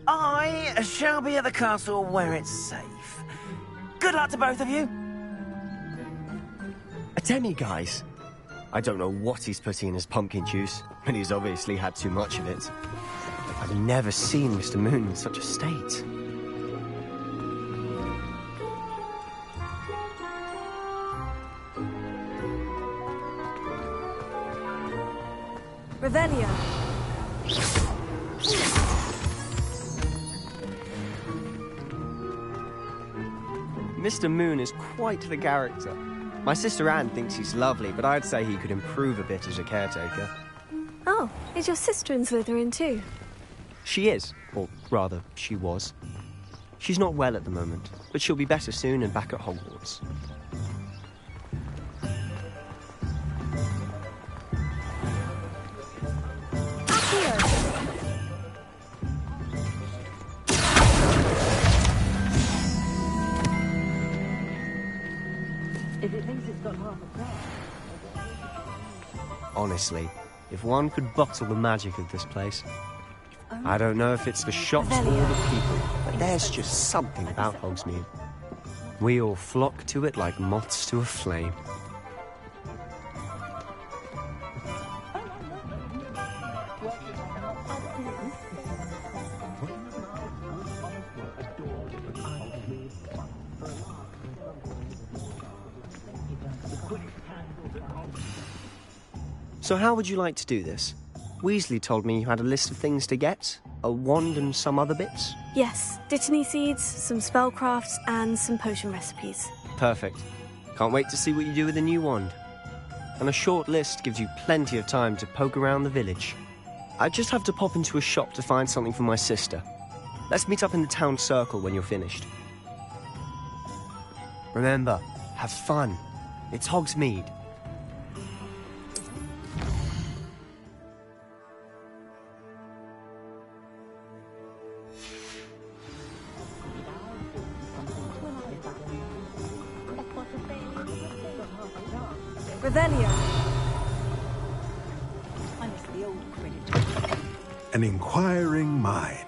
I shall be at the castle where it's safe. Good luck to both of you. A demi-guise? I don't know what he's putting in his pumpkin juice, and he's obviously had too much of it. I've never seen Mr. Moon in such a state. Revelio. Mr. Moon is quite the character. My sister Anne thinks he's lovely, but I'd say he could improve a bit as a caretaker. Oh, is your sister in Slytherin too? She is, or rather, she was. She's not well at the moment, but she'll be better soon and back at Hogwarts. If it thinks it's got half a crown. Honestly, if one could bottle the magic of this place. I don't know if it's the shops or the people, but there's just something about Hogsmeade. We all flock to it like moths to a flame. So how would you like to do this? Weasley told me you had a list of things to get, a wand and some other bits. Yes, Dittany seeds, some spellcrafts, and some potion recipes. Perfect. Can't wait to see what you do with the new wand. And a short list gives you plenty of time to poke around the village. I just have to pop into a shop to find something for my sister. Let's meet up in the town circle when you're finished. Remember, have fun. It's Hogsmeade. Revelio. An inquiring mind.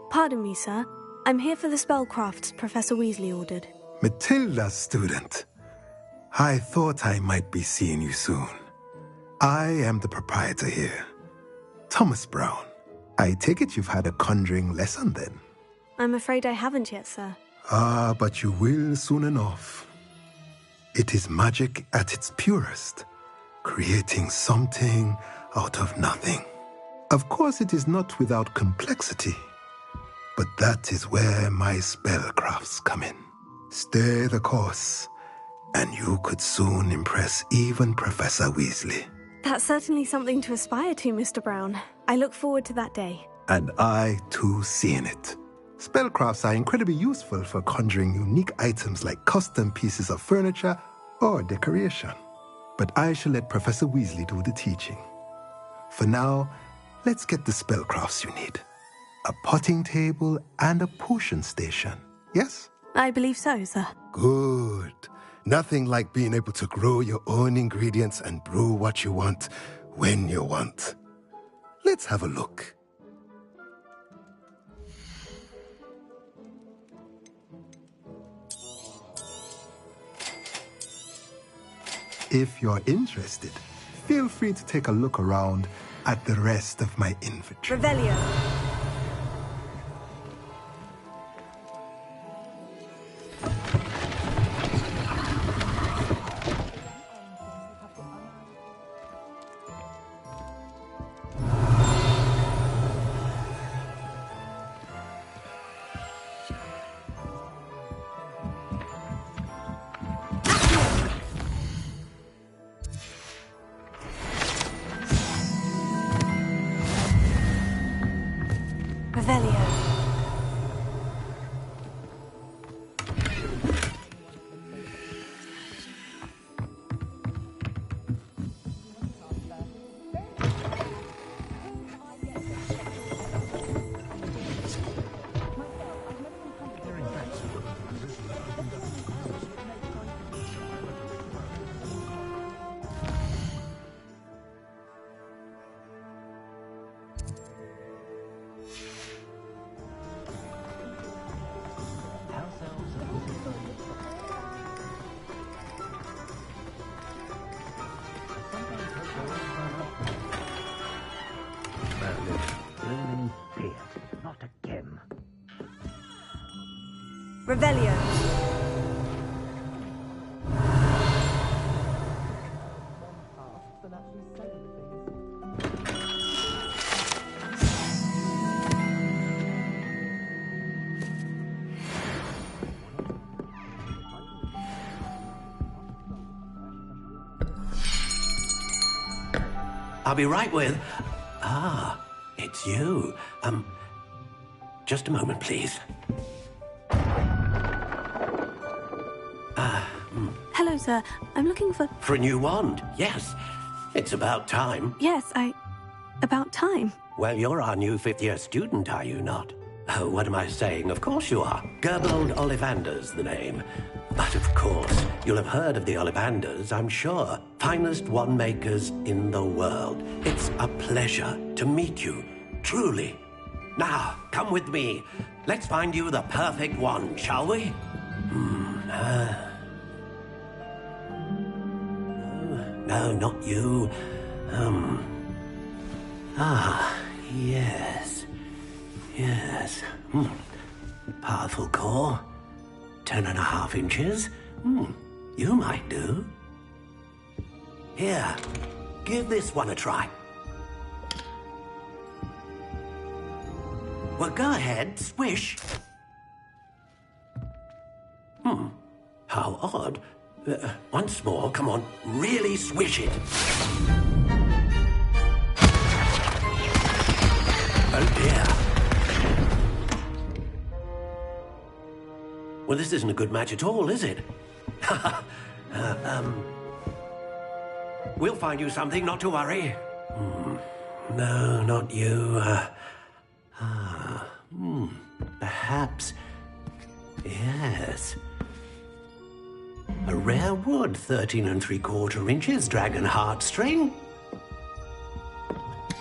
Pardon me, sir. I'm here for the spellcrafts Professor Weasley ordered. Matilda's student. I thought I might be seeing you soon. I am the proprietor here, Thomas Brown. I take it you've had a conjuring lesson then? I'm afraid I haven't yet, sir. Ah, but you will soon enough. It is magic at its purest, creating something out of nothing. Of course, it is not without complexity, but that is where my spellcrafts come in. Stay the course, and you could soon impress even Professor Weasley. That's certainly something to aspire to, Mr. Brown. I look forward to that day. And I, too, seeing it. Spellcrafts are incredibly useful for conjuring unique items like custom pieces of furniture or decoration. But I shall let Professor Weasley do the teaching. For now, let's get the spellcrafts you need. A potting table and a potion station, yes? I believe so, sir. Good. Nothing like being able to grow your own ingredients and brew what you want when you want. Let's have a look. If you're interested, feel free to take a look around at the rest of my inventory. Revelio. Revelio. Learning fear, not again. Revelio. I'll be right with... Ah, it's you. Just a moment, please. Hello, sir. I'm looking for... For a new wand, yes. It's about time. Yes, about time. Well, you're our new fifth-year student, are you not? Oh, what am I saying? Of course you are. Gerbold Ollivander's the name. But of course, you'll have heard of the Ollivanders, I'm sure. Finest wand makers in the world. It's a pleasure to meet you, truly. Now, come with me. Let's find you the perfect wand, shall we? No, not you. Yes. Yes. Powerful core. 10.5 inches. You might do. Here, give this one a try. Well, go ahead, swish. How odd. Once more, come on, really swish it. Oh dear. Well, this isn't a good match at all, is it? We'll find you something, not to worry. No, not you. Perhaps... Yes. A rare wood, 13 3/4 inches, dragon heartstring.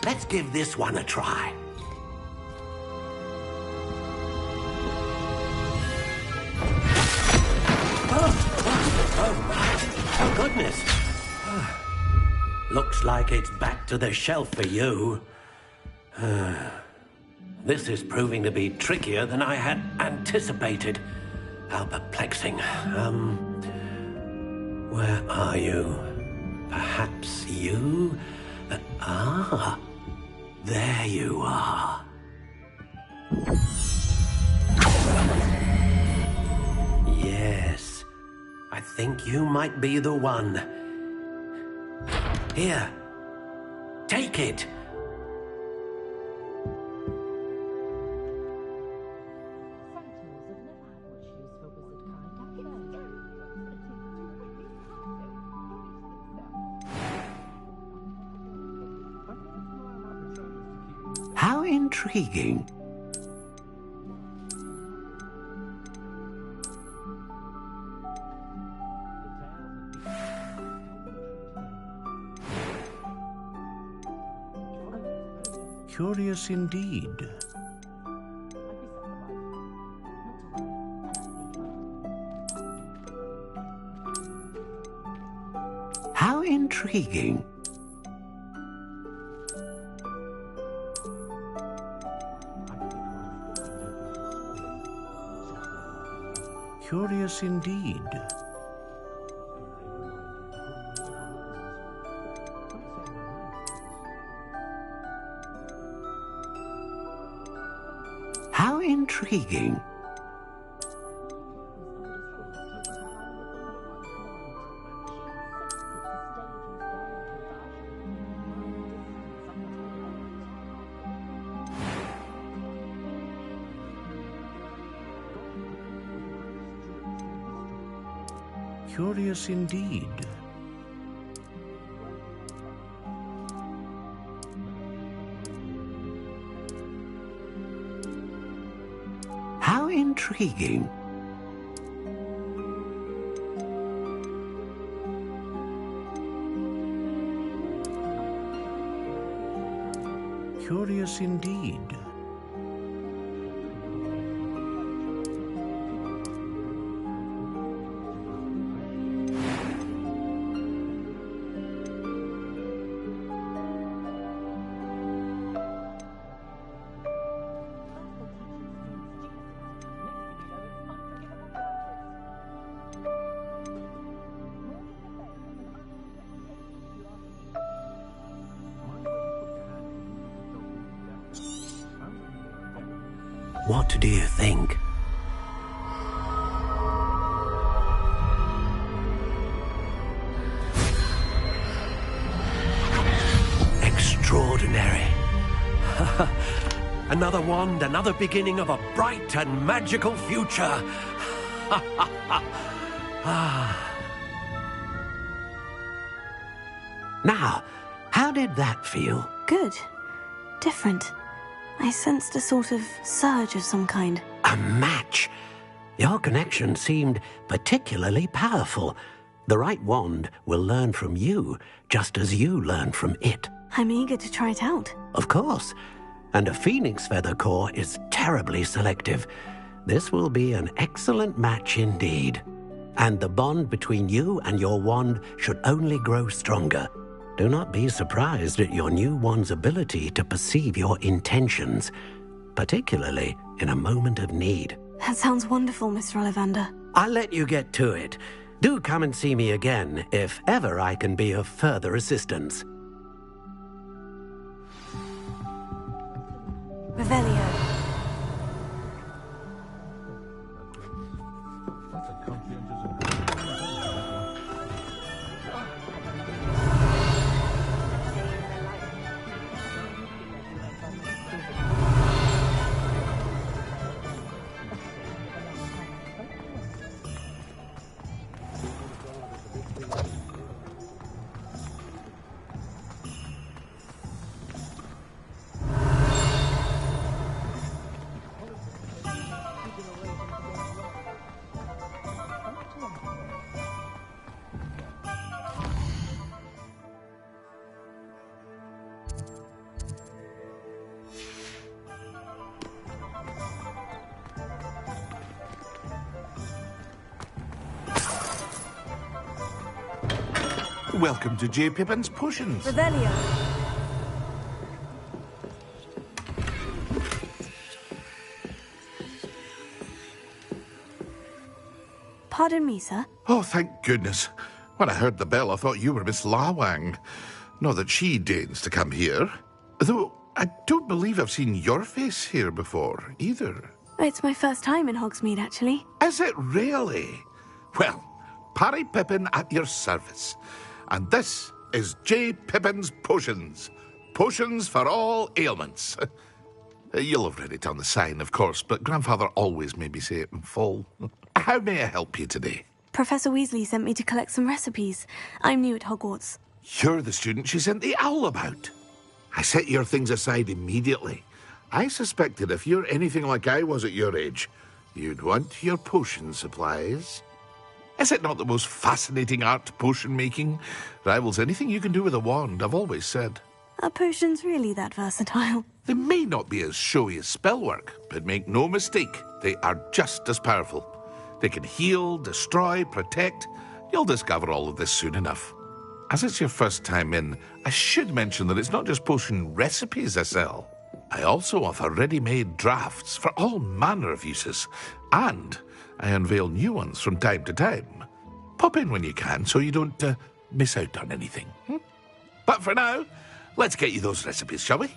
Let's give this one a try. Oh, goodness. Looks like it's back to the shelf for you. This is proving to be trickier than I had anticipated. How perplexing. Where are you? Perhaps you? There you are. Yes, I think you might be the one. Here, take it. How intriguing. Curious indeed. How intriguing. Curious indeed. How intriguing. Curious indeed. How intriguing. Curious indeed. What do you think? Extraordinary. Another wand, another beginning of a bright and magical future. Now, how did that feel? Good. Different. I sensed a sort of surge of some kind. A match. Your connection seemed particularly powerful. The right wand will learn from you, just as you learn from it. I'm eager to try it out. Of course. And a phoenix feather core is terribly selective. This will be an excellent match indeed. And the bond between you and your wand should only grow stronger. Do not be surprised at your new wand's ability to perceive your intentions, particularly in a moment of need. That sounds wonderful, Mr. Ollivander. I'll let you get to it. Do come and see me again if ever I can be of further assistance. Revelio. Welcome to J. Pippin's Potions. Revelio. Pardon me, sir. Oh, thank goodness. When I heard the bell, I thought you were Miss Lawang. Not that she deigns to come here. Though I don't believe I've seen your face here before, either. It's my first time in Hogsmeade, actually. Is it really? Well, Parry Pippin at your service. And this is J. Pippin's Potions. Potions for all ailments. You'll have read it on the sign, of course, but Grandfather always made me say it in full. How may I help you today? Professor Weasley sent me to collect some recipes. I'm new at Hogwarts. You're the student she sent the owl about. I set your things aside immediately. I suspected if you're anything like I was at your age, you'd want your potion supplies. Is it not the most fascinating art, potion making? Rivals anything you can do with a wand, I've always said. Are potions really that versatile? They may not be as showy as spellwork, but make no mistake, they are just as powerful. They can heal, destroy, protect. You'll discover all of this soon enough. As it's your first time in, I should mention that it's not just potion recipes I sell. I also offer ready-made drafts for all manner of uses, and I unveil new ones from time to time. Pop in when you can so you don't miss out on anything. But for now, let's get you those recipes, shall we?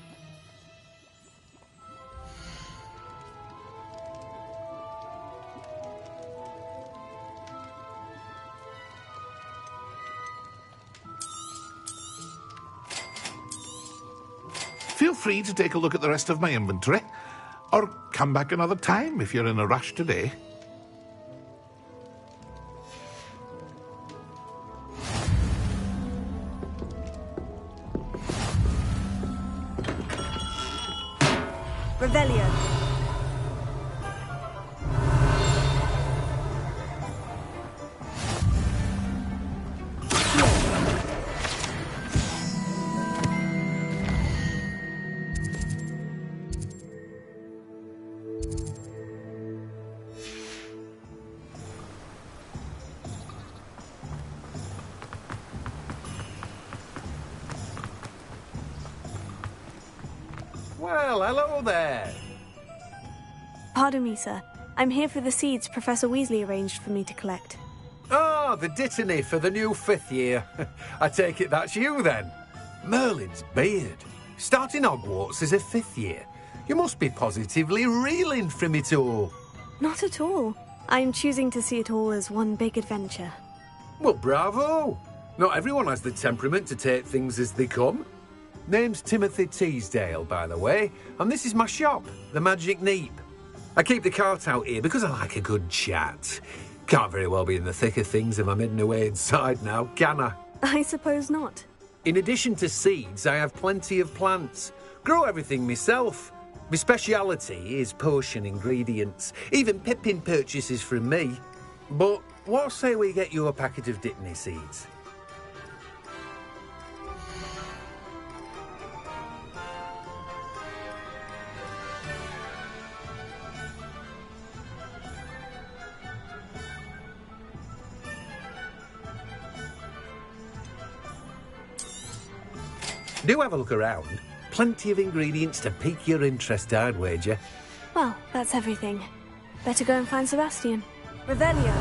Feel free to take a look at the rest of my inventory, or come back another time if you're in a rush today. Revelio. Well, hello there. Pardon me, sir. I'm here for the seeds Professor Weasley arranged for me to collect. Ah, the dittany for the new 5th year. I take it that's you, then. Merlin's beard. Starting Hogwarts as a 5th year. You must be positively reeling from it all. Not at all. I'm choosing to see it all as one big adventure. Well, bravo. Not everyone has the temperament to take things as they come. Name's Timothy Teasdale, by the way, and this is my shop, the Magic Neep. I keep the cart out here because I like a good chat. Can't very well be in the thick of things if I'm hidden away inside now, can I? I suppose not. In addition to seeds, I have plenty of plants. Grow everything myself. My speciality is potion ingredients. Even Pippin purchases from me. But what say we get you a packet of Dittany seeds? Do have a look around. Plenty of ingredients to pique your interest, I'd wager. Well, that's everything. Better go and find Sebastian. Revelio.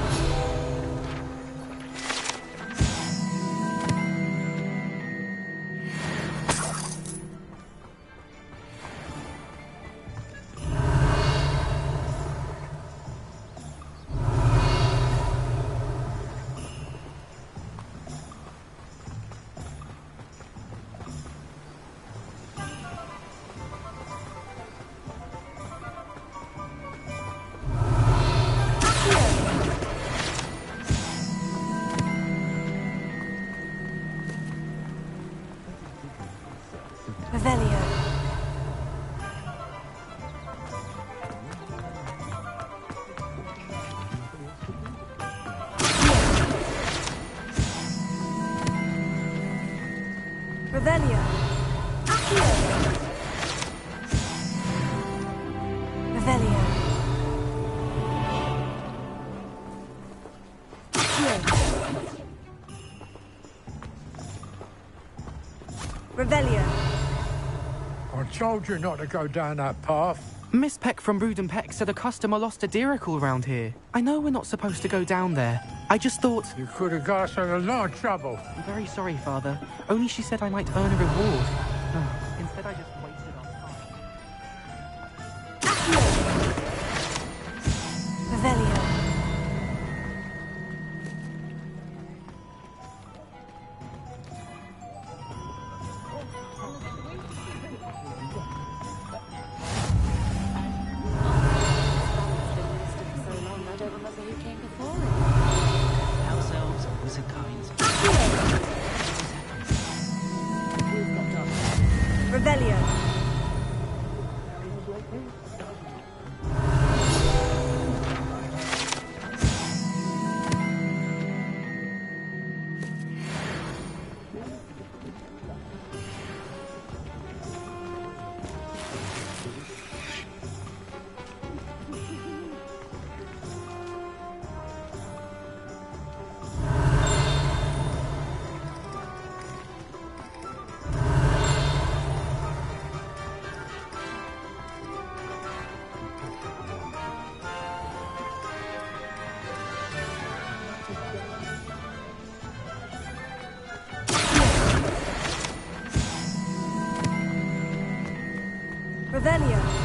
Revelio. Revelio. Revelio. Revelio. I told you not to go down that path. Miss Peck from Brood and Peck said a customer lost a deeracle around here. I know we're not supposed to go down there. I just thought... You could have got us in a lot of trouble. I'm very sorry, Father. Only she said I might earn a reward. Instead, I just wasted our time. Revelio. Revelio. Revelio.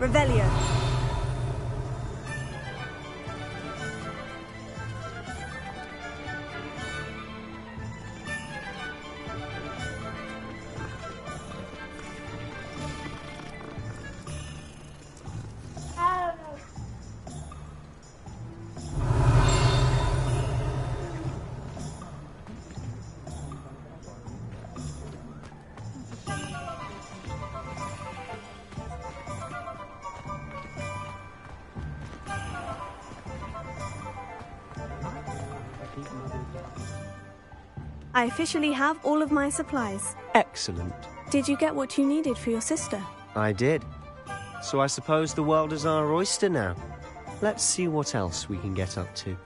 Revelio. I officially have all of my supplies. Excellent. Did you get what you needed for your sister? I did. So I suppose the world is our oyster now. Let's see what else we can get up to.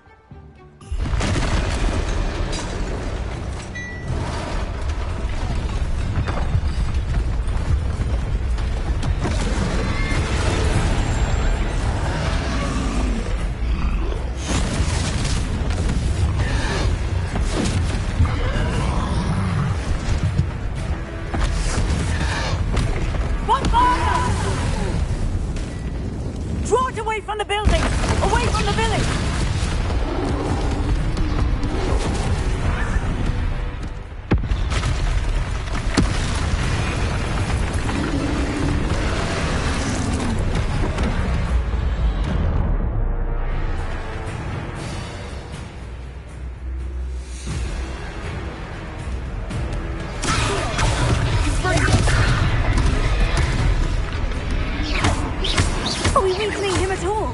Are we weakening him at all?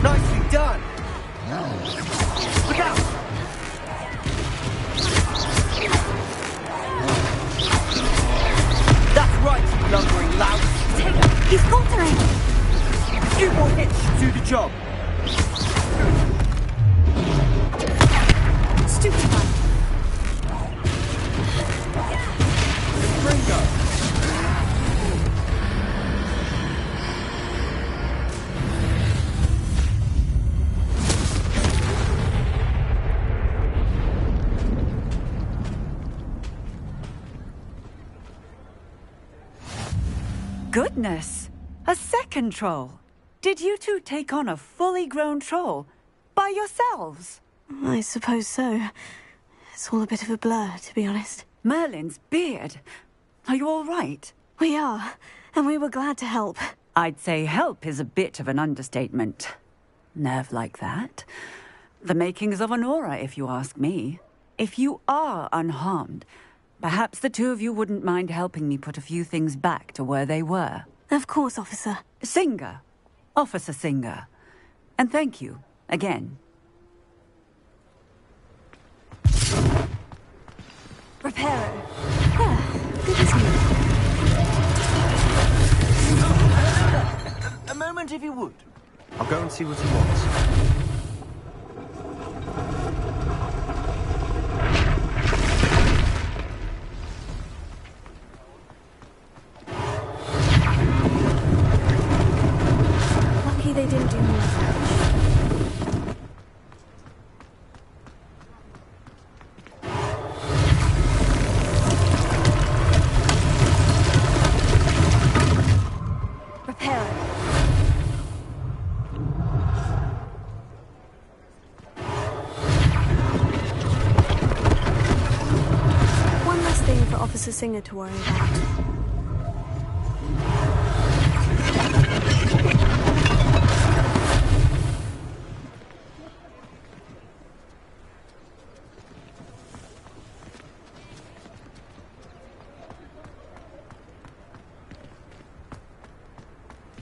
Nicely done! Look out! That's right, you lumbering lout! He's faltering! A few more hits should do the job. Stupefy. Ringo! Goodness! A second troll. Did you two take on a fully grown troll? By yourselves? I suppose so. It's all a bit of a blur, to be honest. Merlin's beard. Are you all right? We are, and we were glad to help. I'd say help is a bit of an understatement. Nerve like that. The makings of an aura, if you ask me. If you are unharmed, perhaps the two of you wouldn't mind helping me put a few things back to where they were. Of course, officer. Singer. Officer Singer. And thank you, again. Reparo. Good as new. A moment, if you would. I'll go and see what he wants. Lucky they didn't do more damage. One less thing for Officer Singer to worry about.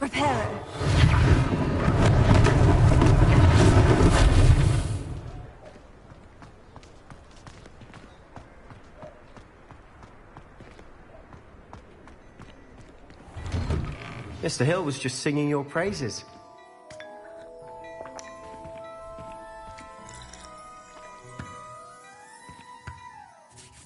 Reparo. Mr. Hill was just singing your praises.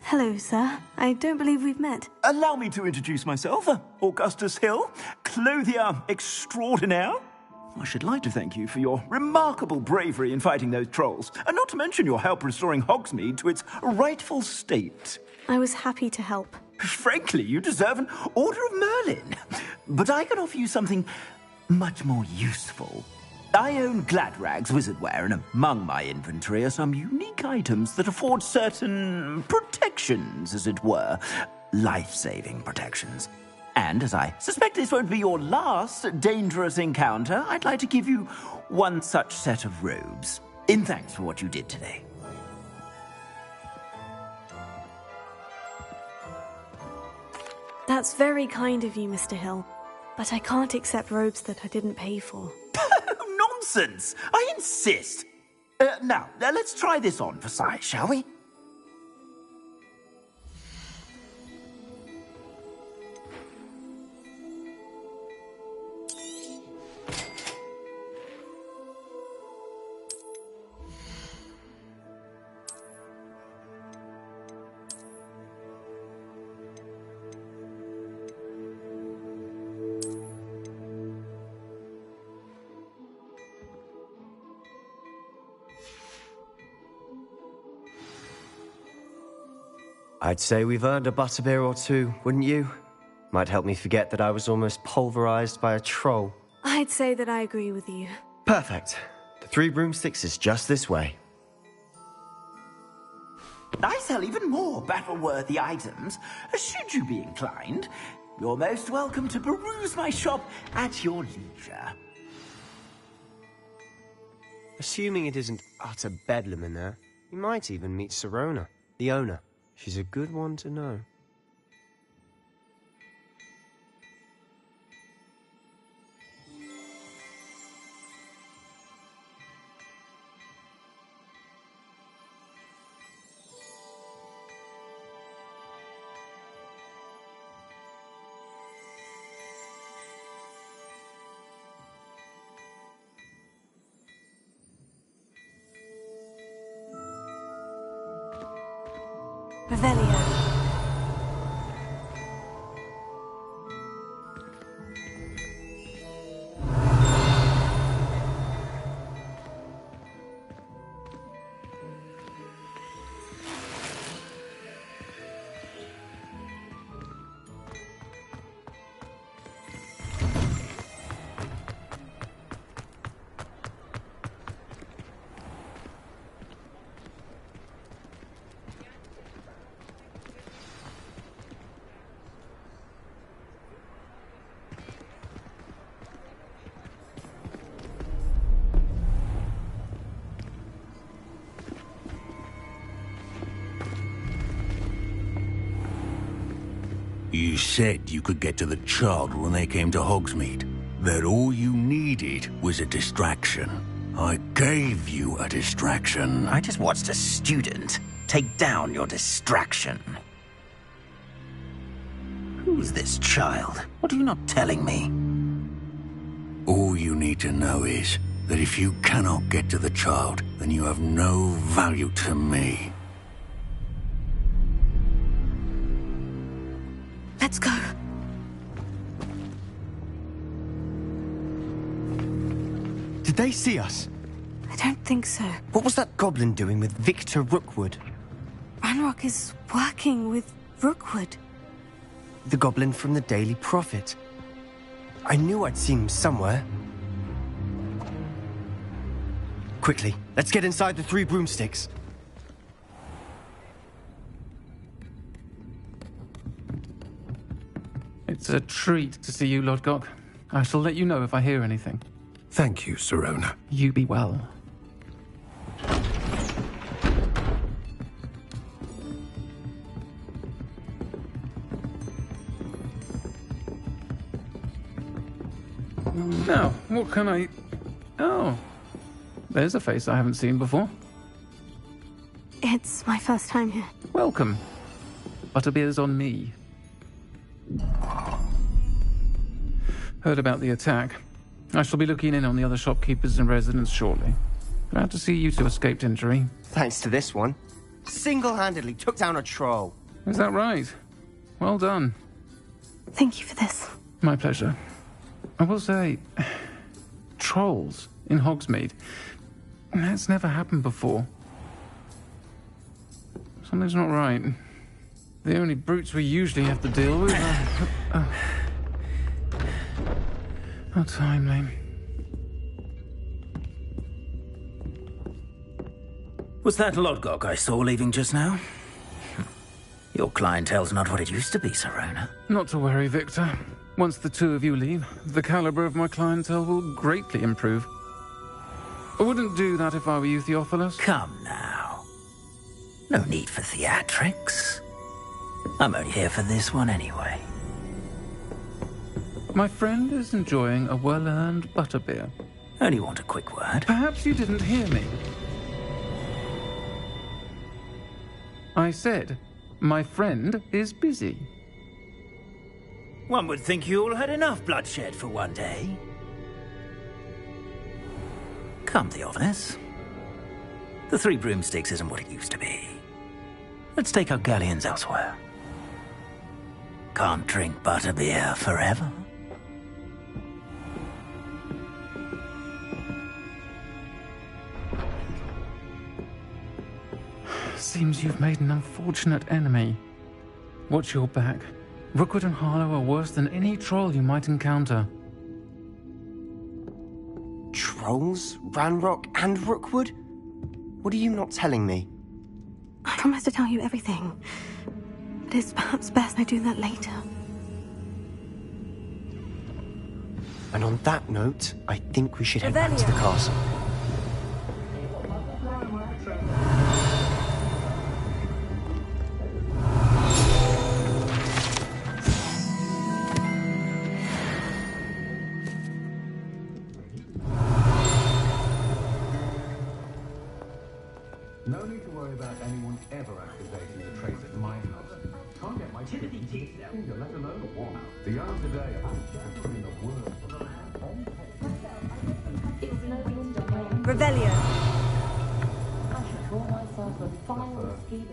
Hello, sir. I don't believe we've met. Allow me to introduce myself, Augustus Hill, clothier extraordinaire. I should like to thank you for your remarkable bravery in fighting those trolls, and not to mention your help restoring Hogsmeade to its rightful state. I was happy to help. Frankly, you deserve an Order of Merlin. But I can offer you something much more useful. I own Gladrag's wizardware, and among my inventory are some unique items that afford certain protections, as it were. Life-saving protections. And as I suspect this won't be your last dangerous encounter, I'd like to give you one such set of robes, in thanks for what you did today. That's very kind of you, Mr. Hill. But I can't accept robes that I didn't pay for. Nonsense! I insist! Now, let's try this on for size, shall we? I'd say we've earned a butterbeer or two, wouldn't you? Might help me forget that I was almost pulverized by a troll. I'd say that I agree with you. Perfect. The 3 broomsticks is just this way. I sell even more battle-worthy items. Should you be inclined, you're most welcome to peruse my shop at your leisure. Assuming it isn't utter bedlam in there, you might even meet Sirona, the owner. She's a good one to know. Revelio. You said you could get to the child when they came to Hogsmeade. That all you needed was a distraction. I gave you a distraction. I just watched a student take down your distraction. Who's this child? What are you not telling me? All you need to know is that if you cannot get to the child, then you have no value to me. Let's go. Did they see us? I don't think so. What was that goblin doing with Victor Rookwood? Ranrock is working with Rookwood. The goblin from the Daily Prophet. I knew I'd seen him somewhere. Quickly, let's get inside the 3 broomsticks. It's a treat to see you, Lodgok. I shall let you know if I hear anything. Thank you, Sirona. You be well. Now, what can I... Oh, there's a face I haven't seen before. It's my first time here. Welcome. Butterbeer's on me. Heard about the attack. I shall be looking in on the other shopkeepers and residents shortly. Glad to see you two escaped injury. Thanks to this one. Single-handedly took down a troll. Is that right? Well done. Thank you for this. My pleasure. I will say, trolls in Hogsmeade. That's never happened before. Something's not right. The only brutes we usually have to deal with are... How timely. Was that Lodgok I saw leaving just now? Your clientele's not what it used to be, Sirona. Not to worry, Victor. Once the 2 of you leave, the caliber of my clientele will greatly improve. I wouldn't do that if I were you, Theophilus. Come now. No need for theatrics. I'm only here for this one anyway. My friend is enjoying a well-earned butterbeer. Only want a quick word. Perhaps you didn't hear me. I said, my friend is busy. One would think you all had enough bloodshed for one day. Come, Theophilus. The 3 broomsticks isn't what it used to be. Let's take our galleons elsewhere. Can't drink butterbeer forever. Seems you've made an unfortunate enemy. Watch your back. Rookwood and Harlow are worse than any troll you might encounter. Trolls? Ranrock and Rookwood? What are you not telling me? I promise to tell you everything. But it's perhaps best I do that later. And on that note, I think we should head back to the castle. No need to worry about anyone ever activating the trace at my house. Can't get my finger, let alone a wall. The yarn today about putting the word. Revelio. I should draw myself a fine scheme.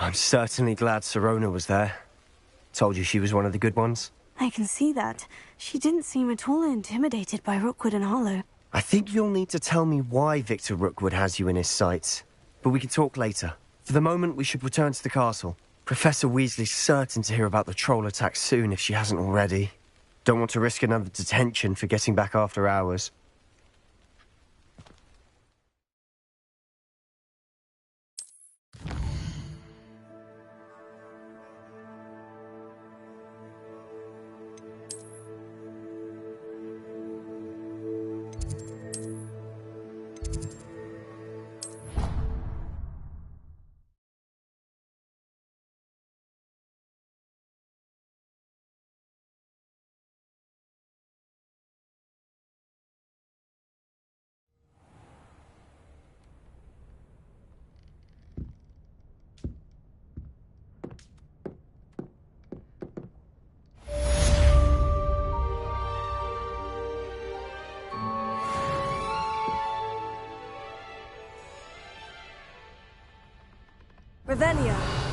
I'm certainly glad Sirona was there. Told you she was one of the good ones. I can see that. She didn't seem at all intimidated by Rookwood and Harlow. I think you'll need to tell me why Victor Rookwood has you in his sights. But we can talk later. For the moment, we should return to the castle. Professor Weasley's certain to hear about the troll attack soon if she hasn't already. Don't want to risk another detention for getting back after hours. Revelio.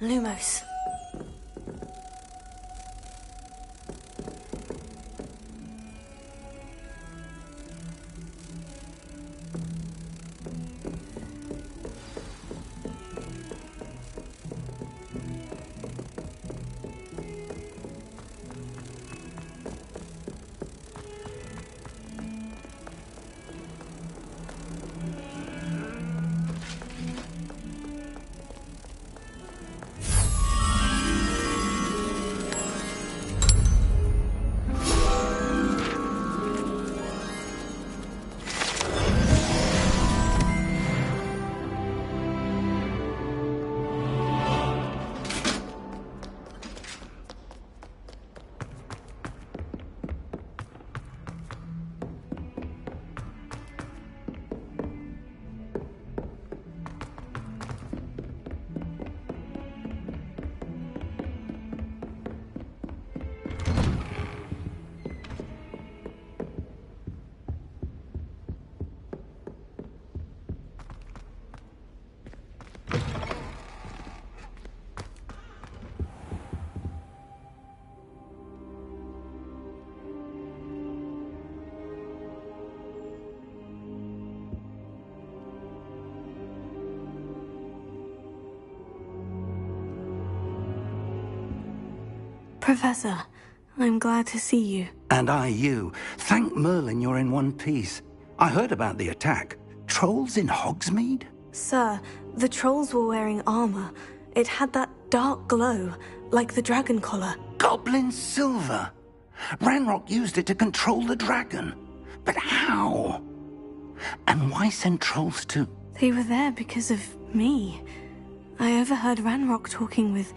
Lumos. Professor, I'm glad to see you. And I you. Thank Merlin you're in one piece. I heard about the attack. Trolls in Hogsmeade? Sir, the trolls were wearing armor. It had that dark glow, like the dragon collar. Goblin silver! Ranrock used it to control the dragon. But how? And why send trolls to... They were there because of me. I overheard Ranrock talking with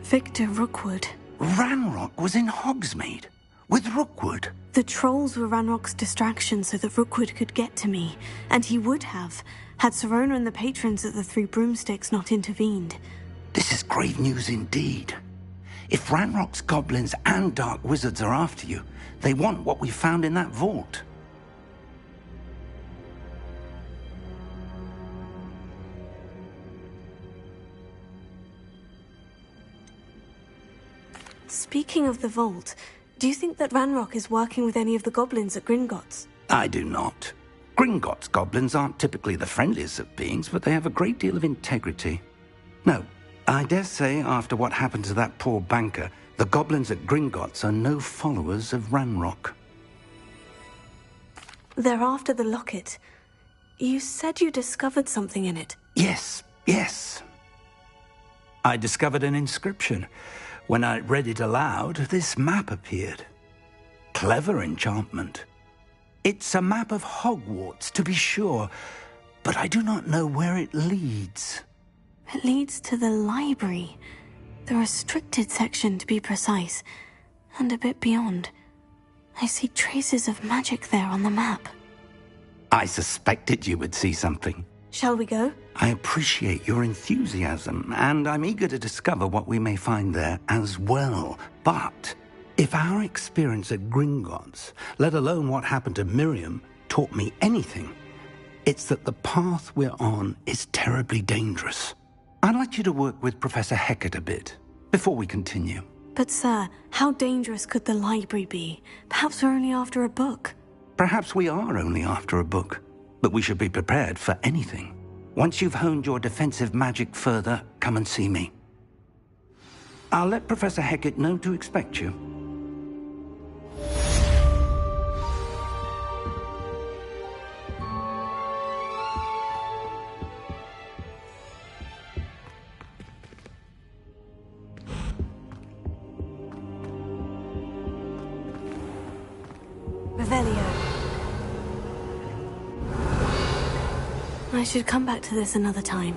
Victor Rookwood. Ranrock was in Hogsmeade? With Rookwood? The trolls were Ranrock's distraction so that Rookwood could get to me. And he would have, had Serona and the patrons at the Three Broomsticks not intervened. This is grave news indeed. If Ranrock's goblins and dark wizards are after you, they want what we found in that vault. Speaking of the vault, do you think that Ranrock is working with any of the goblins at Gringotts? I do not. Gringotts goblins aren't typically the friendliest of beings, but they have a great deal of integrity. No, I dare say after what happened to that poor banker, the goblins at Gringotts are no followers of Ranrock. They're after the locket. You said you discovered something in it. Yes. I discovered an inscription. When I read it aloud, this map appeared. Clever enchantment. It's a map of Hogwarts, to be sure, but I do not know where it leads. It leads to the library. The restricted section, to be precise. And a bit beyond. I see traces of magic there on the map. I suspected you would see something. Shall we go? I appreciate your enthusiasm, and I'm eager to discover what we may find there as well. But if our experience at Gringotts, let alone what happened to Miriam, taught me anything, it's that the path we're on is terribly dangerous. I'd like you to work with Professor Hecat a bit, before we continue. But sir, how dangerous could the library be? Perhaps we're only after a book. Perhaps we are only after a book, but we should be prepared for anything. Once you've honed your defensive magic further, come and see me. I'll let Professor Hecat know to expect you. I should come back to this another time.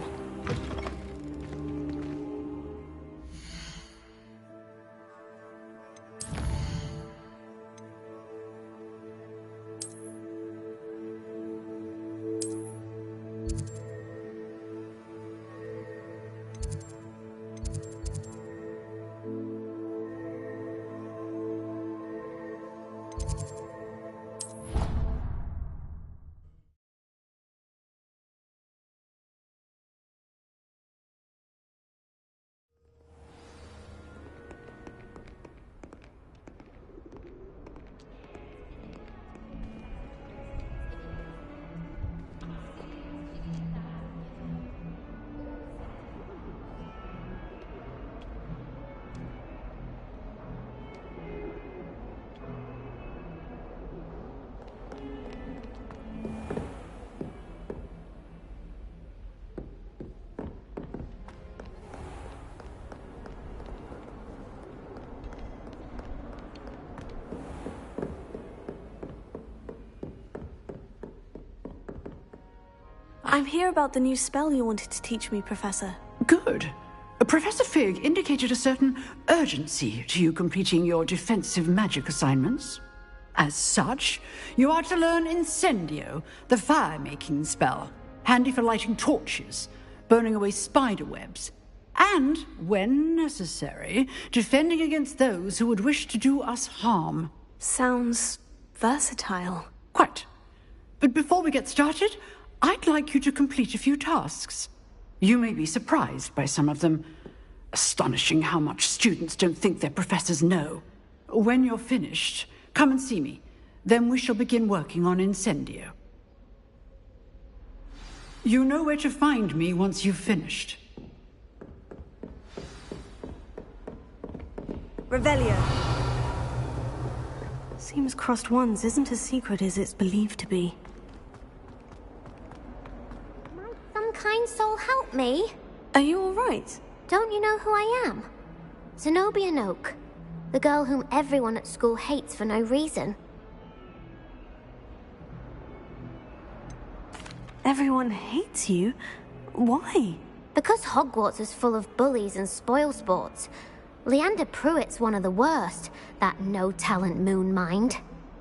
I'm here about the new spell you wanted to teach me, Professor. Good. Professor Fig indicated a certain urgency to you completing your defensive magic assignments. As such, you are to learn Incendio, the fire-making spell, handy for lighting torches, burning away spider webs, and, when necessary, defending against those who would wish to do us harm. Sounds versatile. Quite. But before we get started, I'd like you to complete a few tasks. You may be surprised by some of them. Astonishing how much students don't think their professors know. When you're finished, come and see me. Then we shall begin working on Incendio. You know where to find me once you've finished. Revelio. Seems crossed wands isn't as secret as it's believed to be. me. Are you all right? Don't you know who I am? Zenobia Noak, the girl whom everyone at school hates for no reason. Everyone hates you? Why? Because Hogwarts is full of bullies and spoilsports. Leander Pruitt's one of the worst, that no-talent moon mind.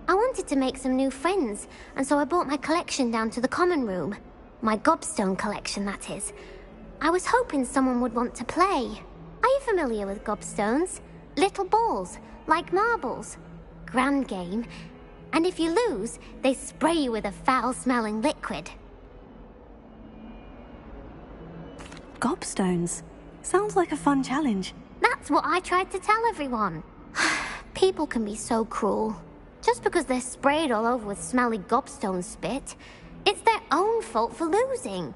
I wanted to make some new friends, and so I brought my collection down to the common room. My gobstone collection, that is. I was hoping someone would want to play. Are you familiar with gobstones? Little balls, like marbles. Grand game. And if you lose, they spray you with a foul-smelling liquid. Gobstones. Sounds like a fun challenge. That's what I tried to tell everyone. People can be so cruel. Just because they're sprayed all over with smelly gobstone spit, it's their own fault for losing.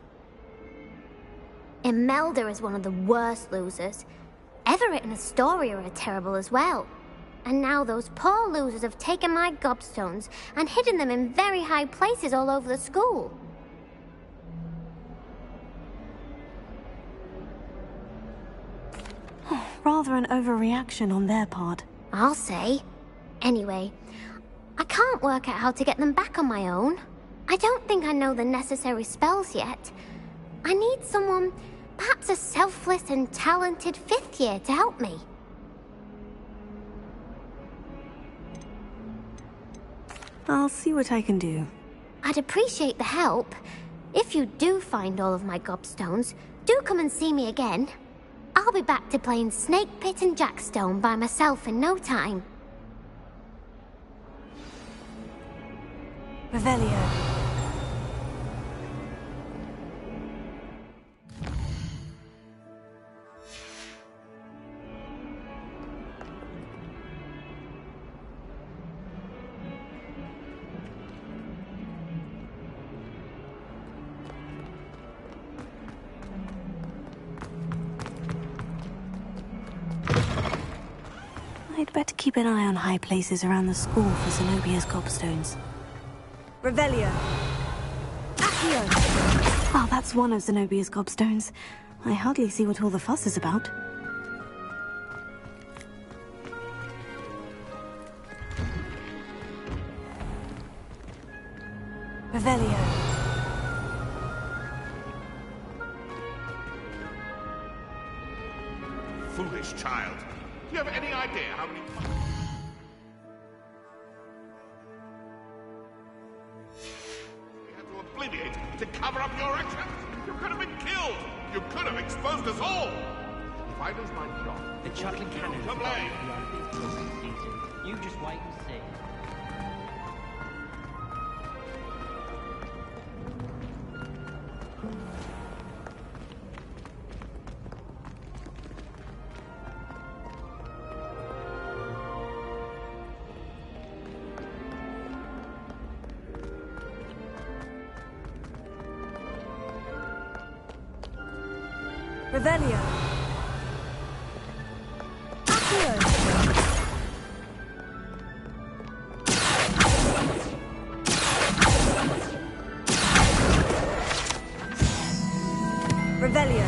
Imelda is one of the worst losers. Everett and Astoria are terrible as well. And now those poor losers have taken my gobstones and hidden them in very high places all over the school. Rather an overreaction on their part. I'll say. Anyway, I can't work out how to get them back on my own. I don't think I know the necessary spells yet. I need someone, perhaps a selfless and talented fifth year to help me. I'll see what I can do. I'd appreciate the help. If you do find all of my gobstones, do come and see me again. I'll be back to playing Snake Pit and Jackstone by myself in no time. Revelio. I'd better keep an eye on high places around the school for Zenobia's gobstones. Revelio. Accio. Oh, that's one of Zenobia's gobstones. I hardly see what all the fuss is about. Revelio. Foolish child. Do you have any idea how many... We had to obliviate to cover up your actions? You could have been killed! You could have exposed us all! If I lose my job... The chocolate cannon. To blame! You just wait and see. Revelio. Accio. Revelio.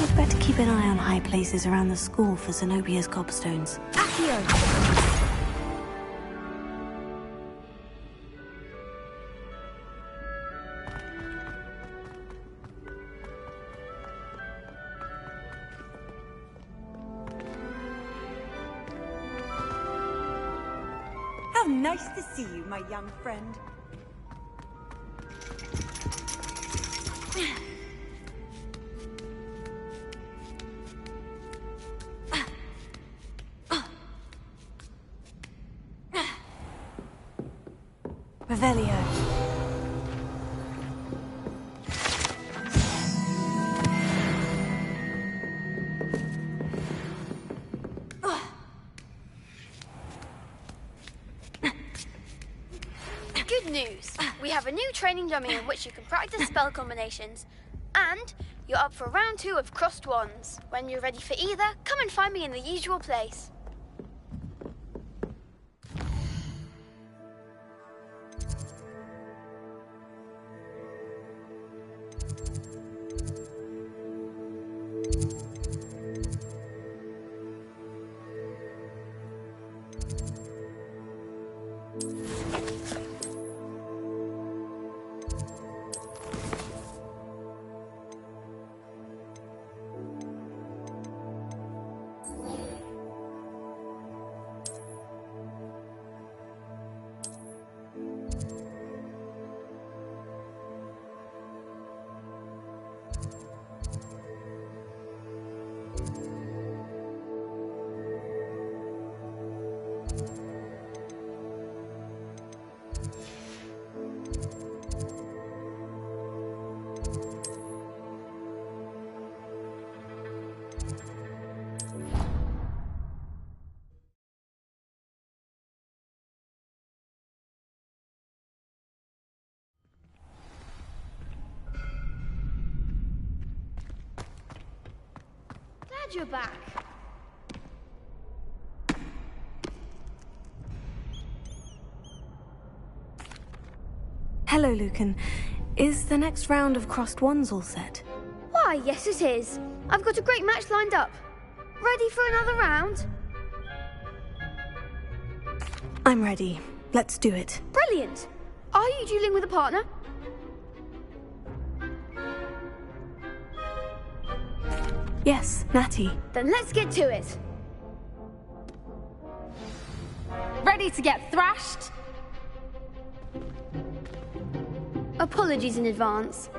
We'd better keep an eye on high places around the school for Zenobia's gobstones. Accio. How nice to see you, my young friend. Revelio. Good news. We have a new training dummy in which you can practice spell combinations. And you're up for round 2 of Crossed Wands. When you're ready for either, come and find me in the usual place. Glad you're back. Hello, Lucan. Is the next round of crossed wands all set? Why, yes it is. I've got a great match lined up. Ready for another round? I'm ready. Let's do it. Brilliant. Are you dueling with a partner? Yes, Natty. Then let's get to it. Ready to get thrashed? Apologies in advance.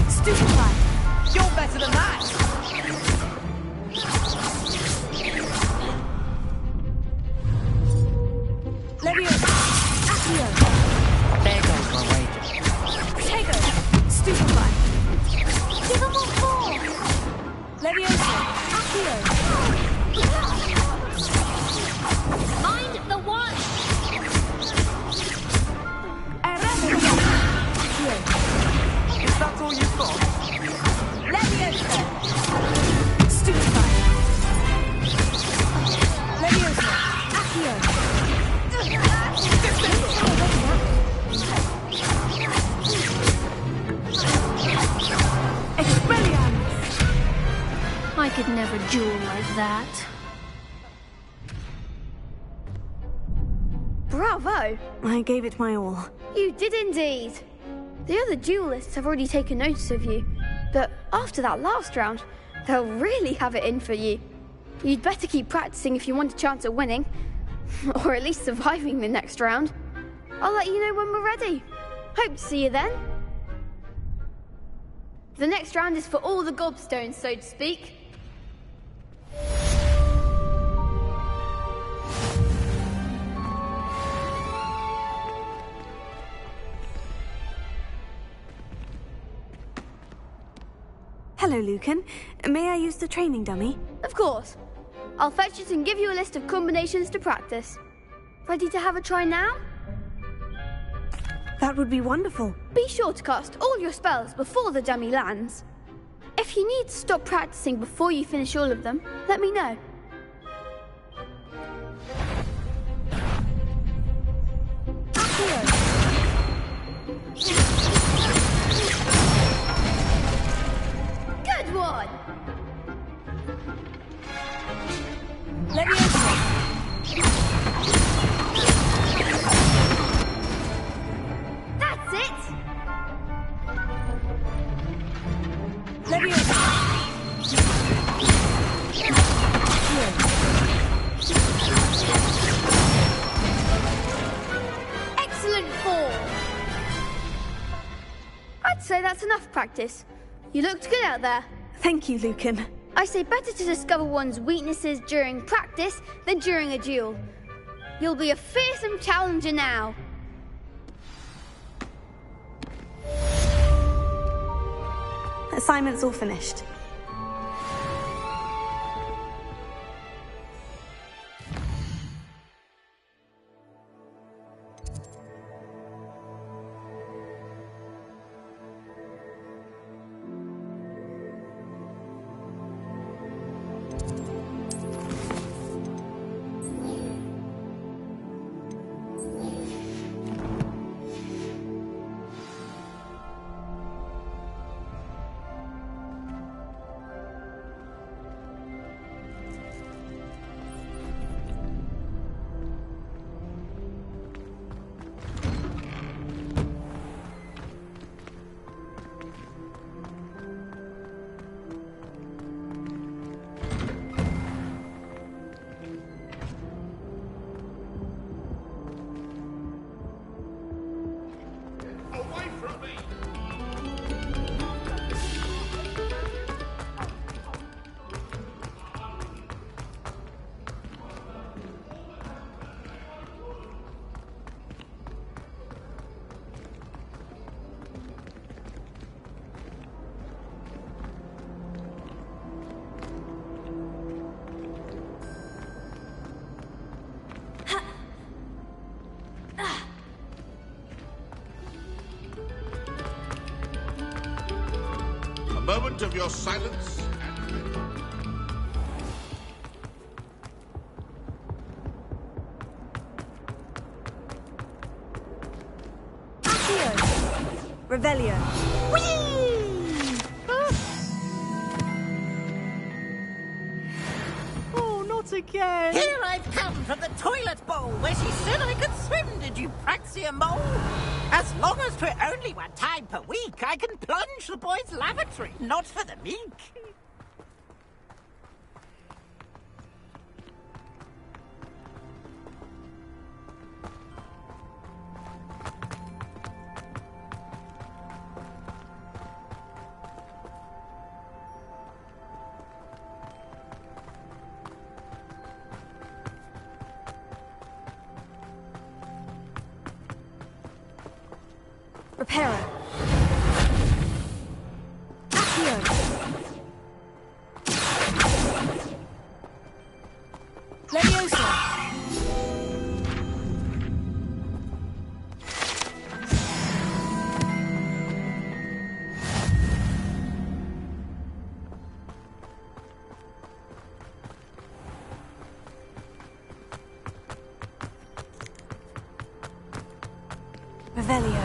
Stupefy! You're better than that! Leviosa! Accio! There goes my wager. Protego! Stupefy! Give them all four! Leviosa! Accio! Mind the one! Is that all you've got? Leviosa! Stupefy! Leviosa! Accio! I could never duel like that. Bravo! I gave it my all. You did indeed. The other duelists have already taken notice of you, but after that last round, they'll really have it in for you. You'd better keep practicing if you want a chance at winning, or at least surviving the next round. I'll let you know when we're ready. Hope to see you then. The next round is for all the gobstones, so to speak. Hello, Lucan. May I use the training dummy? Of course. I'll fetch it and give you a list of combinations to practice. Ready to have a try now? That would be wonderful. Be sure to cast all your spells before the dummy lands. If you need to stop practicing before you finish all of them, let me know. Good one! That's it! Excellent form! I'd say that's enough practice. You looked good out there. Thank you, Lucan. I say better to discover one's weaknesses during practice than during a duel. You'll be a fearsome challenger now. Assignment's all finished. moment of your silence. Revelio. Oh, not again! Here I've come from the toilet bowl where she said I could swim, did you praxia mole? As long as 'twere only one time per week, I can plunge the boys' lavatory, not for the meek. Reparo. Accio. Leviosa. Revelio.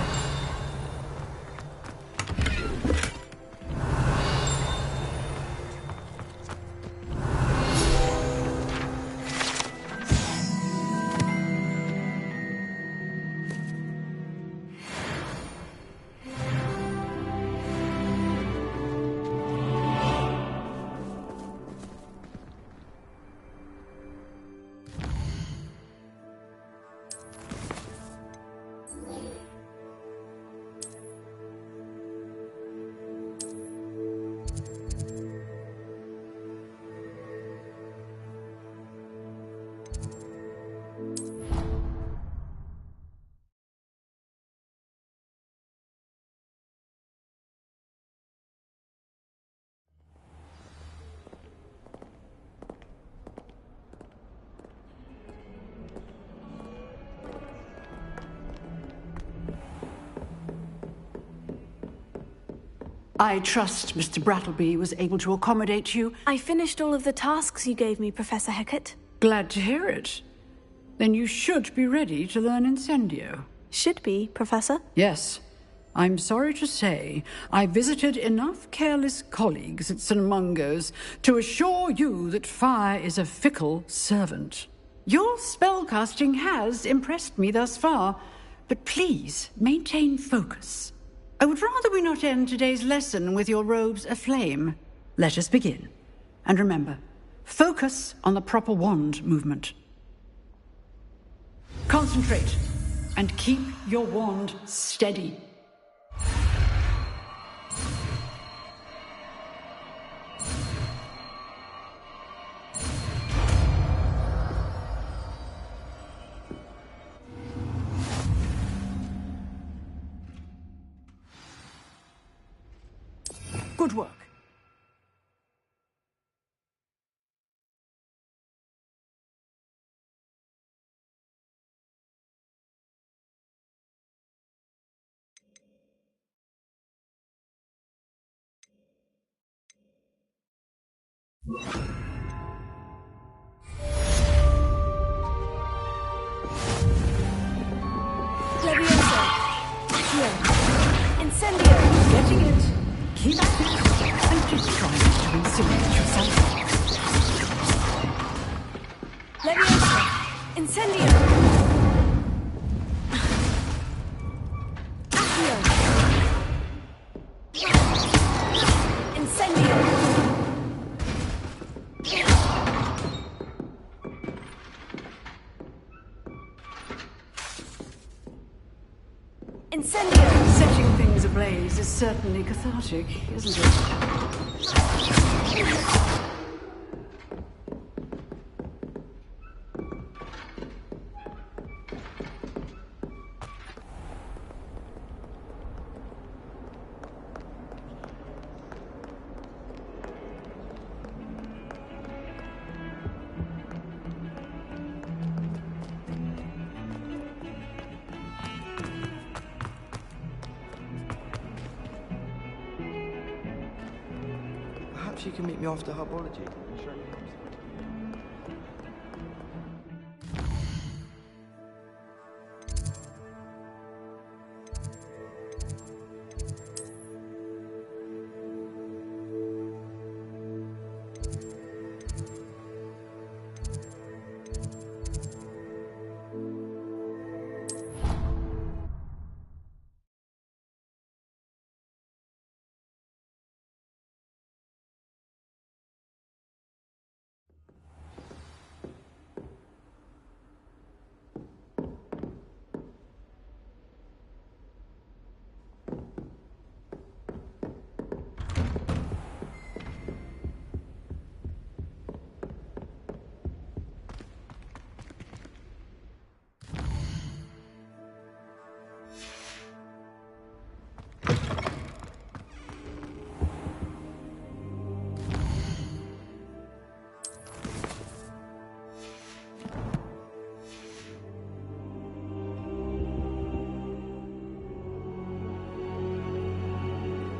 I trust Mr. Brattleby was able to accommodate you. I finished all of the tasks you gave me, Professor Hecat. Glad to hear it. Then you should be ready to learn Incendio. Should be, Professor? Yes. I'm sorry to say, I visited enough careless colleagues at St. Mungo's to assure you that fire is a fickle servant. Your spellcasting has impressed me thus far, but please maintain focus. I would rather we not end today's lesson with your robes aflame. Let us begin. And remember, focus on the proper wand movement. Concentrate, and keep your wand steady. Good work. Leviosa. Accio. Incendio. Getting it. Keep at it, and just try not to insulate yourself. Leviosa. Incendio. Accio. Incendio. Incendio. Setting things ablaze is certainly cathartic, isn't it? Perhaps you can meet me after herbology and show me how.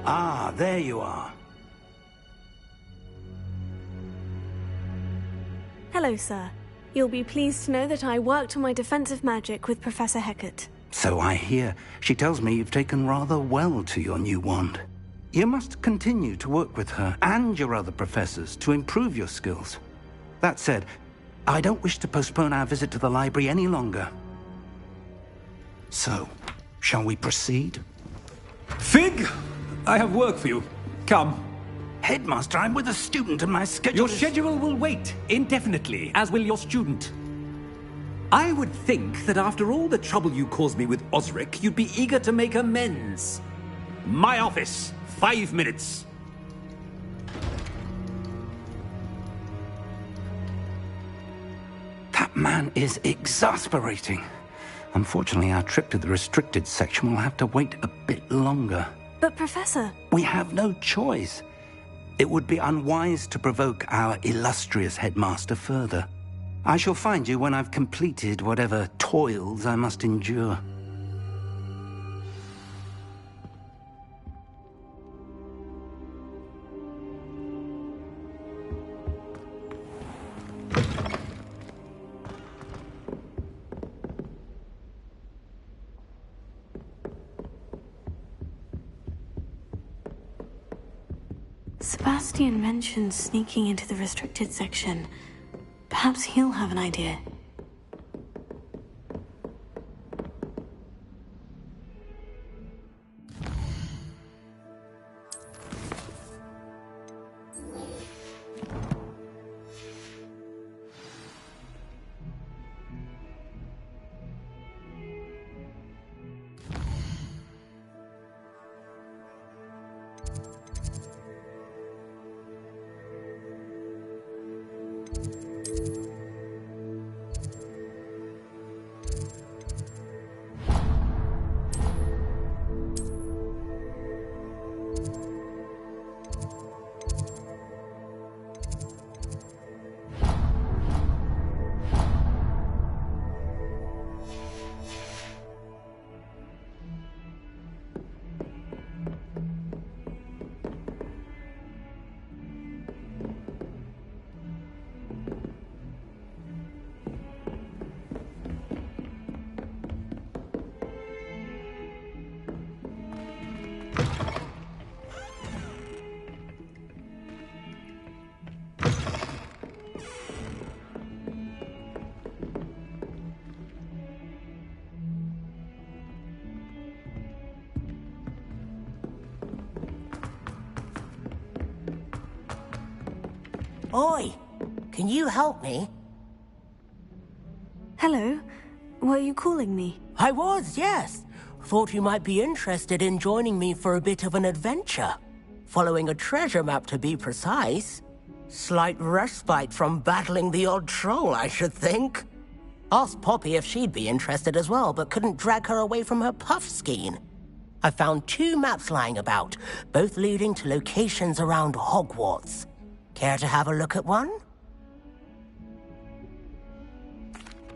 Ah, there you are. Hello, sir. You'll be pleased to know that I worked on my defensive magic with Professor Hecat. So I hear. She tells me you've taken rather well to your new wand. You must continue to work with her and your other professors to improve your skills. That said, I don't wish to postpone our visit to the library any longer. So, shall we proceed? Fig! I have work for you. Come. Headmaster, I'm with a student and my schedule Your schedule will wait indefinitely, as will your student. I would think that after all the trouble you caused me with Osric, you'd be eager to make amends. My office. 5 minutes. That man is exasperating. Unfortunately, our trip to the restricted section will have to wait a bit longer. But, Professor... We have no choice. It would be unwise to provoke our illustrious headmaster further. I shall find you when I've completed whatever toils I must endure. Sebastian mentioned sneaking into the restricted section. Perhaps he'll have an idea. Oi, can you help me? Hello. Were you calling me? I was, yes. Thought you might be interested in joining me for a bit of an adventure. Following a treasure map, to be precise. Slight respite from battling the odd troll, I should think. Asked Poppy if she'd be interested as well, but couldn't drag her away from her puff skein. I found 2 maps lying about, both leading to locations around Hogwarts. Care to have a look at one?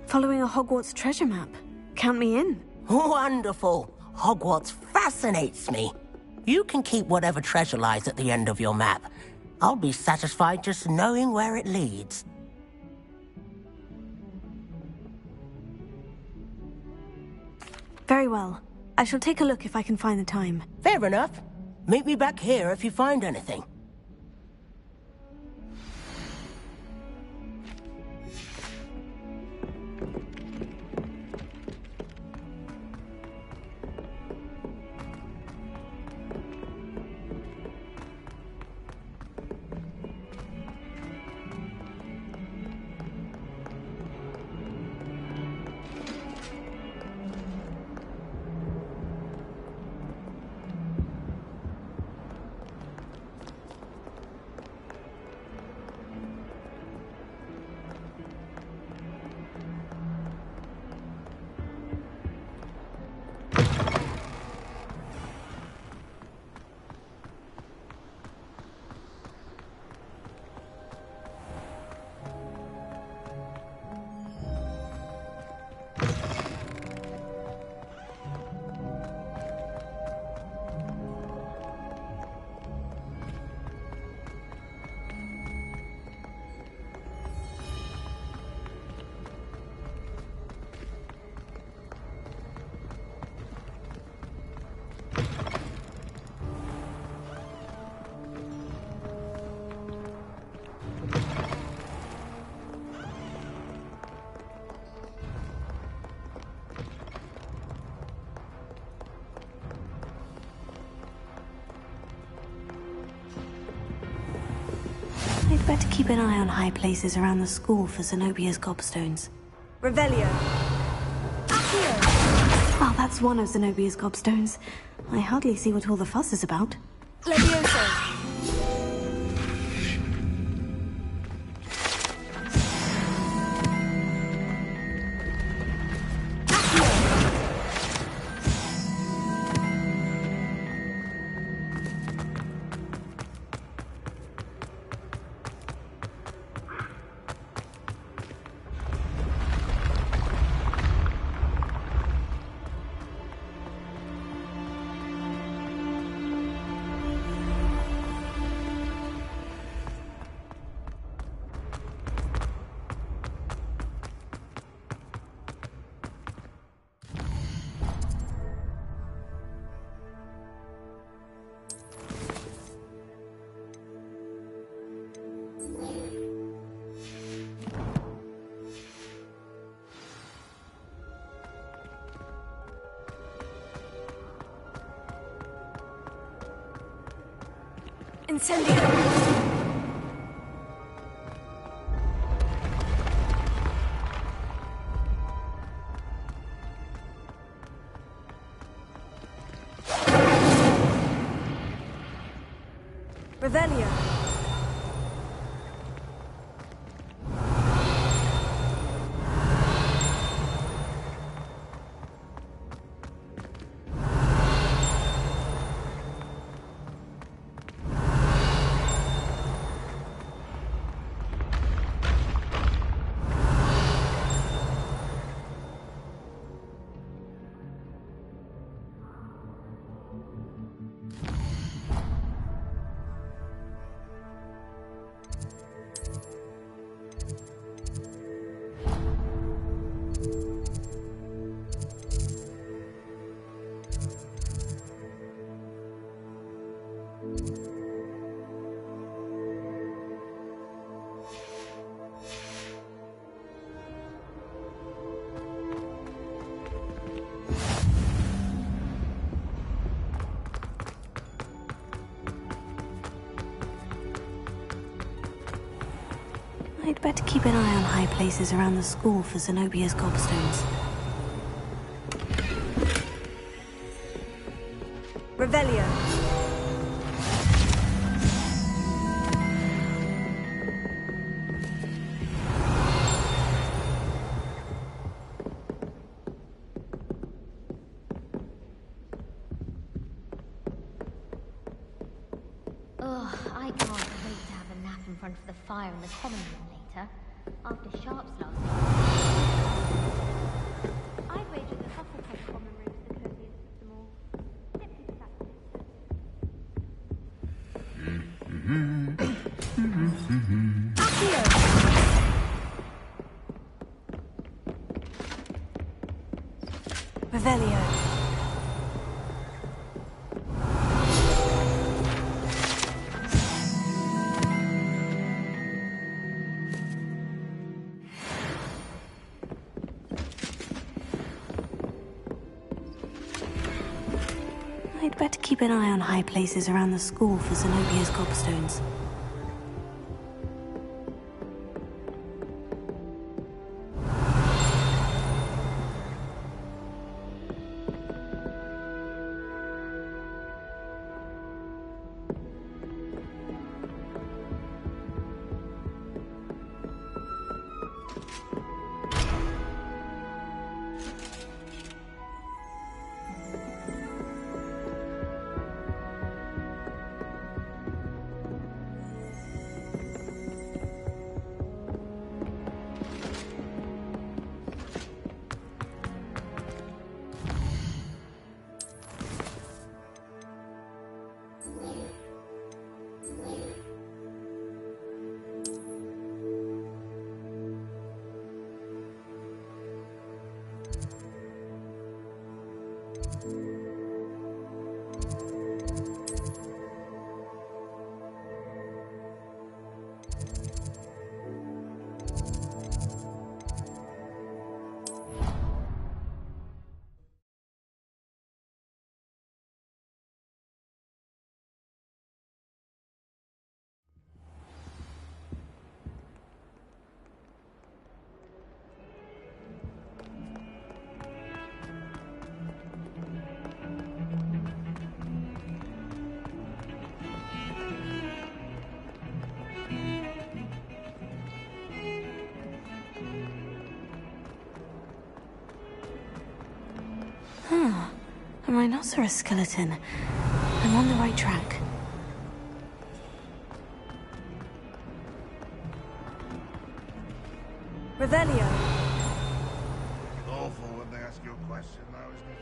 Following a Hogwarts treasure map. Count me in. Wonderful. Hogwarts fascinates me. You can keep whatever treasure lies at the end of your map. I'll be satisfied just knowing where it leads. Very well. I shall take a look if I can find the time. Fair enough. Meet me back here if you find anything. I'd better keep an eye on high places around the school for Zenobia's gobstones. Revelio. Well, that's one of Zenobia's gobstones. I hardly see what all the fuss is about. Levioso. Incendio! Revelio. I'd better keep an eye on high places around the school for Zenobia's gobstones. Revelio. Ugh, I can't wait to have a nap in front of the fire in the common room later, after Sharp's last night. I'd wager the Hufflepuff common room is the coziest of them all. Simply the fact that it's Revelio. I'd better keep an eye on high places around the school for Zenobia's gobstones. A rhinoceros skeleton. I'm on the right track. Revelio. Awful when they ask you a question, though, isn't it?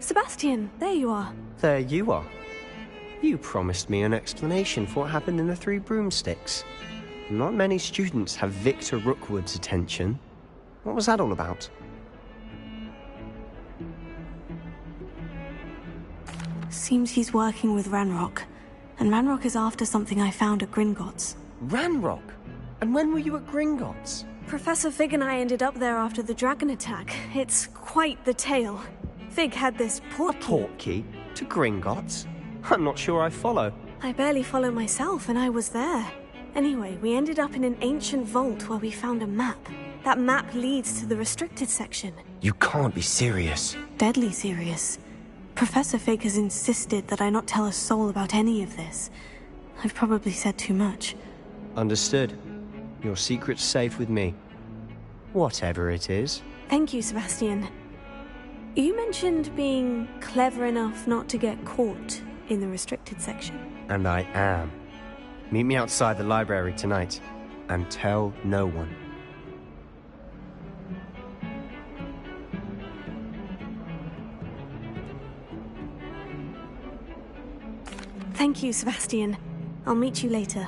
Sebastian, there you are. There you are. You promised me an explanation for what happened in the Three Broomsticks. Not many students have Victor Rookwood's attention. What was that all about? Seems he's working with Ranrock. And Ranrock is after something I found at Gringotts. Ranrock? And when were you at Gringotts? Professor Fig and I ended up there after the dragon attack. It's quite the tale. Fig had this portkey. A portkey? To Gringotts? I'm not sure I follow. I barely follow myself, and I was there. Anyway, we ended up in an ancient vault where we found a map. That map leads to the restricted section. You can't be serious. Deadly serious. Professor Fig has insisted that I not tell a soul about any of this. I've probably said too much. Understood. Your secret's safe with me. Whatever it is. Thank you, Sebastian. You mentioned being clever enough not to get caught in the restricted section. And I am. Meet me outside the library tonight, and tell no one. Thank you, Sebastian. I'll meet you later.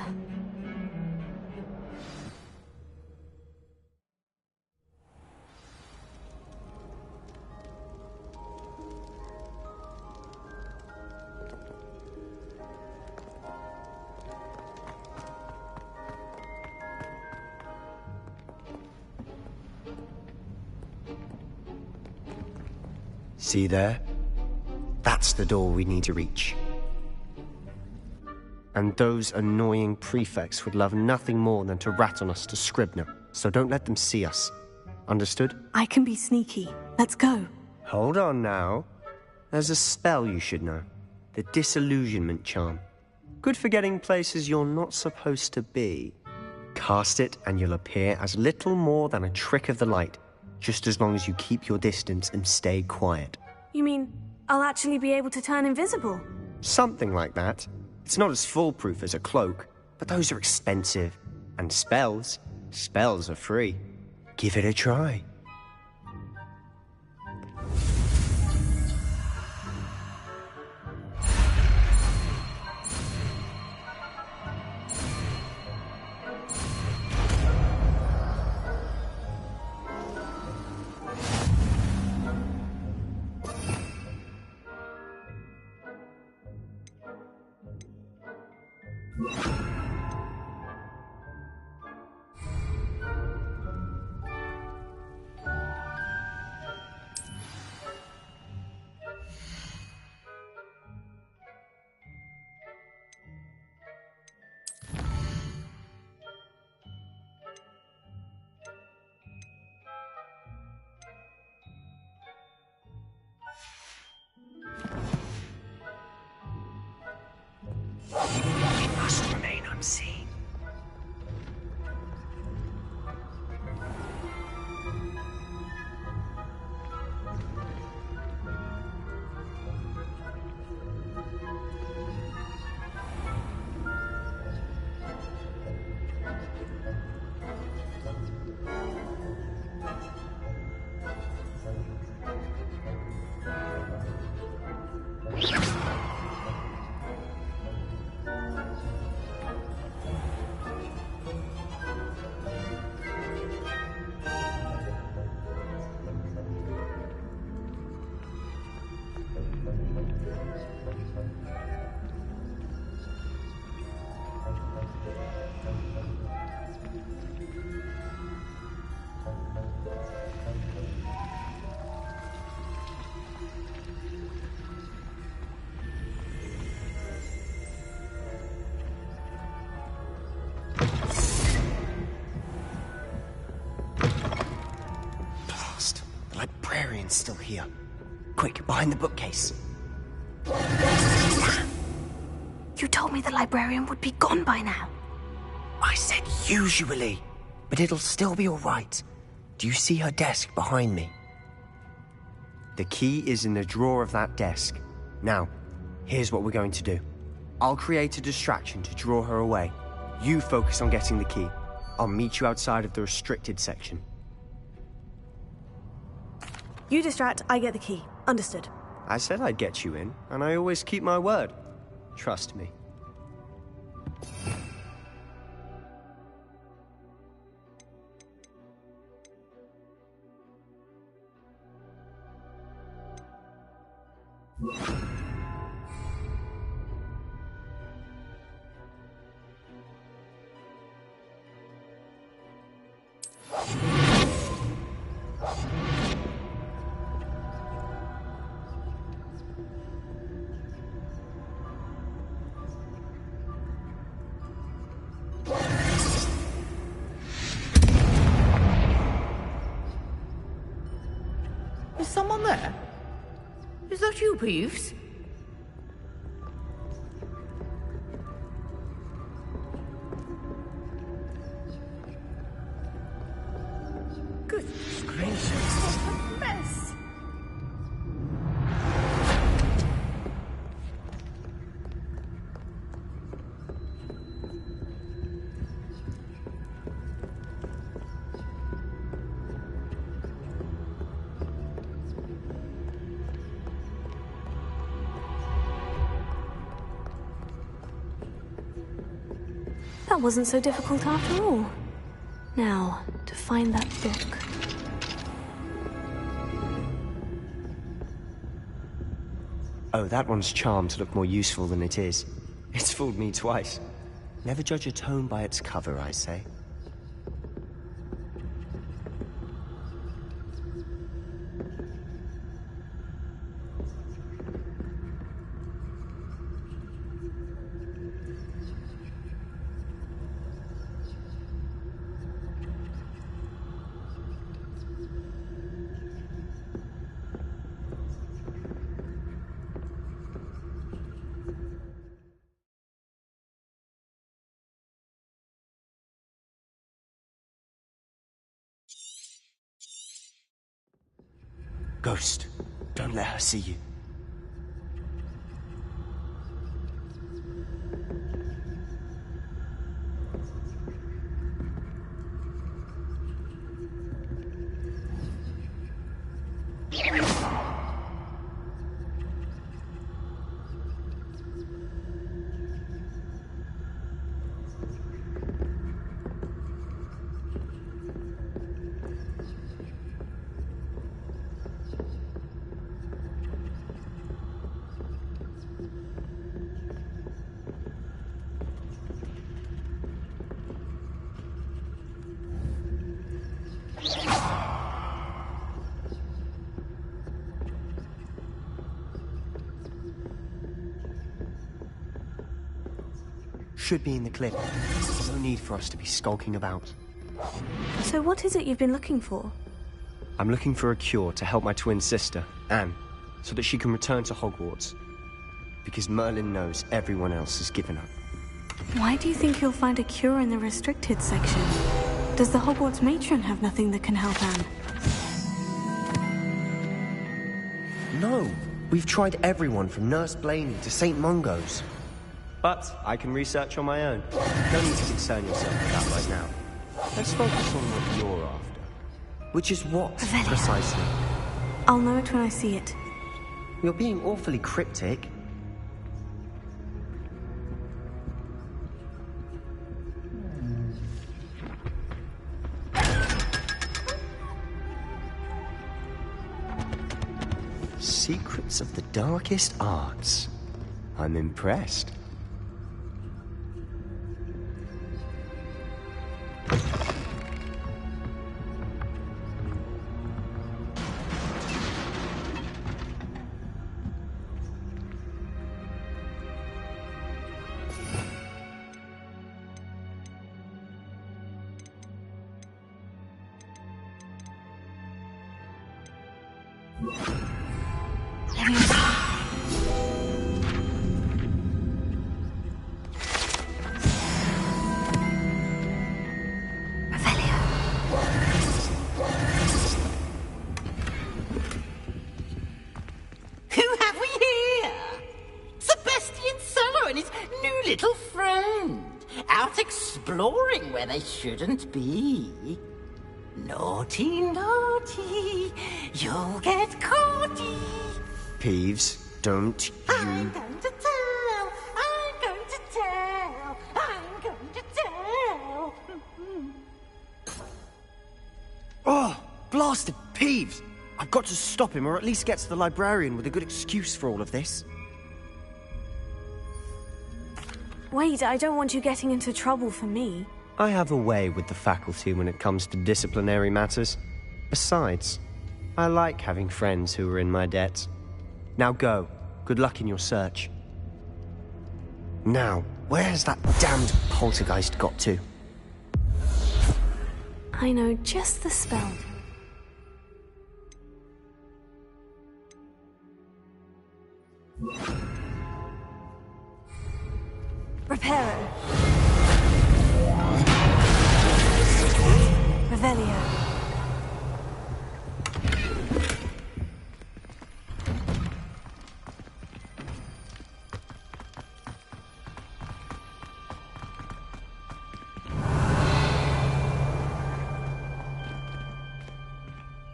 See there? That's the door we need to reach. And those annoying prefects would love nothing more than to rat on us to Scribner, so don't let them see us. Understood? I can be sneaky. Let's go. Hold on now. There's a spell you should know. The Disillusionment Charm. Good for getting places you're not supposed to be. Cast it and you'll appear as little more than a trick of the light, just as long as you keep your distance and stay quiet. You mean I'll actually be able to turn invisible? Something like that. It's not as foolproof as a cloak, but those are expensive. And spells are free. Give it a try. It must remain unseen. Librarian's still here. Quick, behind the bookcase. You told me the librarian would be gone by now. I said usually, but it'll still be all right. Do you see her desk behind me? The key is in the drawer of that desk. Now, here's what we're going to do. I'll create a distraction to draw her away. You focus on getting the key. I'll meet you outside of the restricted section. You distract, I get the key. Understood. I said I'd get you in, and I always keep my word. Trust me. Is someone there? Is that you, Peeves? Goodness gracious, what a mess! That wasn't so difficult after all. Now, to find that book. Oh, that one's charmed to look more useful than it is. It's fooled me twice. Never judge a tome by its cover, I say. Ghost, don't let her see you. should be in the clip. There's no need for us to be skulking about. So what is it you've been looking for? I'm looking for a cure to help my twin sister, Anne, so that she can return to Hogwarts. Because Merlin knows everyone else has given up. Why do you think you'll find a cure in the restricted section? Does the Hogwarts matron have nothing that can help Anne? No, we've tried everyone from Nurse Blaney to St. Mungo's. But I can research on my own. No need to concern yourself with that right now. Let's focus on what you're after. Which is what, precisely? I'll know it when I see it. You're being awfully cryptic. Secrets of the darkest arts. I'm impressed. Exploring where they shouldn't be. Naughty, naughty, you'll get caughty. Peeves, don't you... I'm going to tell, I'm going to tell, I'm going to tell. Oh, blasted Peeves! I've got to stop him, or at least get to the librarian with a good excuse for all of this. Wait, I don't want you getting into trouble for me. I have a way with the faculty when it comes to disciplinary matters. Besides, I like having friends who are in my debt. Now go. Good luck in your search. Now, where has that damned poltergeist got to? I know just the spell. Reparo. Revelio.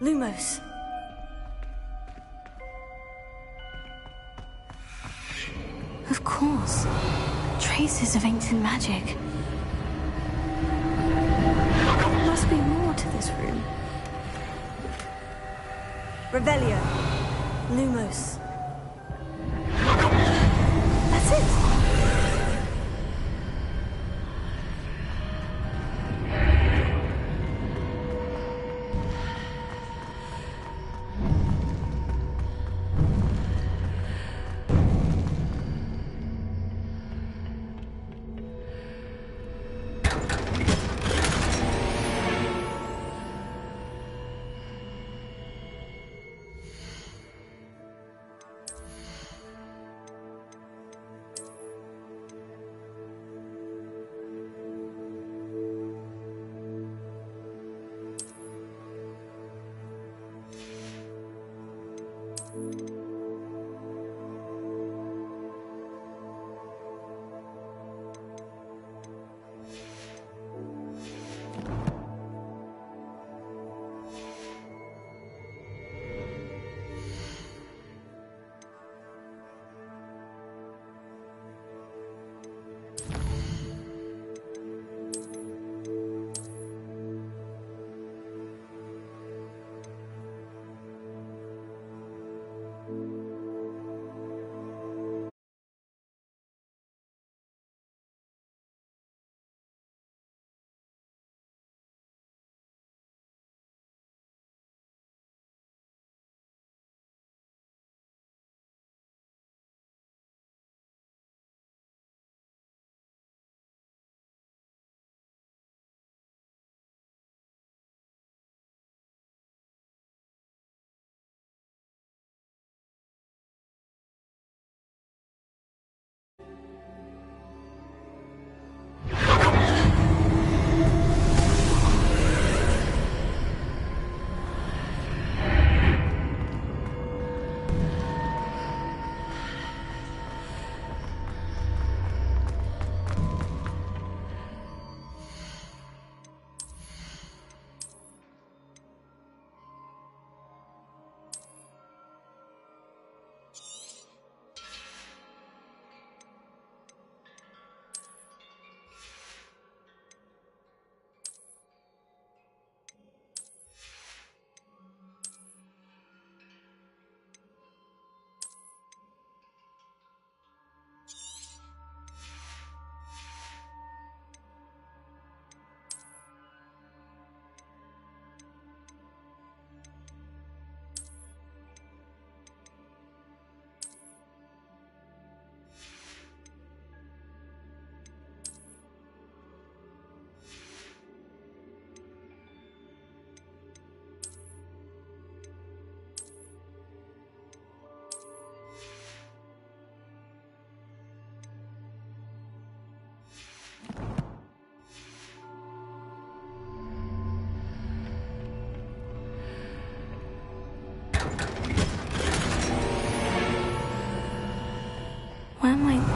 Lumos. Of course. Traces of ancient magic. There must be more to this room. Revelio. Lumos. That's it.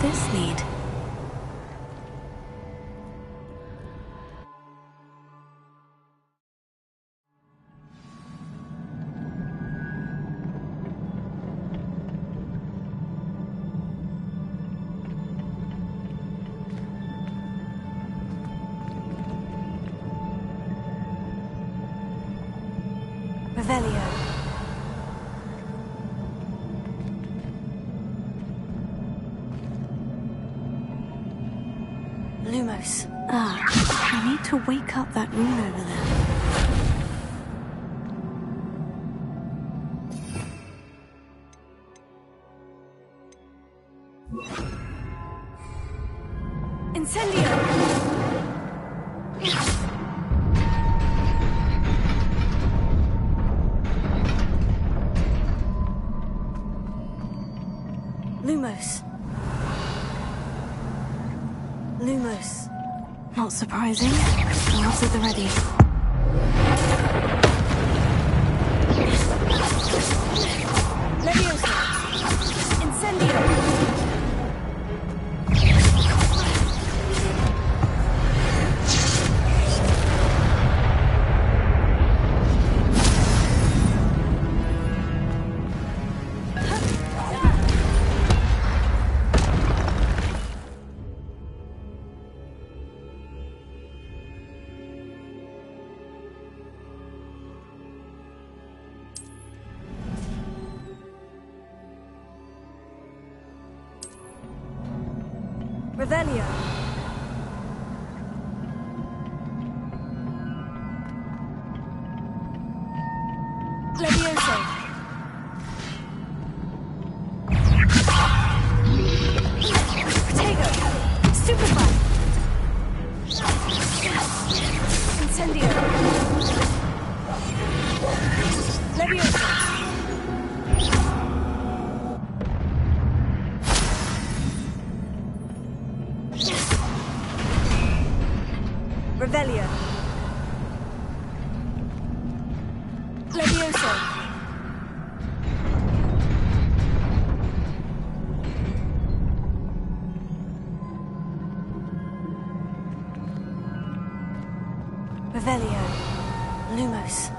this lead? Revelio. Lumos. I need to wake up that rune over there. Incendio! Lumos. Lumos. Not surprising. Gloves at the ready. Leviosa. Incendio. Revelio. Levioso. Protego. Stupefy. Incendio. Levioso. Revelio. Levioso. Revelio. Lumos.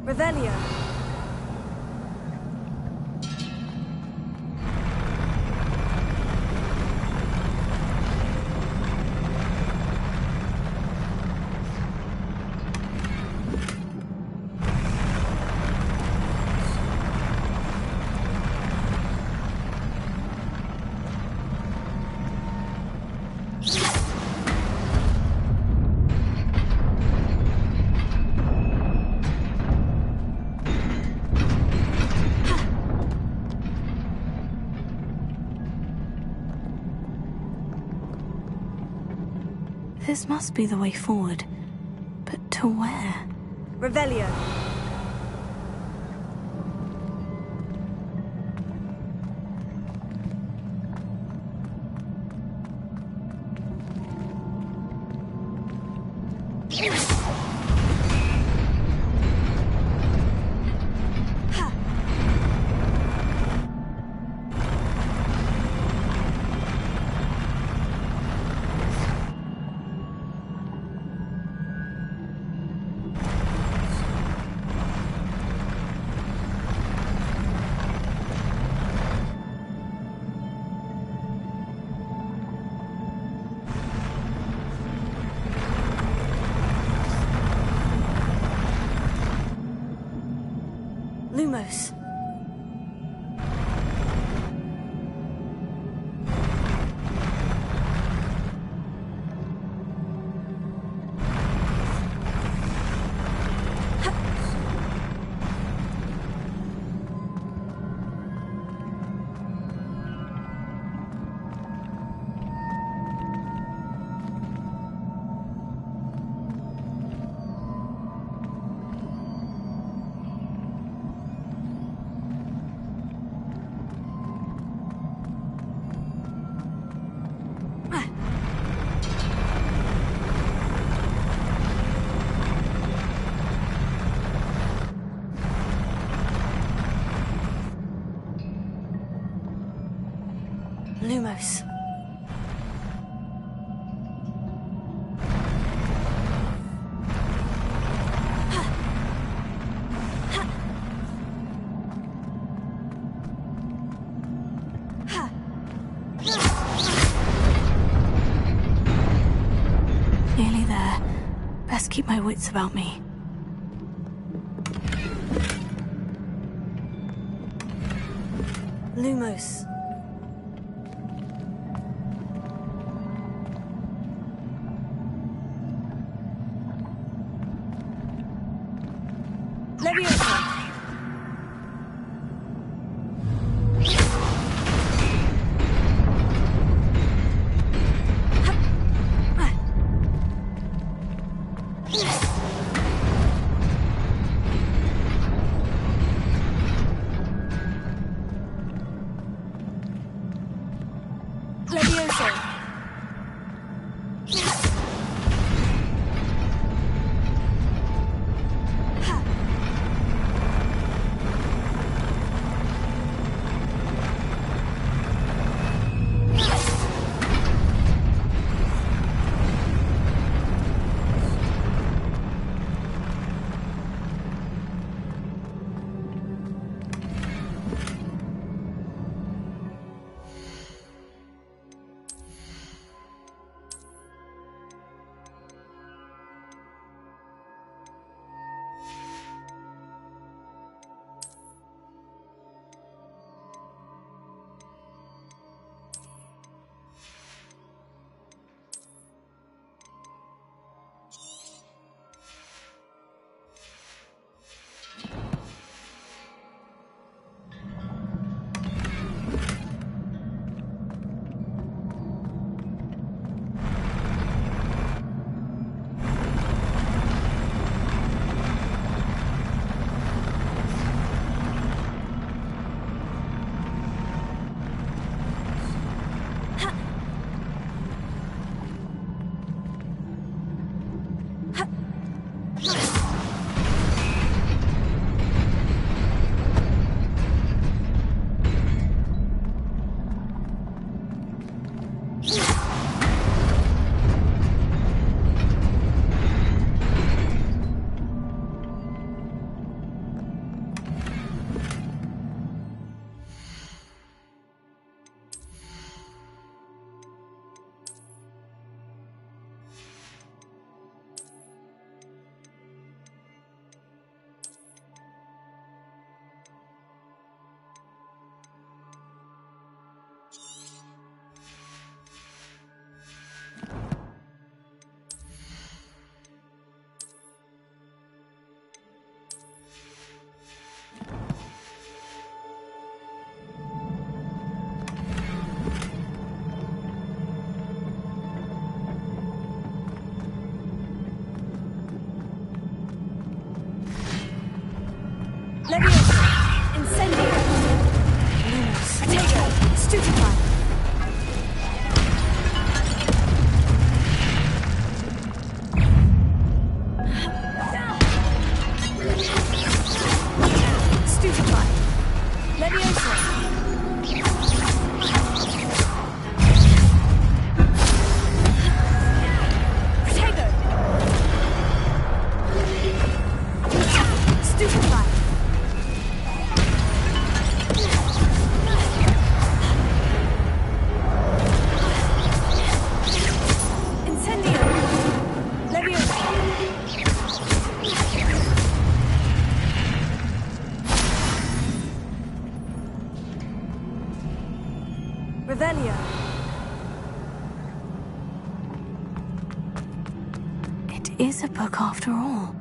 Revelio. This must be the way forward. But to where? Revelio. Lumos. close. Nearly there. Best keep my wits about me. Lumos. Leviosa. Leviosa. Incendio. Lumos. Potato. Stupefy. Stupefy. Leviosa. Revelio. It is a book after all.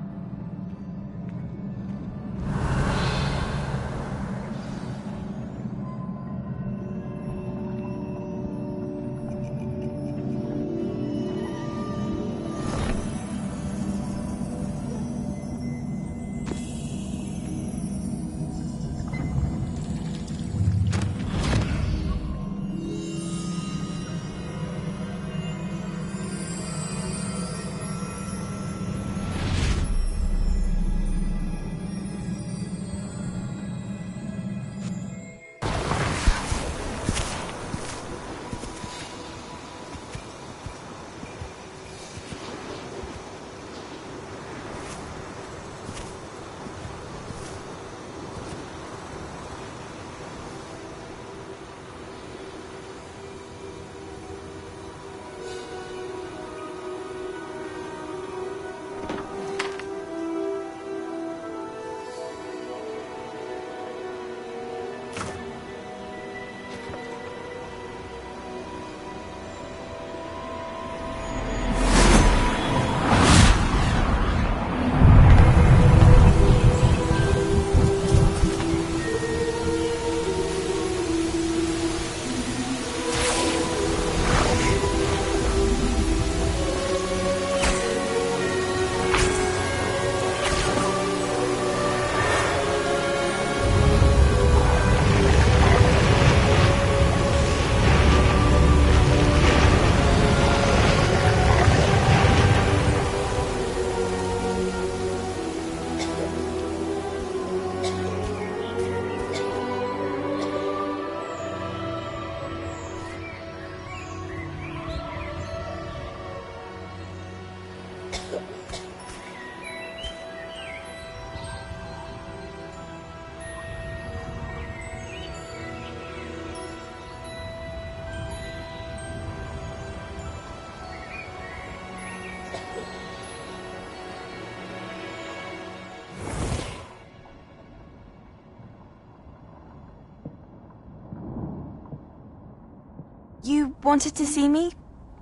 wanted to see me?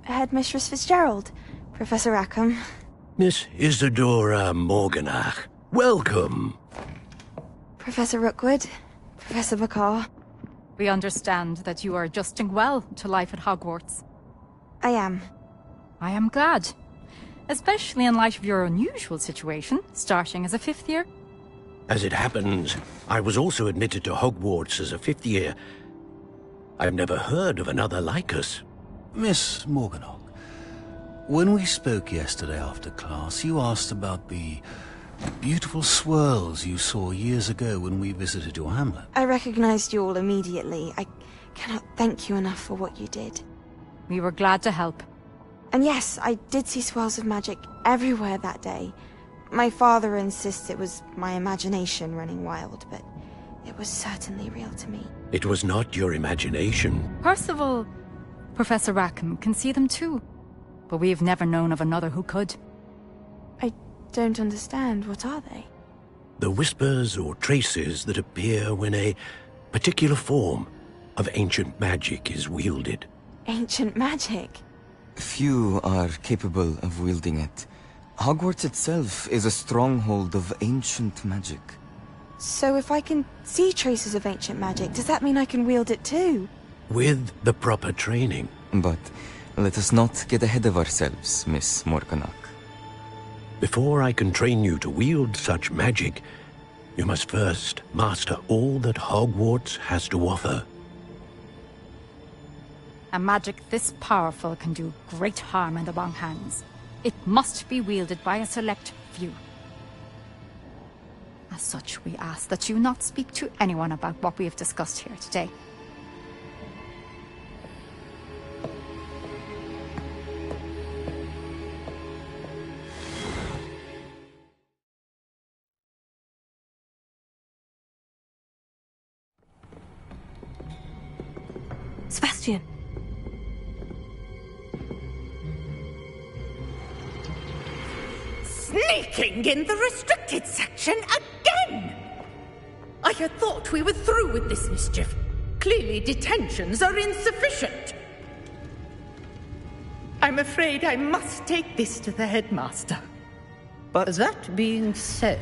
Headmistress Fitzgerald, Professor Rackham. Miss Isadora Morganach, welcome. Professor Rookwood, Professor Bakar. We understand that you are adjusting well to life at Hogwarts. I am. I am glad. Especially in light of your unusual situation, starting as a 5th year. As it happens, I was also admitted to Hogwarts as a 5th year. I've never heard of another like us. Miss Morganach, when we spoke yesterday after class, you asked about the beautiful swirls you saw years ago when we visited your hamlet. I recognized you all immediately. I cannot thank you enough for what you did. We were glad to help. And yes, I did see swirls of magic everywhere that day. My father insists it was my imagination running wild, but it was certainly real to me. It was not your imagination. Percival, Professor Rackham can see them too. But we have never known of another who could. I don't understand. What are they? The whispers or traces that appear when a particular form of ancient magic is wielded. Ancient magic? Few are capable of wielding it. Hogwarts itself is a stronghold of ancient magic. So if I can see traces of ancient magic, does that mean I can wield it too? With the proper training. But let us not get ahead of ourselves, Miss Morganach. Before I can train you to wield such magic, you must first master all that Hogwarts has to offer. A magic this powerful can do great harm in the wrong hands. It must be wielded by a select few. As such, we ask that you not speak to anyone about what we have discussed here today. Sebastian. Sneaking in the restricted section again! I had thought we were through with this mischief. Clearly detentions are insufficient. I'm afraid I must take this to the headmaster. But that being said,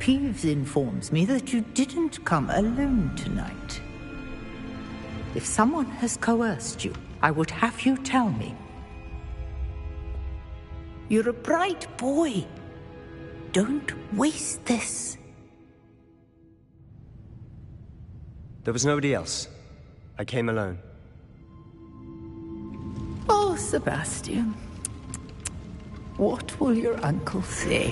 Peeves informs me that you didn't come alone tonight. If someone has coerced you, I would have you tell me. You're a bright boy. Don't waste this. There was nobody else. I came alone. Oh, Sebastian. What will your uncle say?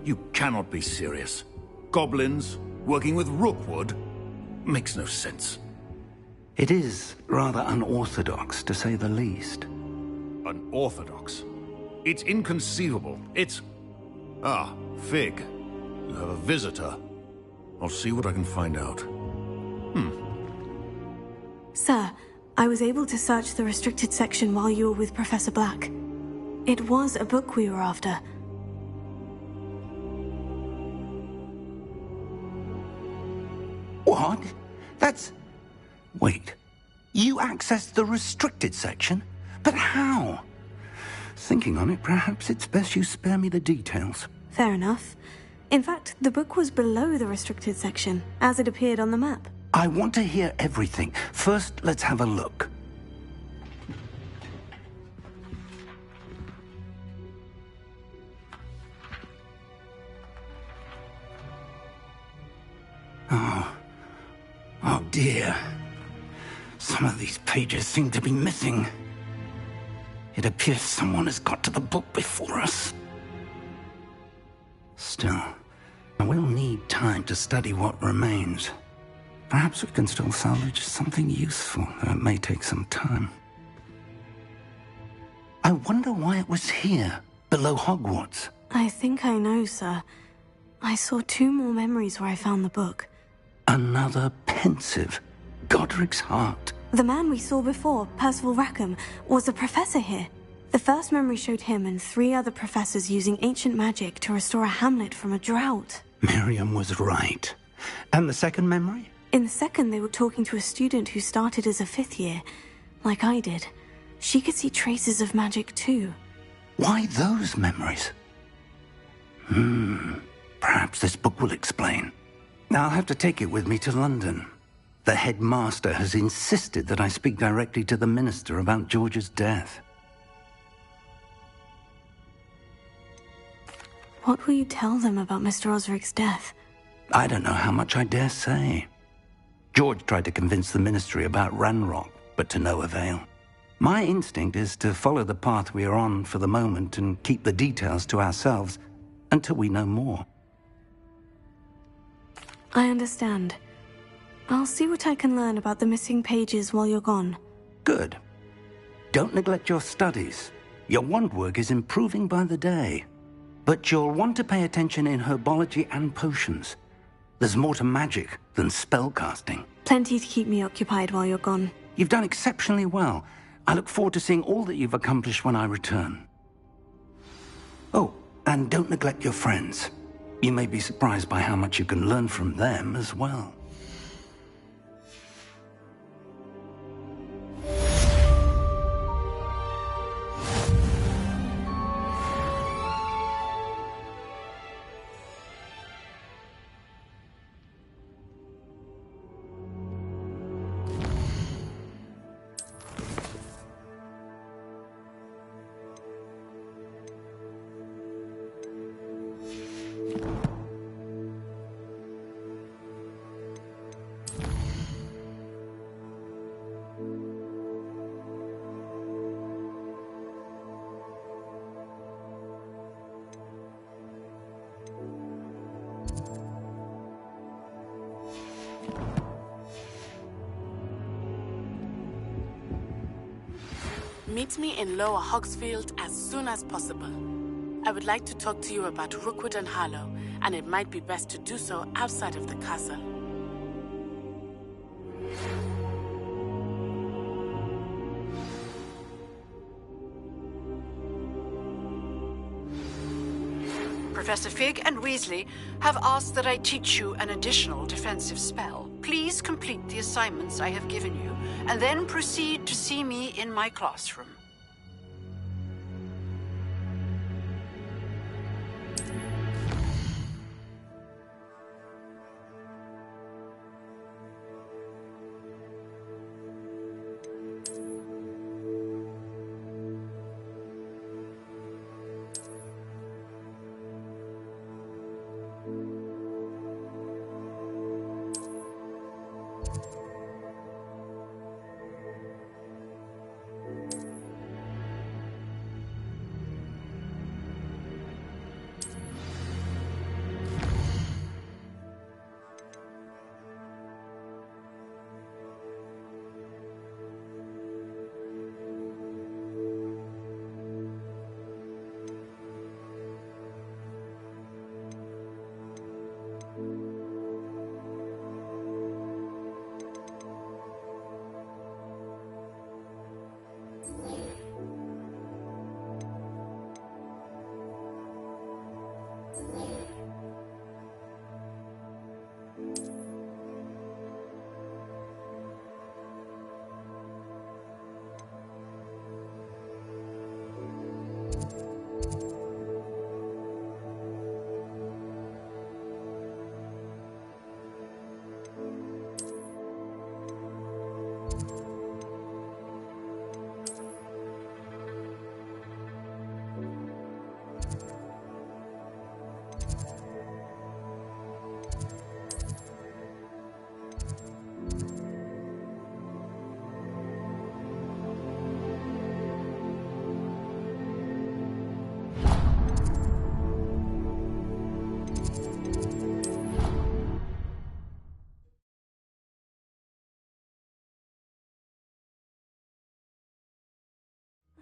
You cannot be serious. Goblins working with Rookwood makes no sense. It is rather unorthodox, to say the least. Unorthodox? It's inconceivable. It's... Ah, Fig. You have a visitor. I'll see what I can find out. Sir, I was able to search the restricted section while you were with Professor Black. It was a book we were after. What? That's... Wait. You accessed the restricted section? But how? Thinking on it, perhaps it's best you spare me the details. Fair enough. In fact, the book was below the restricted section, as it appeared on the map. I want to hear everything. First, let's have a look. Oh dear. Some of these pages seem to be missing. It appears someone has got to the book before us. Still, we'll need time to study what remains. Perhaps we can still salvage something useful, though it may take some time. I wonder why it was here, below Hogwarts. I think I know, sir. I saw 2 more memories where I found the book. Another pensive. Godric's heart. The man we saw before, Percival Rackham, was a professor here. The first memory showed him and 3 other professors using ancient magic to restore a hamlet from a drought. Miriam was right. And the second memory? In the second, they were talking to a student who started as a 5th year, like I did. She could see traces of magic too. Why those memories? Perhaps this book will explain. I'll have to take it with me to London. The headmaster has insisted that I speak directly to the minister about George's death. What will you tell them about Mr. Osric's death? I don't know how much I dare say. George tried to convince the ministry about Ranrock, but to no avail. My instinct is to follow the path we are on for the moment and keep the details to ourselves until we know more. I understand. I'll see what I can learn about the missing pages while you're gone. Good. Don't neglect your studies. Your wand work is improving by the day. But you'll want to pay attention in herbology and potions. There's more to magic than spellcasting. Plenty to keep me occupied while you're gone. You've done exceptionally well. I look forward to seeing all that you've accomplished when I return. Oh, and don't neglect your friends. You may be surprised by how much you can learn from them as well. Meet me in Lower Hogsfield as soon as possible. I would like to talk to you about Rookwood and Harlow, and it might be best to do so outside of the castle. Professor Fig and Weasley have asked that I teach you an additional defensive spell. Please complete the assignments I have given you, and then proceed to see me in my classroom.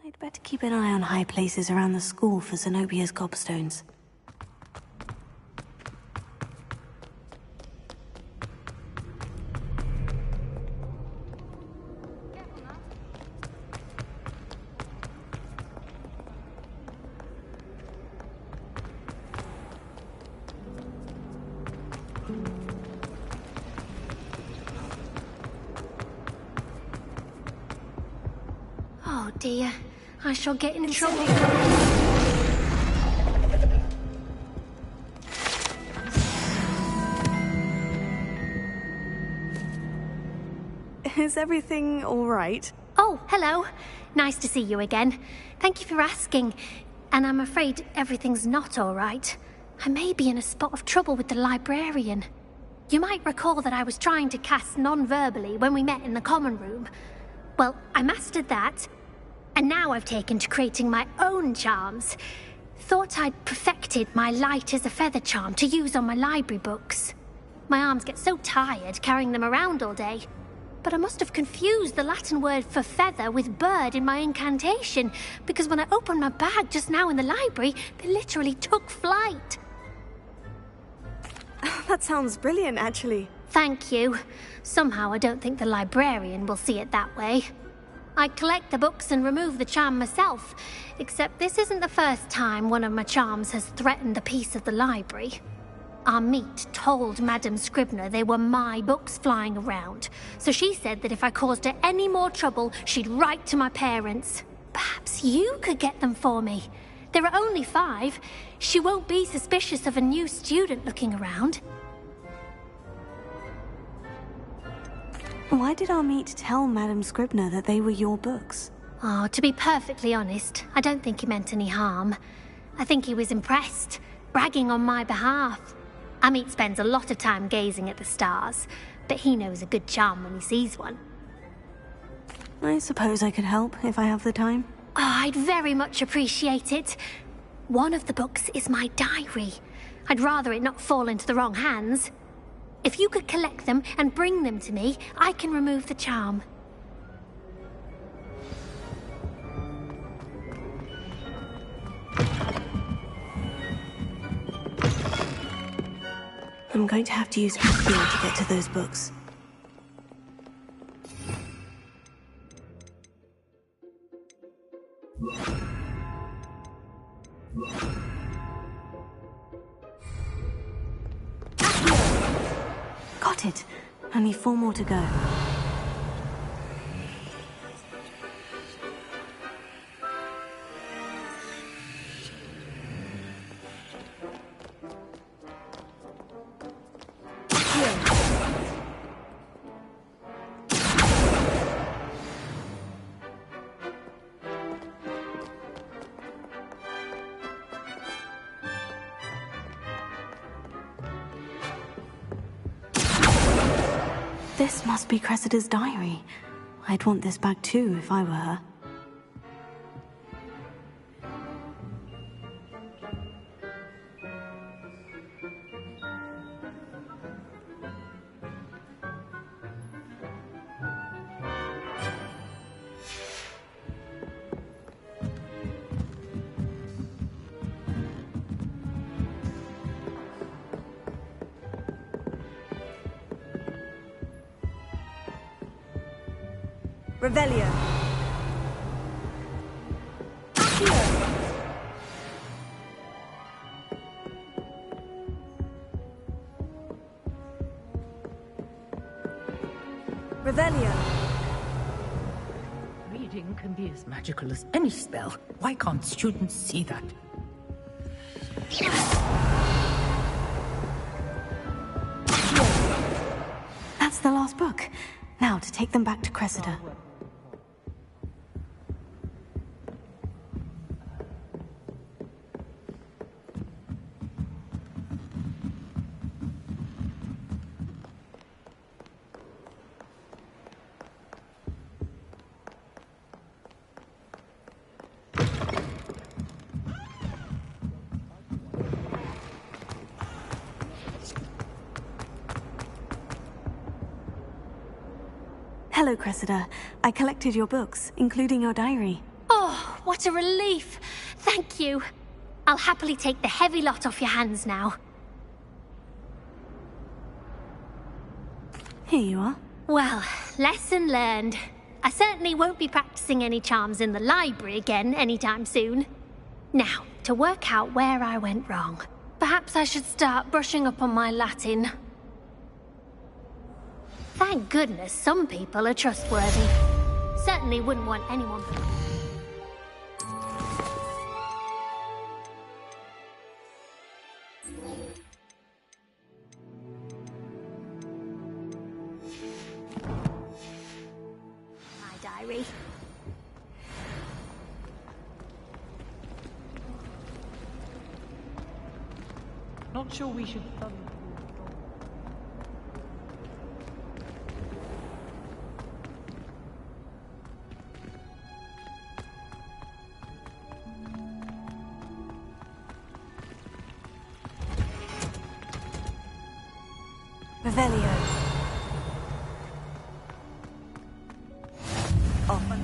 I'd better keep an eye on high places around the school for Zenobia's gobstones. Oh dear, I shall get in trouble. Is everything all right? Oh, hello. Nice to see you again. Thank you for asking. And I'm afraid everything's not all right. I may be in a spot of trouble with the librarian. You might recall that I was trying to cast non-verbally when we met in the common room. Well, I mastered that, and now I've taken to creating my own charms. Thought I'd perfected my light as a feather charm to use on my library books. My arms get so tired carrying them around all day. But I must have confused the Latin word for feather with bird in my incantation, because when I opened my bag just now in the library, they literally took flight. That sounds brilliant, actually. Thank you. Somehow I don't think the librarian will see it that way. I collect the books and remove the charm myself, except this isn't the first time one of my charms has threatened the peace of the library. Our meet told Madame Scribner they were my books flying around, so she said that if I caused her any more trouble, she'd write to my parents. Perhaps you could get them for me. There are only 5. She won't be suspicious of a new student looking around. Why did our meet tell Madame Scribner that they were your books? Oh, to be perfectly honest, I don't think he meant any harm. I think he was impressed, bragging on my behalf. Amit spends a lot of time gazing at the stars, but he knows a good charm when he sees one. I suppose I could help if I have the time. Oh, I'd very much appreciate it. One of the books is my diary. I'd rather it not fall into the wrong hands. If you could collect them and bring them to me, I can remove the charm. I'm going to have to use Accio to get to those books. Got it. Only 4 more to go. This must be Cressida's diary. I'd want this back too if I were her. Revelio. Revelio. Reading can be as magical as any spell. Why can't students see that? That's the last book. Now to take them back to Cressida. Hello, Cressida. I collected your books, including your diary. Oh, what a relief. Thank you. I'll happily take the heavy lot off your hands now. Here you are. Well, lesson learned. I certainly won't be practicing any charms in the library again anytime soon. Now, to work out where I went wrong. Perhaps I should start brushing up on my Latin. Thank goodness some people are trustworthy. Certainly wouldn't want anyone... My diary. Not sure we should... Revelio. Often.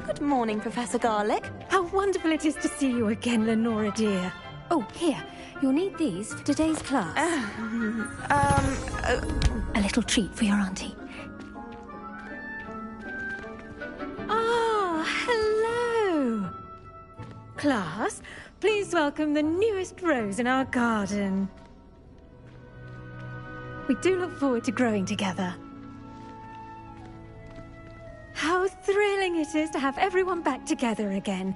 Good morning, Professor Garlick. How wonderful it is to see you again, Lenora dear. Oh, here. You'll need these for today's class. A little treat for your auntie. Ah, hello. Class, please welcome the newest rose in our garden. We do look forward to growing together. How thrilling it is to have everyone back together again.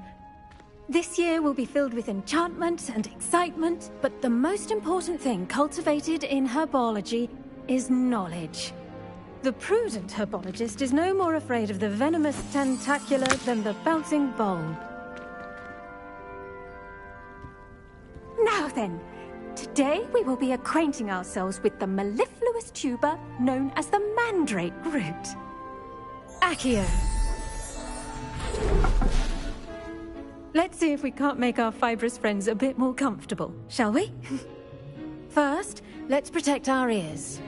This year will be filled with enchantment and excitement, but the most important thing cultivated in herbology is knowledge. The prudent herbologist is no more afraid of the venomous tentacula than the bouncing bulb. Now then, today we will be acquainting ourselves with the mellifluous tuber known as the mandrake root. Accio. Let's see if we can't make our fibrous friends a bit more comfortable, shall we? First, let's protect our ears.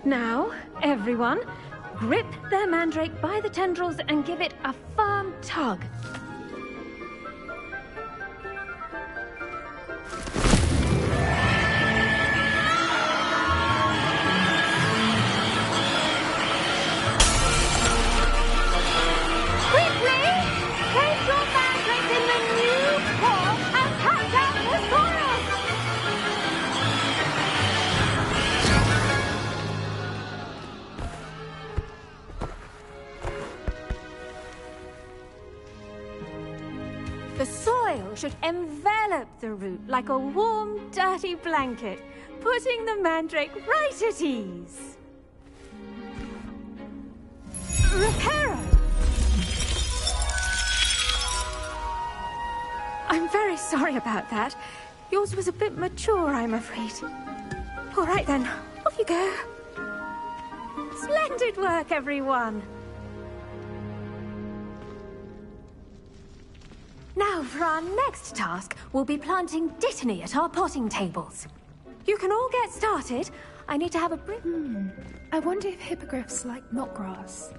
Now, everyone, grip their mandrake by the tendrils and give it a firm tug. The soil should envelop the root like a warm, dirty blanket, putting the mandrake right at ease. Reparo! I'm very sorry about that. Yours was a bit mature, I'm afraid. All right then, off you go. Splendid work, everyone. Now, for our next task, we'll be planting dittany at our potting tables. You can all get started. I need to have a I wonder if hippogriffs like knotgrass.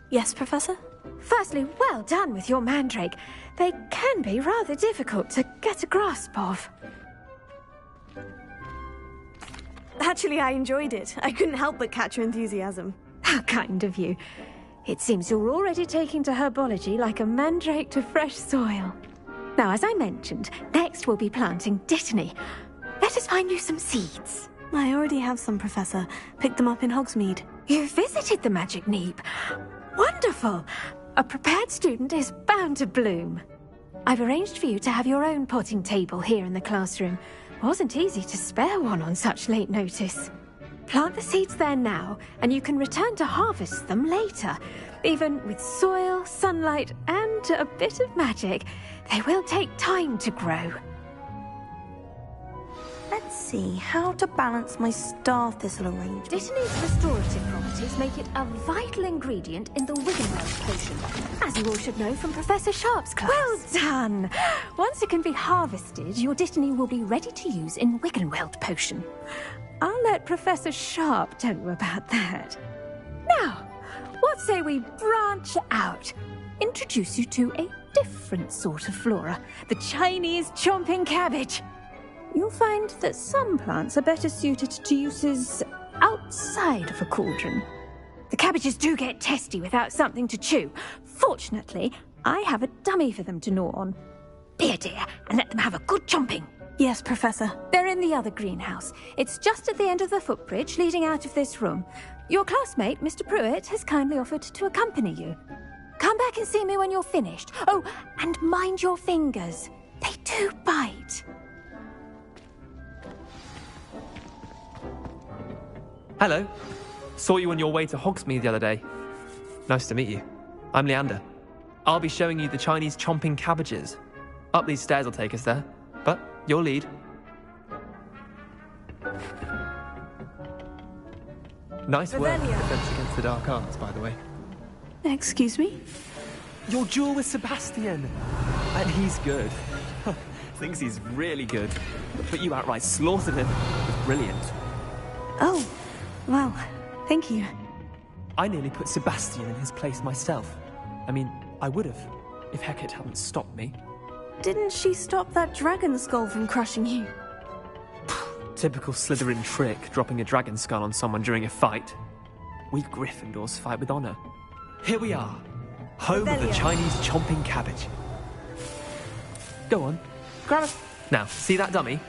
Yes, Professor? Firstly, well done with your mandrake. They can be rather difficult to get a grasp of. Actually, I enjoyed it. I couldn't help but catch your enthusiasm. How kind of you. It seems you're already taking to herbology like a mandrake to fresh soil. Now, as I mentioned, next we'll be planting dittany. Let us find you some seeds. I already have some, Professor. Picked them up in Hogsmeade. You visited the Magic Neep. Wonderful! A prepared student is bound to bloom. I've arranged for you to have your own potting table here in the classroom. Wasn't easy to spare one on such late notice. Plant the seeds there now, and you can return to harvest them later. Even with soil, sunlight, and a bit of magic, they will take time to grow. Let's see how to balance my star thistle arrangement. Dittany's restorative properties make it a vital ingredient in the Wiggenweld potion, as you all should know from Professor Sharp's class. Well done! Once it can be harvested, your Dittany will be ready to use in Wiggenweld potion. I'll let Professor Sharp tell you about that. Now, what say we branch out? Introduce you to a different sort of flora, the Chinese chomping cabbage. You'll find that some plants are better suited to uses outside of a cauldron. The cabbages do get testy without something to chew. Fortunately, I have a dummy for them to gnaw on. Be a dear and let them have a good chomping. Yes, Professor. They're in the other greenhouse. It's just at the end of the footbridge leading out of this room. Your classmate, Mr. Pruitt, has kindly offered to accompany you. Come back and see me when you're finished. Oh, and mind your fingers. They do bite. Hello. Saw you on your way to Hogsmeade the other day. Nice to meet you. I'm Leander. I'll be showing you the Chinese chomping cabbages. Up these stairs will take us there, but you'll lead. Nice work with Defense Against the Dark Arts, by the way. Excuse me? Your duel with Sebastian. And he's good. Thinks he's really good. But you outright slaughtered him. It was brilliant. Oh, well, thank you. I nearly put Sebastian in his place myself. I mean, I would have, if Hecate hadn't stopped me. Didn't she stop that dragon skull from crushing you? Typical Slytherin trick, dropping a dragon skull on someone during a fight. We Gryffindors fight with honor. Here we are, home of the Chinese chomping cabbage. Go on, grab it. Now, see that dummy?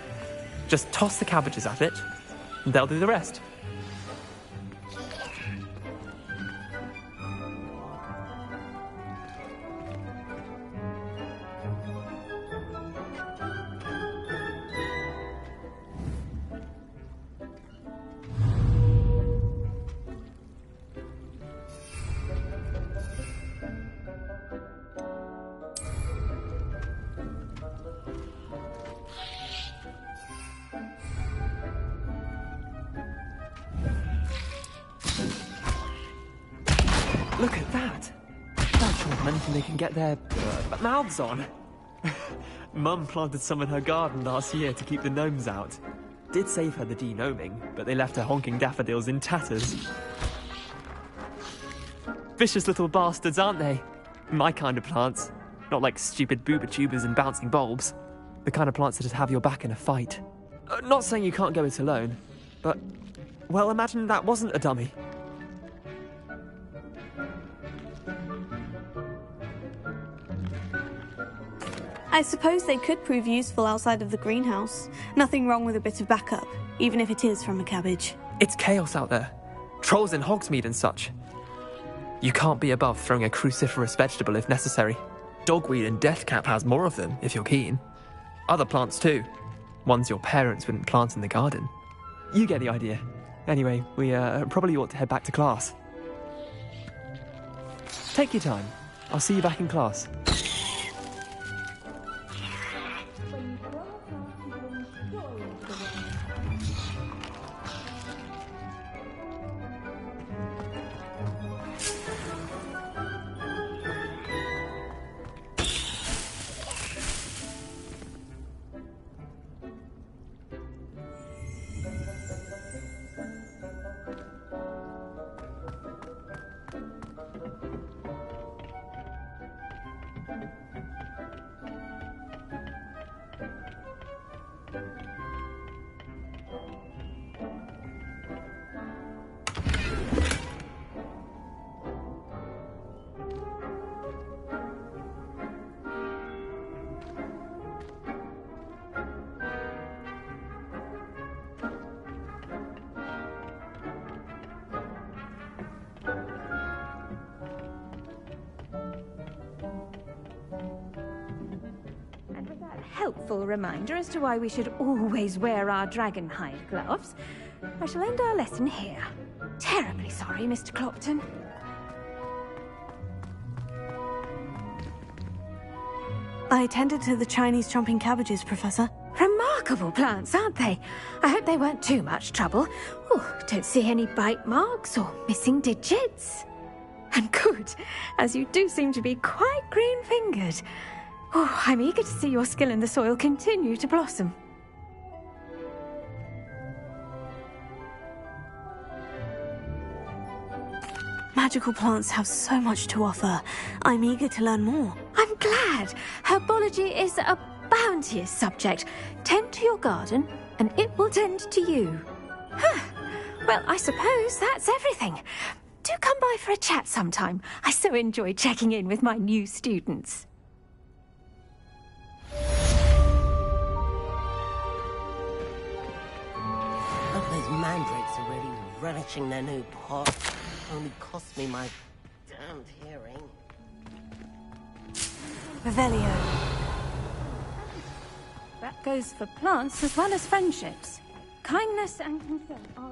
Just toss the cabbages at it, and they'll do the rest. Look at that! That's sure of anything they can get their mouths on. Mum planted some in her garden last year to keep the gnomes out. Did save her the de-gnoming, but they left her honking daffodils in tatters. Vicious little bastards, aren't they? My kind of plants. Not like stupid booba tubers and bouncing bulbs. The kind of plants that just have your back in a fight. Not saying you can't go it alone, but, well, imagine that wasn't a dummy. I suppose they could prove useful outside of the greenhouse. Nothing wrong with a bit of backup, even if it is from a cabbage. It's chaos out there. Trolls in Hogsmeade and such. You can't be above throwing a cruciferous vegetable if necessary. Dogweed and deathcap has more of them, if you're keen. Other plants too. Ones your parents wouldn't plant in the garden. You get the idea. Anyway, we probably ought to head back to class. Take your time. I'll see you back in class. helpful reminder as to why we should always wear our dragonhide gloves, I shall end our lesson here. Terribly sorry, Mr. Clopton. I attended to the Chinese chomping cabbages, Professor. Remarkable plants, aren't they? I hope they weren't too much trouble. Oh, don't see any bite marks or missing digits. And good, as you do seem to be quite green-fingered. Oh, I'm eager to see your skill in the soil continue to blossom. Magical plants have so much to offer. I'm eager to learn more. I'm glad. Herbology is a bounteous subject. Tend to your garden, and it will tend to you. Huh. Well, I suppose that's everything. Do come by for a chat sometime. I so enjoy checking in with my new students. Hope those mandrakes are really relishing their new pot. Only cost me my damned hearing. Revelio. That goes for plants as well as friendships. Kindness and concern are...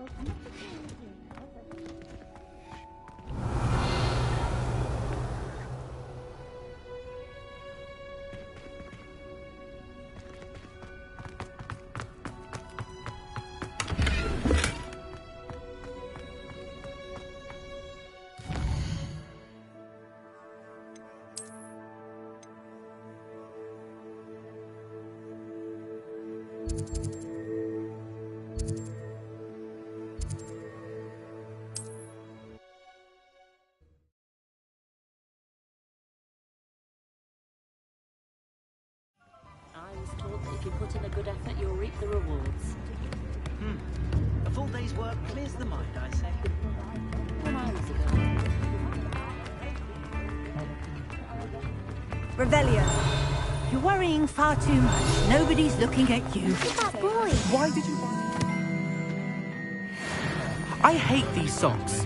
I was told that if you put in a good effort, you'll reap the rewards. A full day's work clears the mind, I say. When I was a girl. Revelio. You're worrying far too much. Nobody's looking at you. Look at that boy. Why did you... I hate these socks.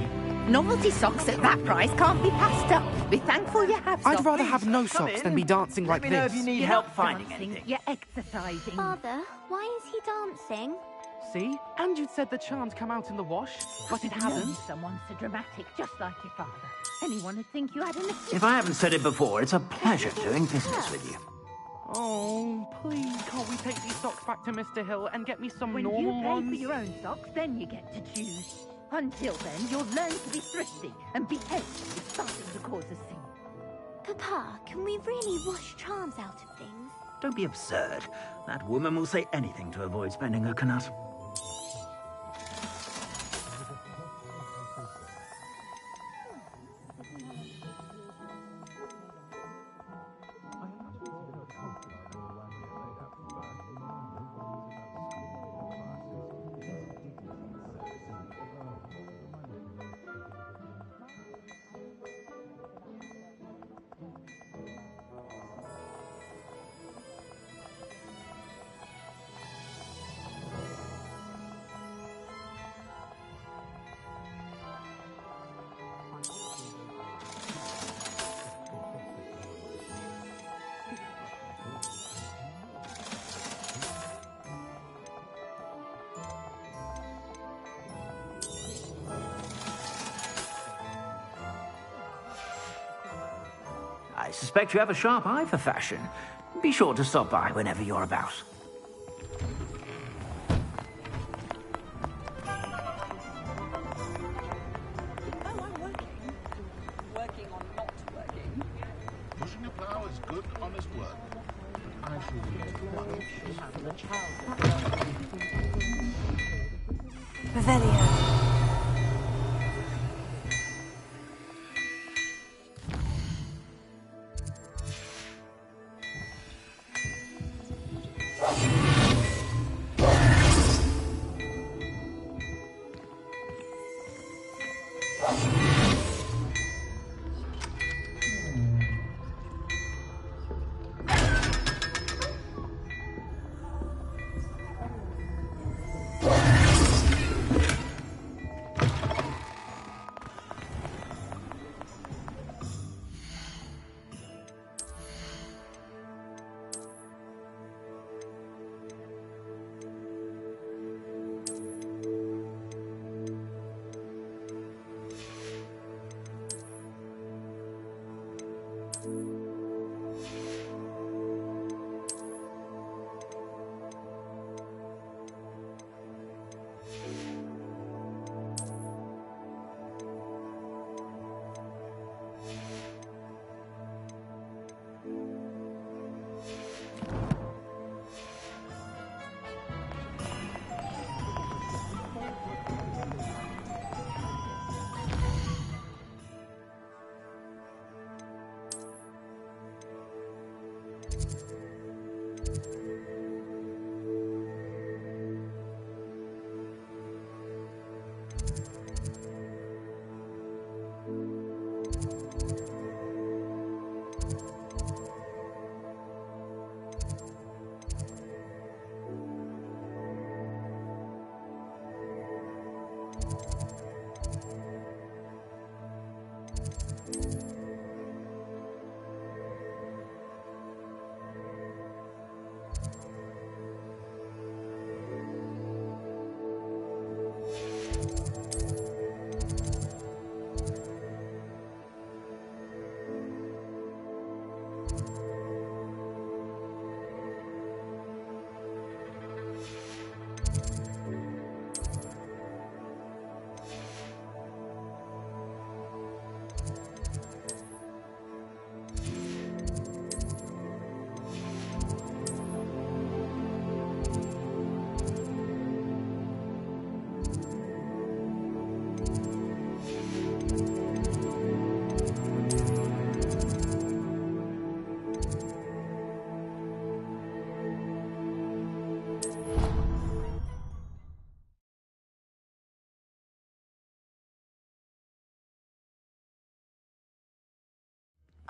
Novelty socks at that price can't be passed up. Be thankful you have some. I'd rather have no socks than be dancing like Let me know this. if you need help finding anything. You're exercising. Father, why is he dancing? See? And you'd said the charm'd come out in the wash, but it hasn't. Someone so dramatic, just like your father. Anyone would think you had an... If I haven't said it before, it's a pleasure doing business with you. Oh, please, can't we take these socks back to Mr. Hill and get me some When normal you pay ones? for your own socks, then you get to choose. Until then, you'll learn to be thrifty and behave if starting to cause a scene. Papa, can we really wash charms out of things? Don't be absurd. That woman will say anything to avoid spending her knut. I suspect you have a sharp eye for fashion. Be sure to stop by whenever you're about. Working on not working. Pushing a plow is good, honest work. I shall use one Revelio.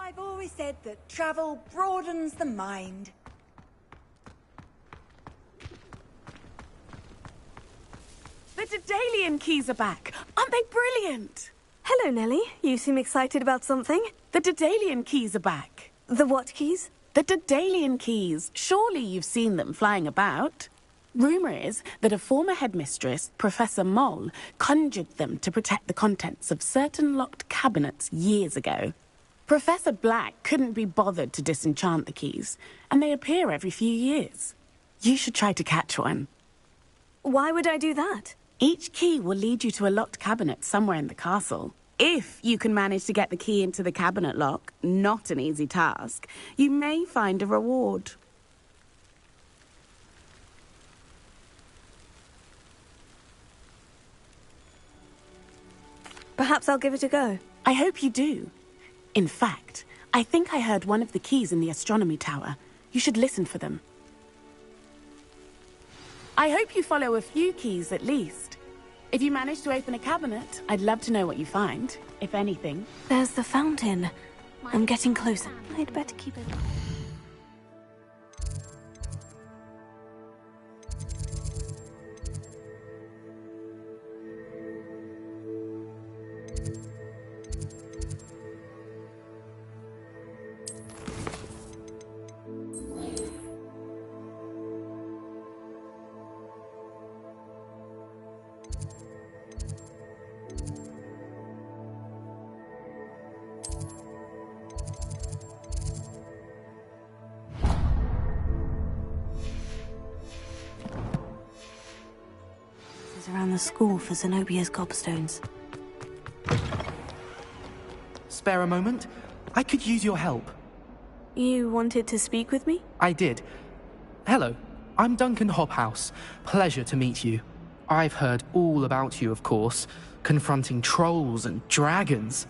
I've always said that travel broadens the mind. The Daedalian keys are back. Aren't they brilliant? Hello, Nellie. You seem excited about something. The Daedalian keys are back. The what keys? The Daedalian keys. Surely you've seen them flying about. Rumour is that a former headmistress, Professor Moll, conjured them to protect the contents of certain locked cabinets years ago. Professor Black couldn't be bothered to disenchant the keys, and they appear every few years. You should try to catch one. Why would I do that? Each key will lead you to a locked cabinet somewhere in the castle. If you can manage to get the key into the cabinet lock, not an easy task, you may find a reward. Perhaps I'll give it a go. I hope you do. In fact, I think I heard one of the keys in the astronomy tower. You should listen for them. I hope you follow a few keys at least. If you manage to open a cabinet, I'd love to know what you find, if anything. There's the fountain. I'm getting closer. I'd better keep it. Around the school for Zenobia's gobstones. Spare a moment? I could use your help. You wanted to speak with me? I did. Hello, I'm Duncan Hobhouse. Pleasure to meet you. I've heard all about you, of course, confronting trolls and dragons.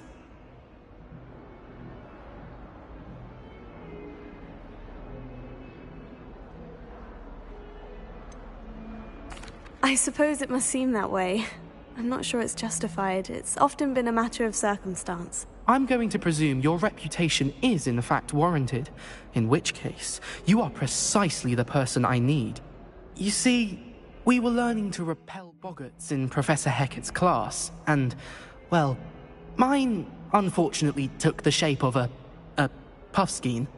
I suppose it must seem that way. I'm not sure it's justified. It's often been a matter of circumstance. I'm going to presume your reputation is in fact warranted, in which case, you are precisely the person I need. You see, we were learning to repel boggarts in Professor Hecat's class, and, well, mine unfortunately took the shape of a puffskein.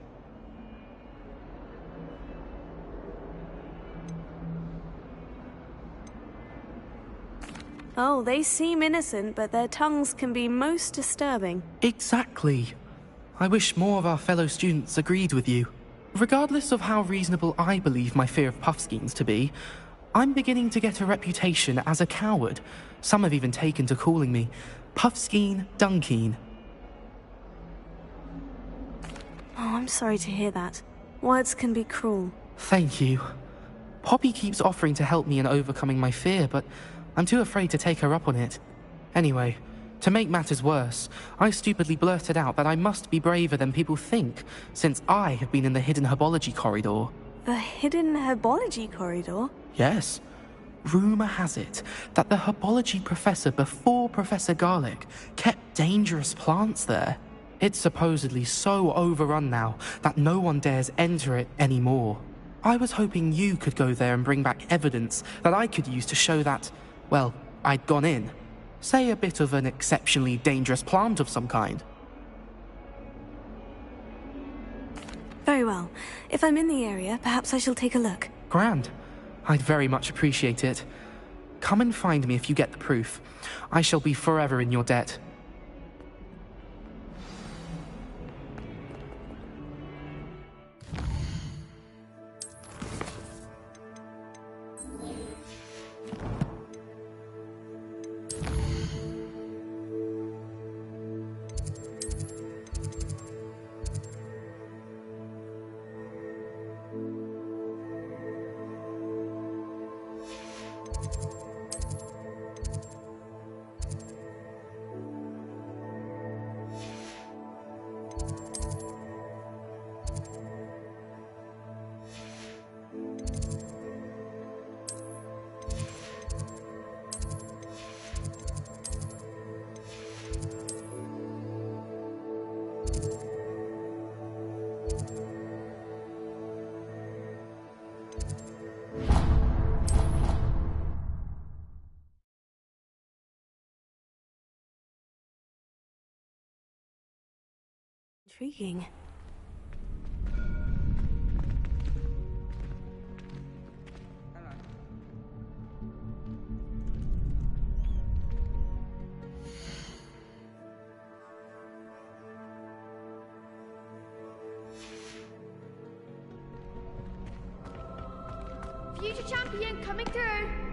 Oh, they seem innocent, but their tongues can be most disturbing. Exactly. I wish more of our fellow students agreed with you. Regardless of how reasonable I believe my fear of puffskeins to be, I'm beginning to get a reputation as a coward. Some have even taken to calling me Puffskeen Dunkeen. Oh, I'm sorry to hear that. Words can be cruel. Thank you. Poppy keeps offering to help me in overcoming my fear, but I'm too afraid to take her up on it. Anyway, to make matters worse, I stupidly blurted out that I must be braver than people think, since I have been in the hidden herbology corridor. The hidden herbology corridor? Yes. Rumour has it that the herbology professor before Professor Garlic kept dangerous plants there. It's supposedly so overrun now that no one dares enter it anymore. I was hoping you could go there and bring back evidence that I could use to show that, well, I'd gone in. Say a bit of an exceptionally dangerous plant of some kind. Very well. If I'm in the area, perhaps I shall take a look. Grand. I'd very much appreciate it. Come and find me if you get the proof. I shall be forever in your debt. Intriguing. Future champion coming through!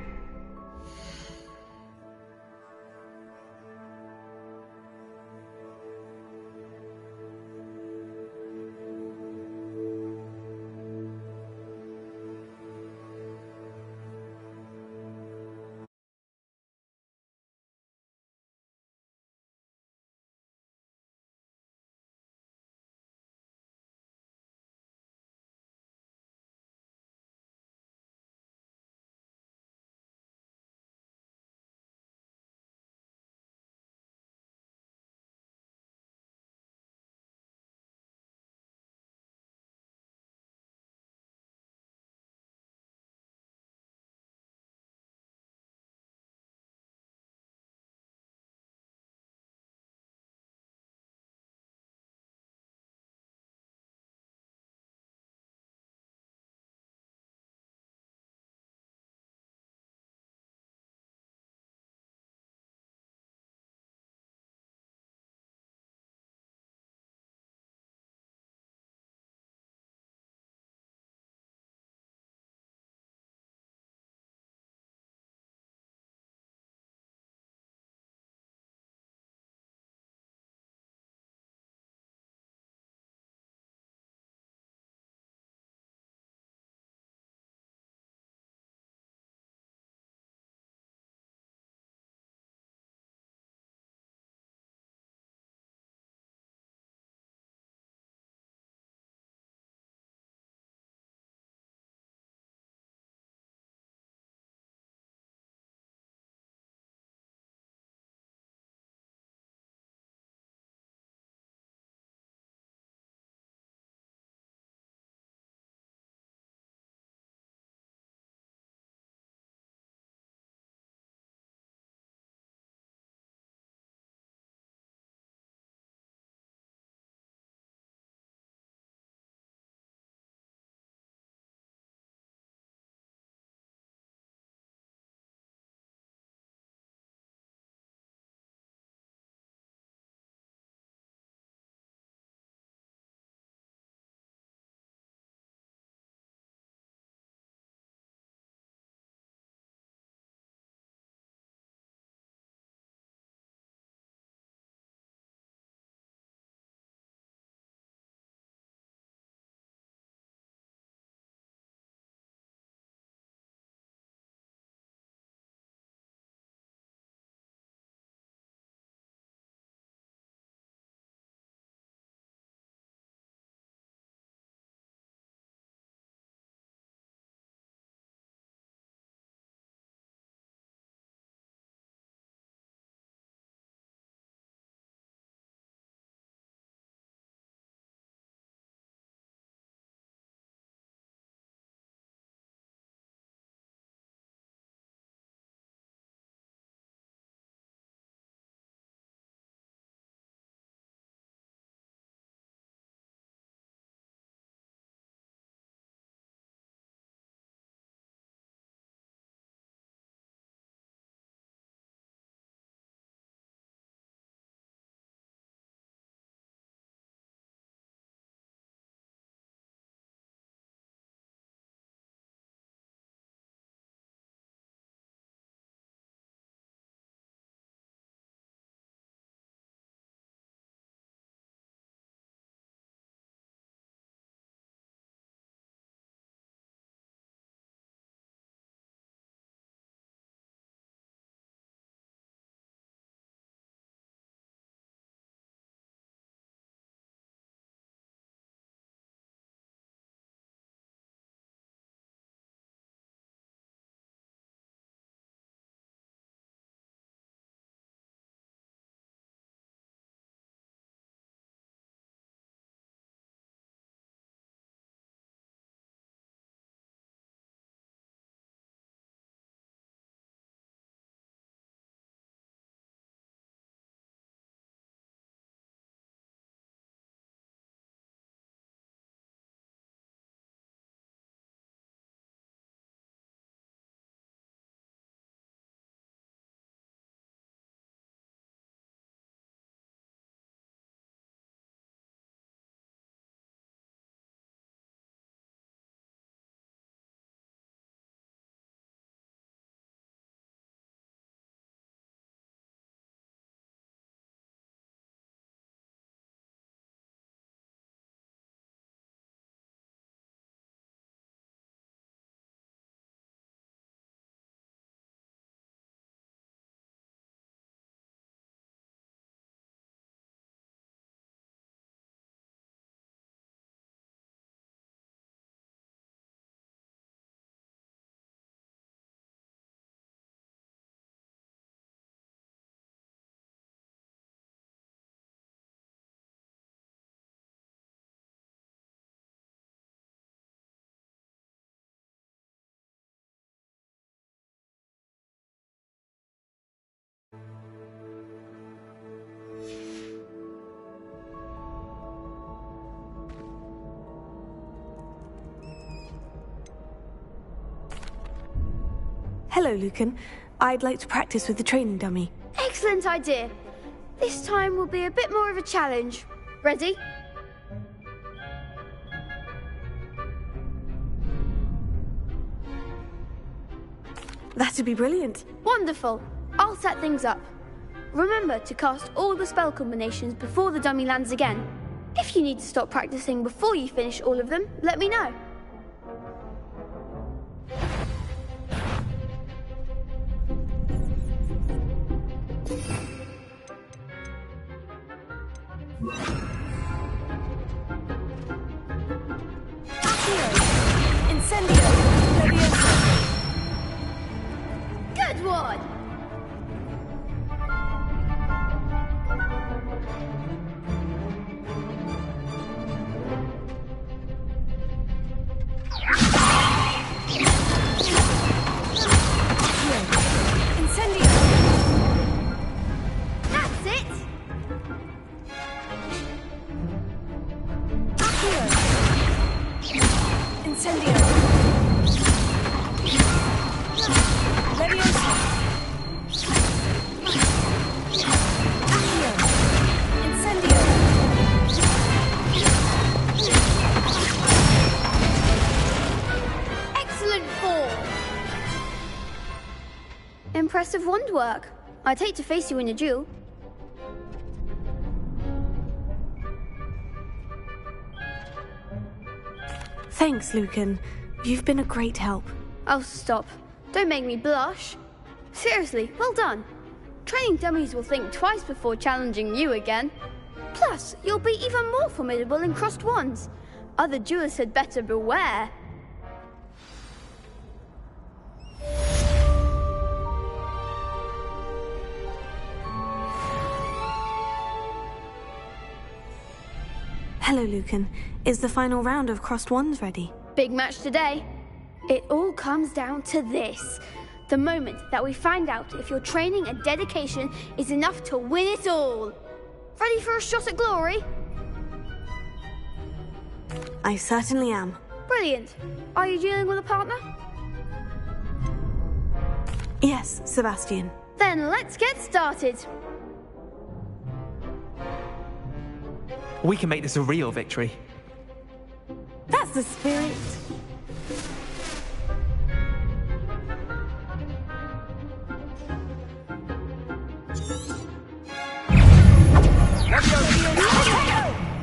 Hello, Lucan. I'd like to practice with the training dummy. Excellent idea. This time will be a bit more of a challenge. Ready? That'd be brilliant. Wonderful. I'll set things up. Remember to cast all the spell combinations before the dummy lands again. If you need to stop practicing before you finish all of them, let me know. Incendio! Leviosa! Good one! Incendio! That's it! Incendio! Leviosa! Accio! Incendio! Excellent form! Impressive wand work. I'd hate to face you in a duel. Thanks, Lucan. You've been a great help. Oh, stop. Don't make me blush. Seriously, well done. Training dummies will think twice before challenging you again. Plus, you'll be even more formidable in crossed wands. Other duelists had better beware. Hello, Lucan. Is the final round of crossed wands ready? Big match today. It all comes down to this. The moment that we find out if your training and dedication is enough to win it all. Ready for a shot at glory? I certainly am. Brilliant. Are you dealing with a partner? Yes, Sebastian. Then let's get started. We can make this a real victory. That's the spirit.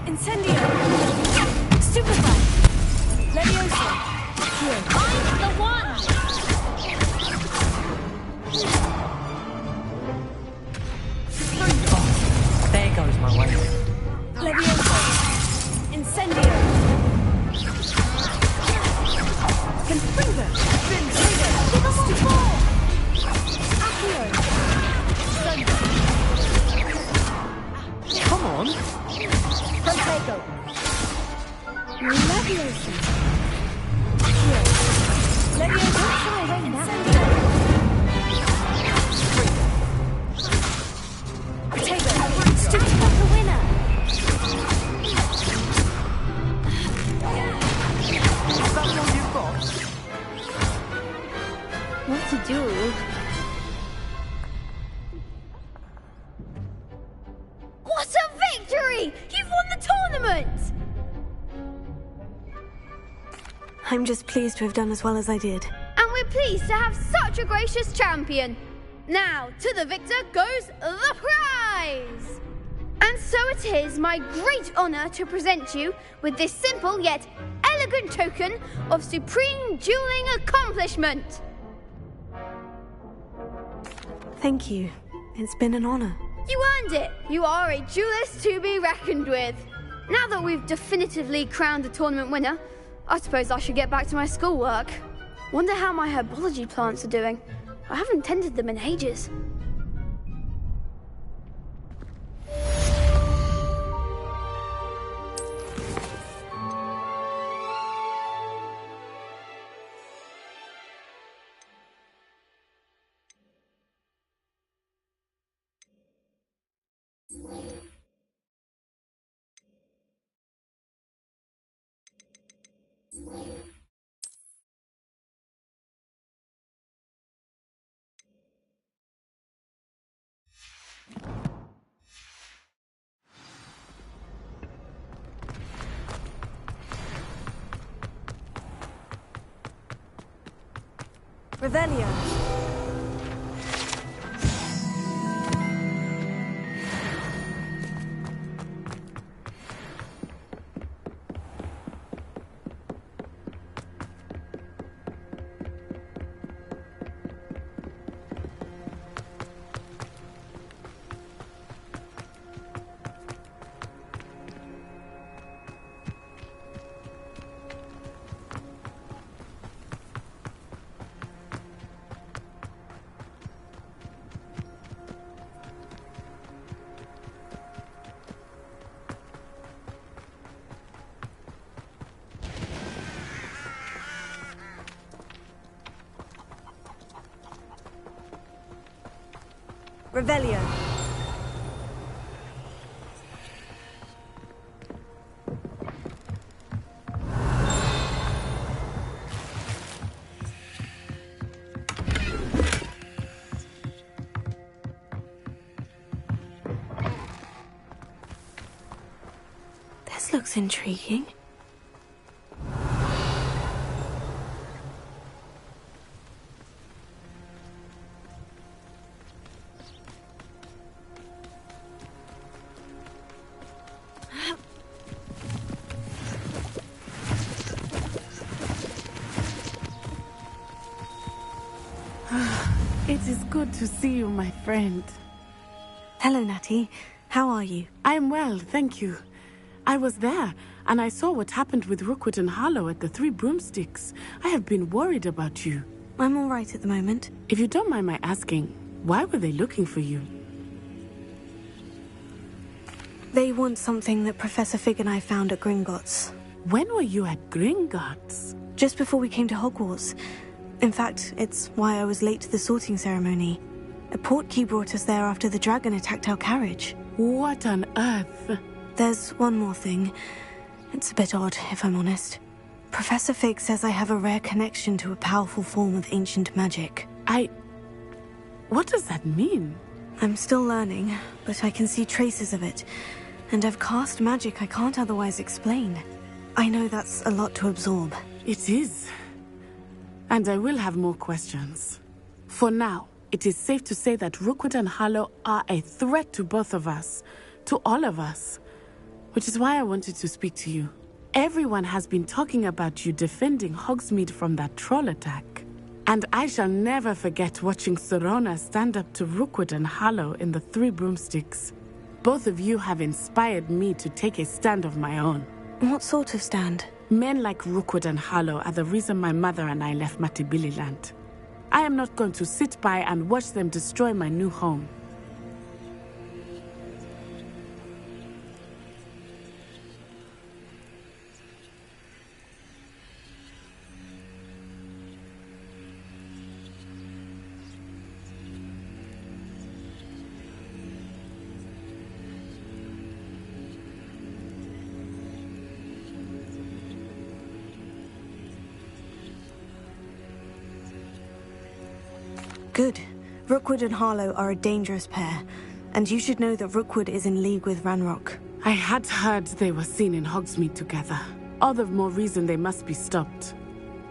Incendio! Stupefy! Leviosa! I'm the one! There goes my way. Leviosa! Incendio! Confringo! Vindigo! Give us a ball! Accio! Come on! Protego! Leviosa! Accio! Leviosa! Incendio! Protego! Stupefy the winner! Is that all you've got? What to do? What a victory! You've won the tournament! I'm just pleased to have done as well as I did. And we're pleased to have such a gracious champion. Now, to the victor goes the prize! And so it is my great honor to present you with this simple yet elegant token of supreme dueling accomplishment. Thank you. It's been an honor. You earned it. You are a duelist to be reckoned with. Now that we've definitively crowned the tournament winner, I suppose I should get back to my schoolwork. Wonder how my herbology plants are doing. I haven't tended them in ages. Revelio. Revelio. This looks intriguing. It is good to see you, my friend. Hello, Natty. How are you? I am well, thank you. I was there, and I saw what happened with Rookwood and Harlow at the Three Broomsticks. I have been worried about you. I'm all right at the moment. If you don't mind my asking, why were they looking for you? They want something that Professor Fig and I found at Gringotts. When were you at Gringotts? Just before we came to Hogwarts. In fact, it's why I was late to the sorting ceremony. A portkey brought us there after the dragon attacked our carriage. What on earth? There's one more thing. It's a bit odd, if I'm honest. Professor Fig says I have a rare connection to a powerful form of ancient magic. What does that mean? I'm still learning, but I can see traces of it. And I've cast magic I can't otherwise explain. I know that's a lot to absorb. It is. And I will have more questions. For now, it is safe to say that Rookwood and Harlow are a threat to both of us. To all of us. Which is why I wanted to speak to you. Everyone has been talking about you defending Hogsmeade from that troll attack. And I shall never forget watching Sorona stand up to Rookwood and Harlow in the Three Broomsticks. Both of you have inspired me to take a stand of my own. What sort of stand? Men like Rookwood and Harlow are the reason my mother and I left Matabeleland. I am not going to sit by and watch them destroy my new home. Good. Rookwood and Harlow are a dangerous pair, and you should know that Rookwood is in league with Ranrock. I had heard they were seen in Hogsmeade together. All the more reason they must be stopped.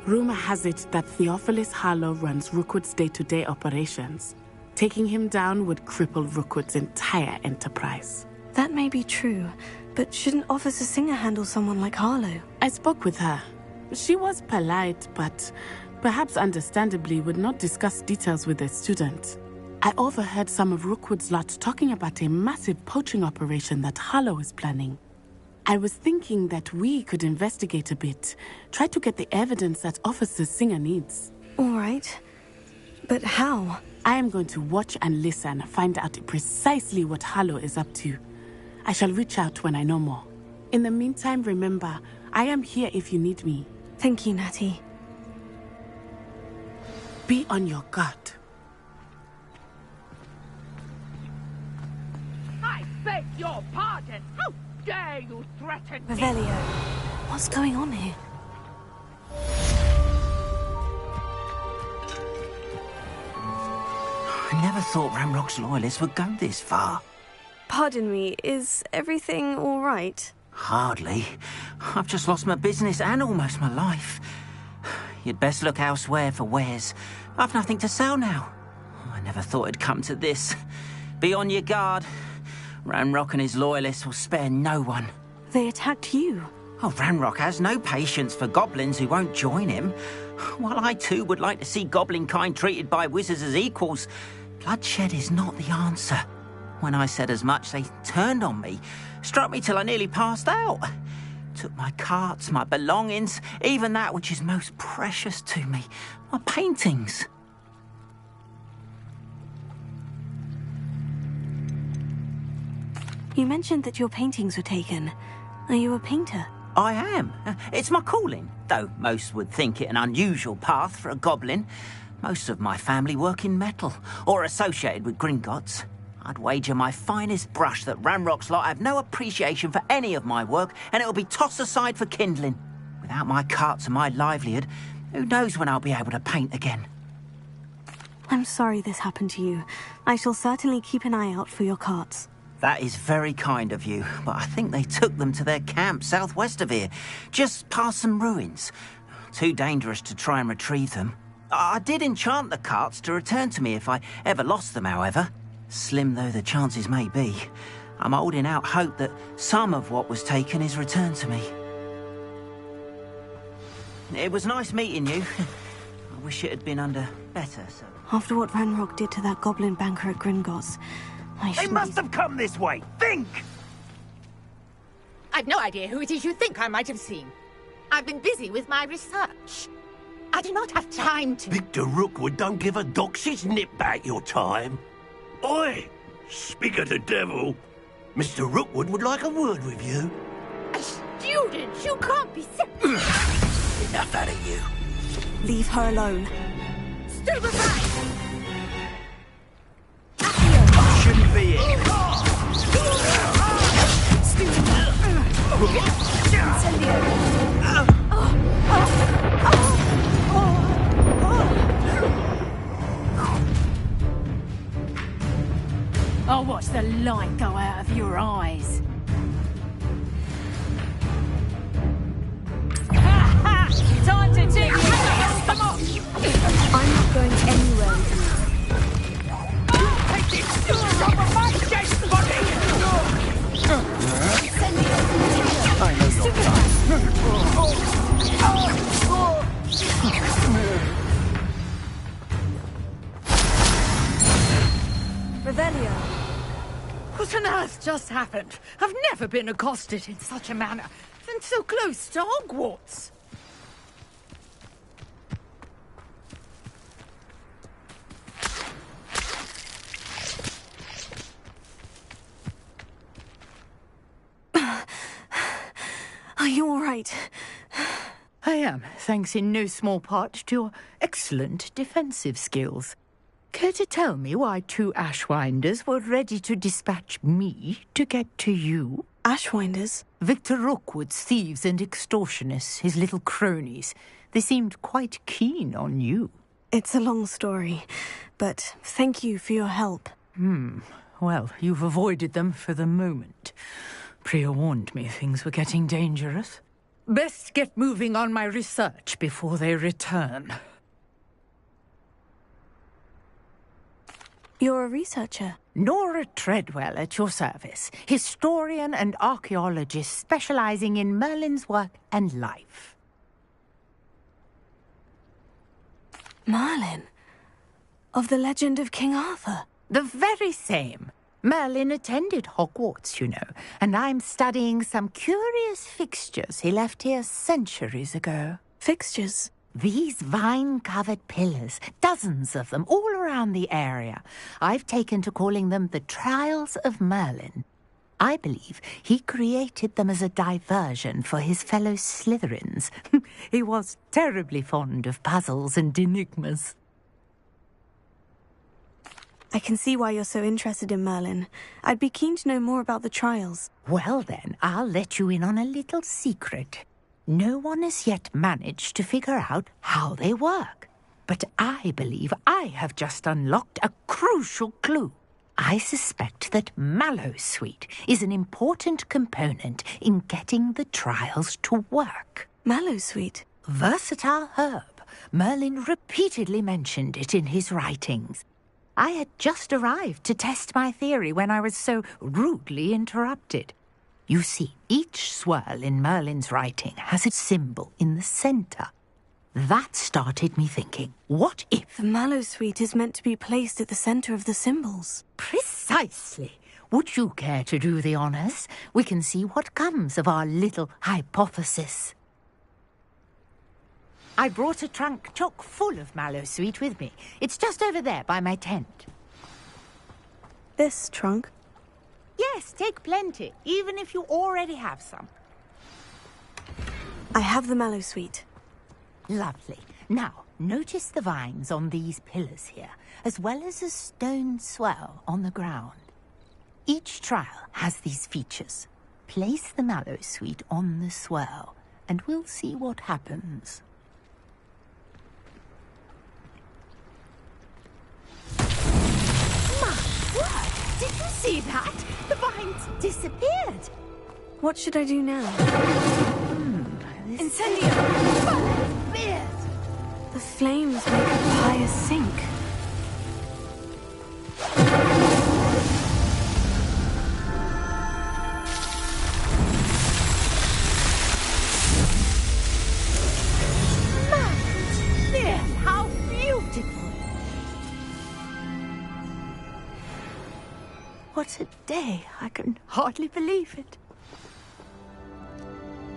Rumor has it that Theophilus Harlow runs Rookwood's day-to-day operations. Taking him down would cripple Rookwood's entire enterprise. That may be true, but shouldn't Officer Singer handle someone like Harlow? I spoke with her. She was polite, but perhaps understandably would not discuss details with a student. I overheard some of Rookwood's lot talking about a massive poaching operation that Harlow is planning. I was thinking that we could investigate a bit, try to get the evidence that Officer Singer needs. All right. But how? I am going to watch and listen, find out precisely what Harlow is up to. I shall reach out when I know more. In the meantime, remember, I am here if you need me. Thank you, Natty. Be on your guard. I beg your pardon! How dare you threaten me? Revelio, what's going on here? I never thought Ranrock's loyalists would go this far. Pardon me, is everything all right? Hardly. I've just lost my business and almost my life. You'd best look elsewhere for wares. I've nothing to sell now. I never thought it'd come to this. Be on your guard. Ranrock and his loyalists will spare no one. They attacked you. Oh, Ranrock has no patience for goblins who won't join him. While I too would like to see goblin kind treated by wizards as equals, bloodshed is not the answer. When I said as much, they turned on me, struck me till I nearly passed out. Took my carts, my belongings, even that which is most precious to me, my paintings. You mentioned that your paintings were taken. Are you a painter? I am. It's my calling, though most would think it an unusual path for a goblin. Most of my family work in metal, or associated with Gringotts. I'd wager my finest brush that Ranrock's lot have no appreciation for any of my work, and it'll be tossed aside for kindling. Without my carts and my livelihood, who knows when I'll be able to paint again. I'm sorry this happened to you. I shall certainly keep an eye out for your carts. That is very kind of you, but I think they took them to their camp southwest of here, just past some ruins. Too dangerous to try and retrieve them. I did enchant the carts to return to me if I ever lost them, however. Slim though the chances may be, I'm holding out hope that some of what was taken is returned to me. It was nice meeting you. I wish it had been under better. After what Ranrock did to that goblin banker at Gringotts, They must have come this way. Think! I've no idea who it is you think I might have seen. I've been busy with my research. I do not have time to... Victor Rookwood don't give a doxy's nip back your time. Oi! Speak of the devil. Mr. Rookwood would like a word with you. A student? You can't be serious. Enough out of you. Leave her alone. Still aside! Shouldn't be it. I'll watch the light go out of your eyes. Time to take you. Come on. I'm not going anywhere with you. I know your Revelio. What on earth just happened? I've never been accosted in such a manner, and so close to Hogwarts. Are you all right? I am, thanks in no small part to your excellent defensive skills. Care to tell me why 2 Ashwinders were ready to dispatch me to get to you? Ashwinders? Victor Rookwood's thieves and extortionists, his little cronies. They seemed quite keen on you. It's a long story, but thank you for your help. Well, you've avoided them for the moment. Priya warned me things were getting dangerous. Best get moving on my research before they return. You're a researcher? Nora Treadwell at your service. Historian and archaeologist specializing in Merlin's work and life. Merlin? Of the legend of King Arthur? The very same. Merlin attended Hogwarts, you know, and I'm studying some curious fixtures he left here centuries ago. Fixtures? These vine-covered pillars, dozens of them, all around the area. I've taken to calling them the Trials of Merlin. I believe he created them as a diversion for his fellow Slytherins. He was terribly fond of puzzles and enigmas. I can see why you're so interested in Merlin. I'd be keen to know more about the trials. Well then, I'll let you in on a little secret. No one has yet managed to figure out how they work. But I believe I have just unlocked a crucial clue. I suspect that Mallowsweet is an important component in getting the trials to work. Mallowsweet? Versatile herb, Merlin repeatedly mentioned it in his writings. I had just arrived to test my theory when I was so rudely interrupted. You see, each swirl in Merlin's writing has a symbol in the centre. That started me thinking, what if... The mallowsweet is meant to be placed at the centre of the symbols. Precisely. Would you care to do the honours? We can see what comes of our little hypothesis. I brought a trunk chock full of mallowsweet with me. It's just over there by my tent. This trunk? Yes, take plenty, even if you already have some. I have the mallowsweet. Lovely. Now, notice the vines on these pillars here, as well as a stone swell on the ground. Each trial has these features. Place the mallowsweet on the swell, and we'll see what happens. My word! Did you see that? The vines disappeared. What should I do now? Incendio! The flames make the fire sink. How beautiful! What a day! I can hardly believe it.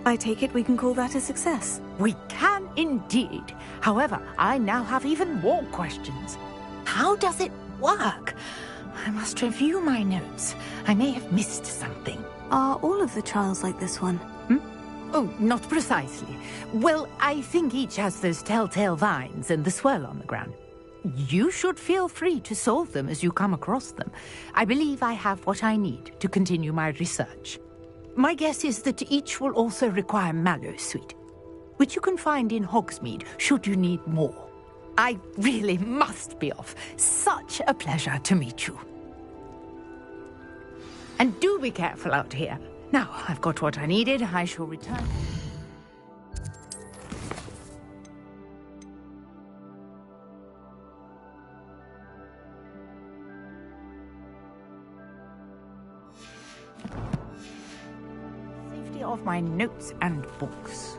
I take it we can call that a success. We can indeed. However, I now have even more questions. How does it work? I must review my notes. I may have missed something. Are all of the trials like this one? Oh, not precisely. Well, I think each has those telltale vines and the swirl on the ground. You should feel free to solve them as you come across them. I believe I have what I need to continue my research. My guess is that each will also require mallowsweet, which you can find in Hogsmeade should you need more. I really must be off. Such a pleasure to meet you. And do be careful out here. Now, I've got what I needed. I shall return. Safety of my notes and books.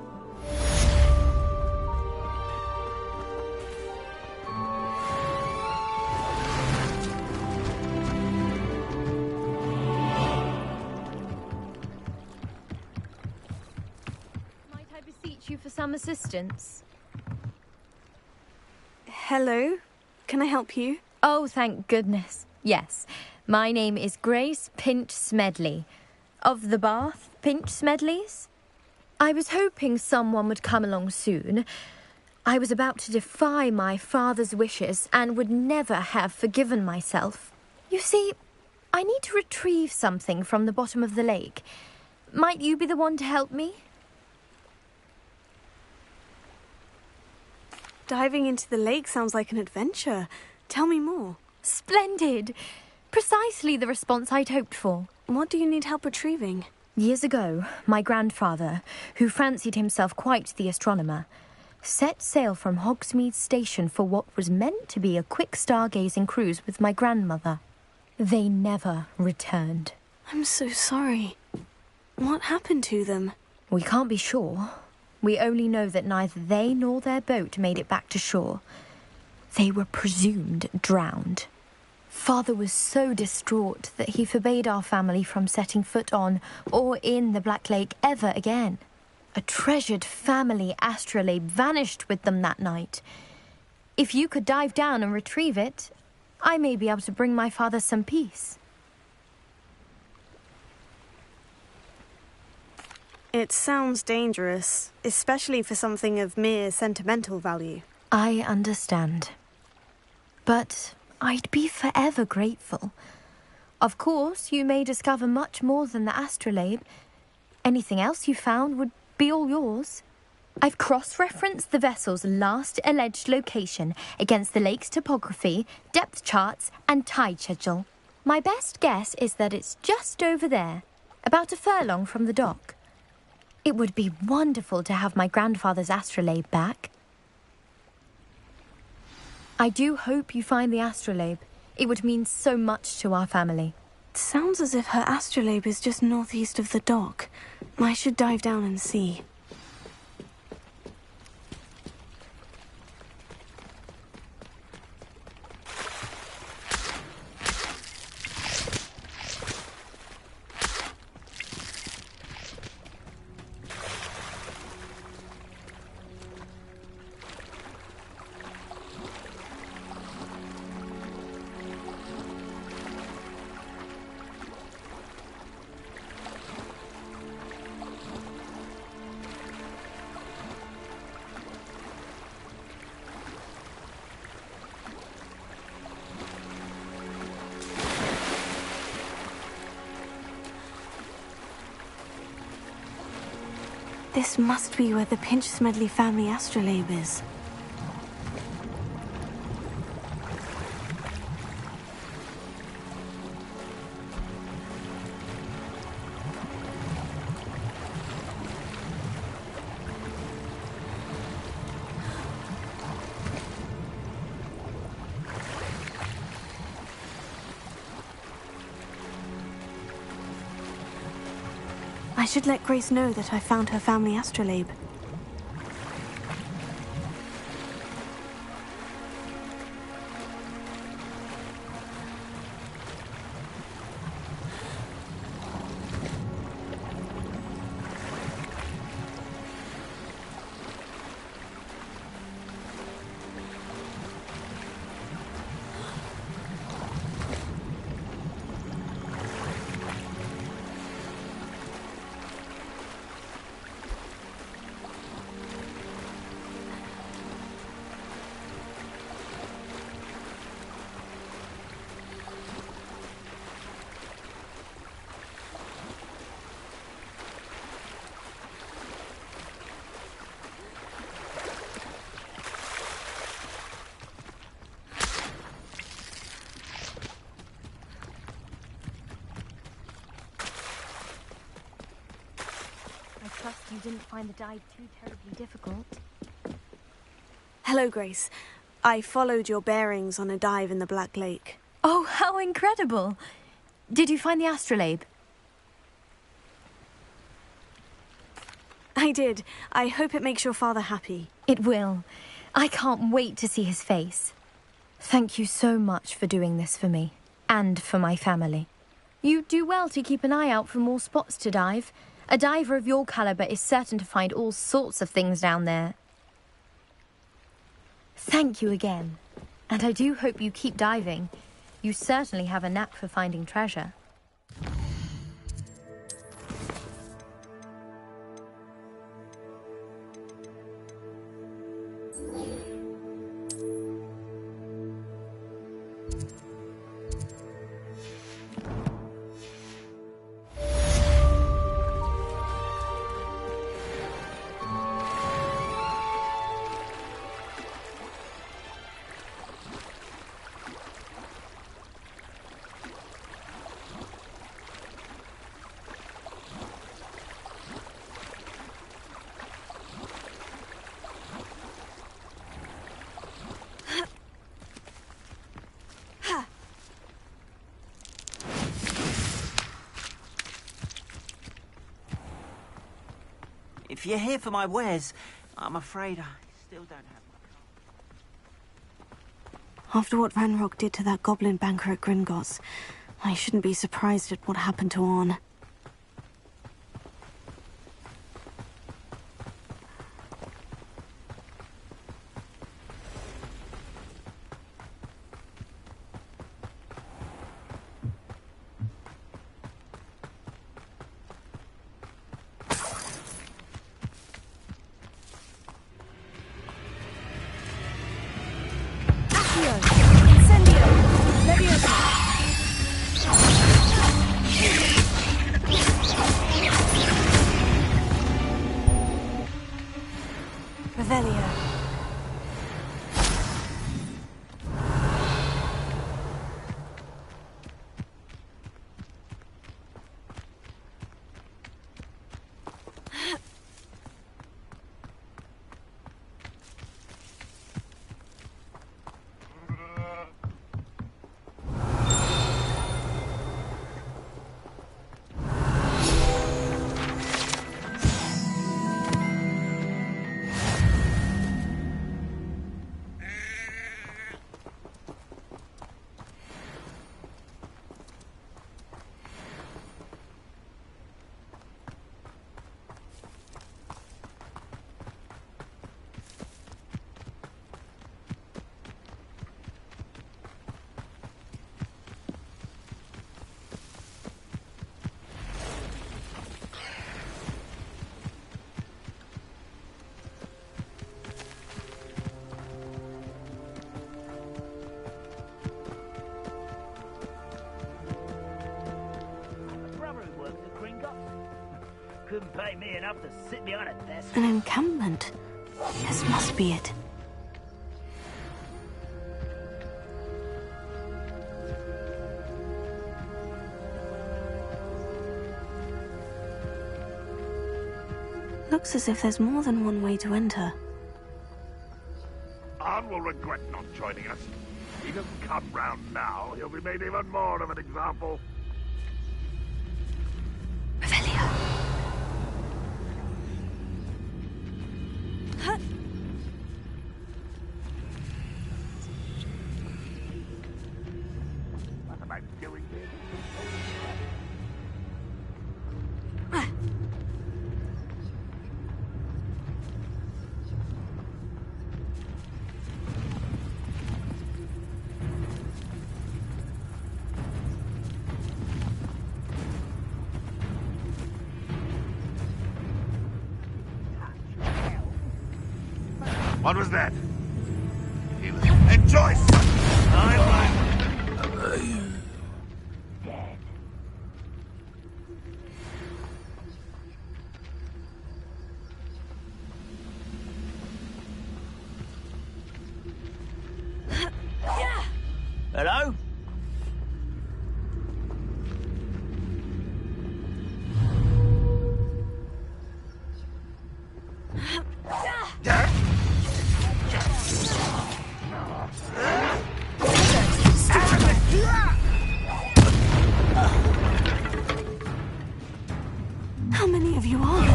You for some assistance? Hello? Can I help you? Oh, thank goodness. Yes. My name is Grace Pinch Smedley. Of the Bath Pinch Smedleys? I was hoping someone would come along soon. I was about to defy my father's wishes and would never have forgiven myself. You see, I need to retrieve something from the bottom of the lake. Might you be the one to help me? Diving into the lake sounds like an adventure. Tell me more. Splendid! Precisely the response I'd hoped for. What do you need help retrieving? Years ago, my grandfather, who fancied himself quite the astronomer, set sail from Hogsmeade Station for what was meant to be a quick stargazing cruise with my grandmother. They never returned. I'm so sorry. What happened to them? We can't be sure. We only know that neither they nor their boat made it back to shore. They were presumed drowned. Father was so distraught that he forbade our family from setting foot on or in the Black Lake ever again. A treasured family astrolabe vanished with them that night. If you could dive down and retrieve it, I may be able to bring my father some peace. It sounds dangerous, especially for something of mere sentimental value. I understand. But I'd be forever grateful. Of course, you may discover much more than the astrolabe. Anything else you found would be all yours. I've cross-referenced the vessel's last alleged location against the lake's topography, depth charts, and tide schedule. My best guess is that it's just over there, about a furlong from the dock. It would be wonderful to have my grandfather's astrolabe back. I do hope you find the astrolabe. It would mean so much to our family. It sounds as if her astrolabe is just northeast of the dock. I should dive down and see. This must be where the Pinch-Smedley family astrolabe is. I should let Grace know that I found her family astrolabe. I trust you didn't find the dive too terribly difficult. Hello, Grace. I followed your bearings on a dive in the Black Lake. Oh, how incredible! Did you find the astrolabe? I did. I hope it makes your father happy. It will. I can't wait to see his face. Thank you so much for doing this for me, and for my family. You do well to keep an eye out for more spots to dive. A diver of your caliber is certain to find all sorts of things down there. Thank you again. And I do hope you keep diving. You certainly have a knack for finding treasure. If you're here for my wares, I'm afraid I still don't have my car. After what Ranrock did to that goblin banker at Gringotts, I shouldn't be surprised at what happened to Orn. work to cring up. Couldn't pay me enough to sit behind a desk. An encampment. This must be it. Looks as if there's more than one way to enter. Arn will regret not joining us. If he doesn't come round now, he'll be made even more of an example. What am I doing here? What was that? Enjoy some! Dead. Hello? How many of you are there?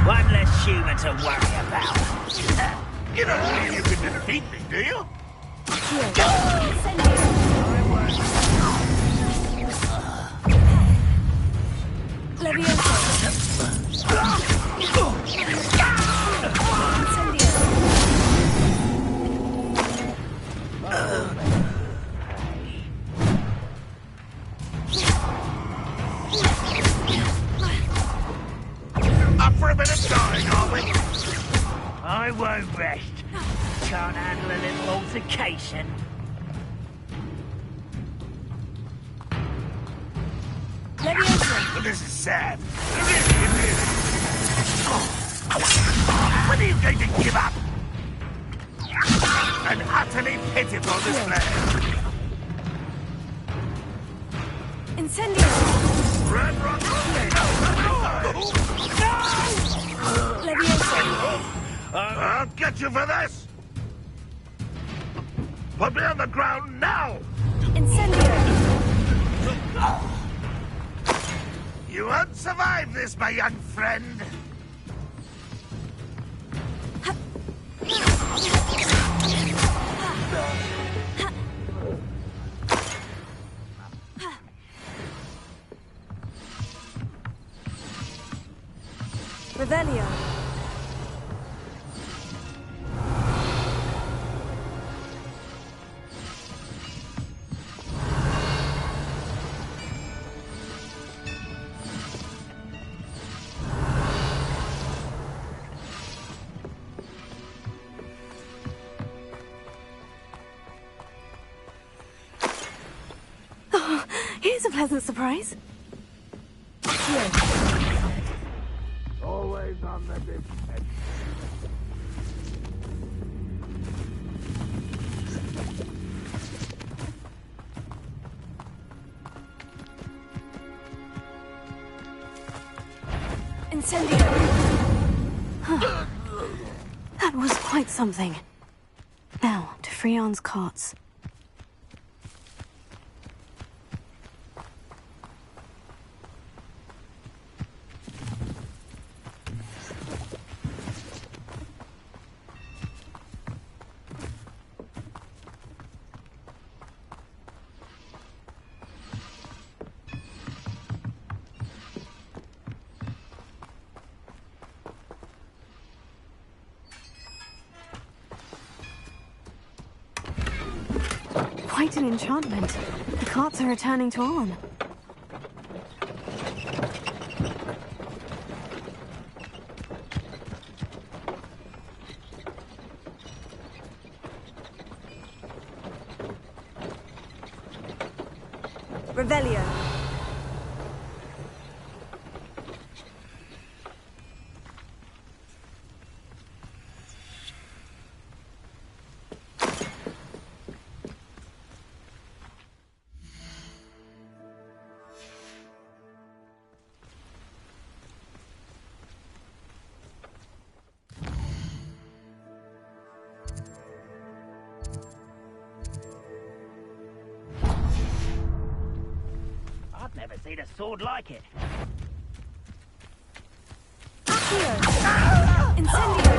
One less human to worry about. You don't believe you can defeat me, do you? Up for a bit of dying, are we? I won't rest. Can't handle a little altercation. This is sad. When are you going to give up? An utterly pitiful display. Incendio! Red rock! I'll get you for this! Put me on the ground now! Incendio! You won't survive this, my young friend. Revelio. Oh, here's a pleasant surprise. Always on the defense. Incendio! Huh. That was quite something. Now, to Freon's carts. Quite an enchantment. The carts are returning to Arn. Revelio. Never seen a sword like it. Incendio!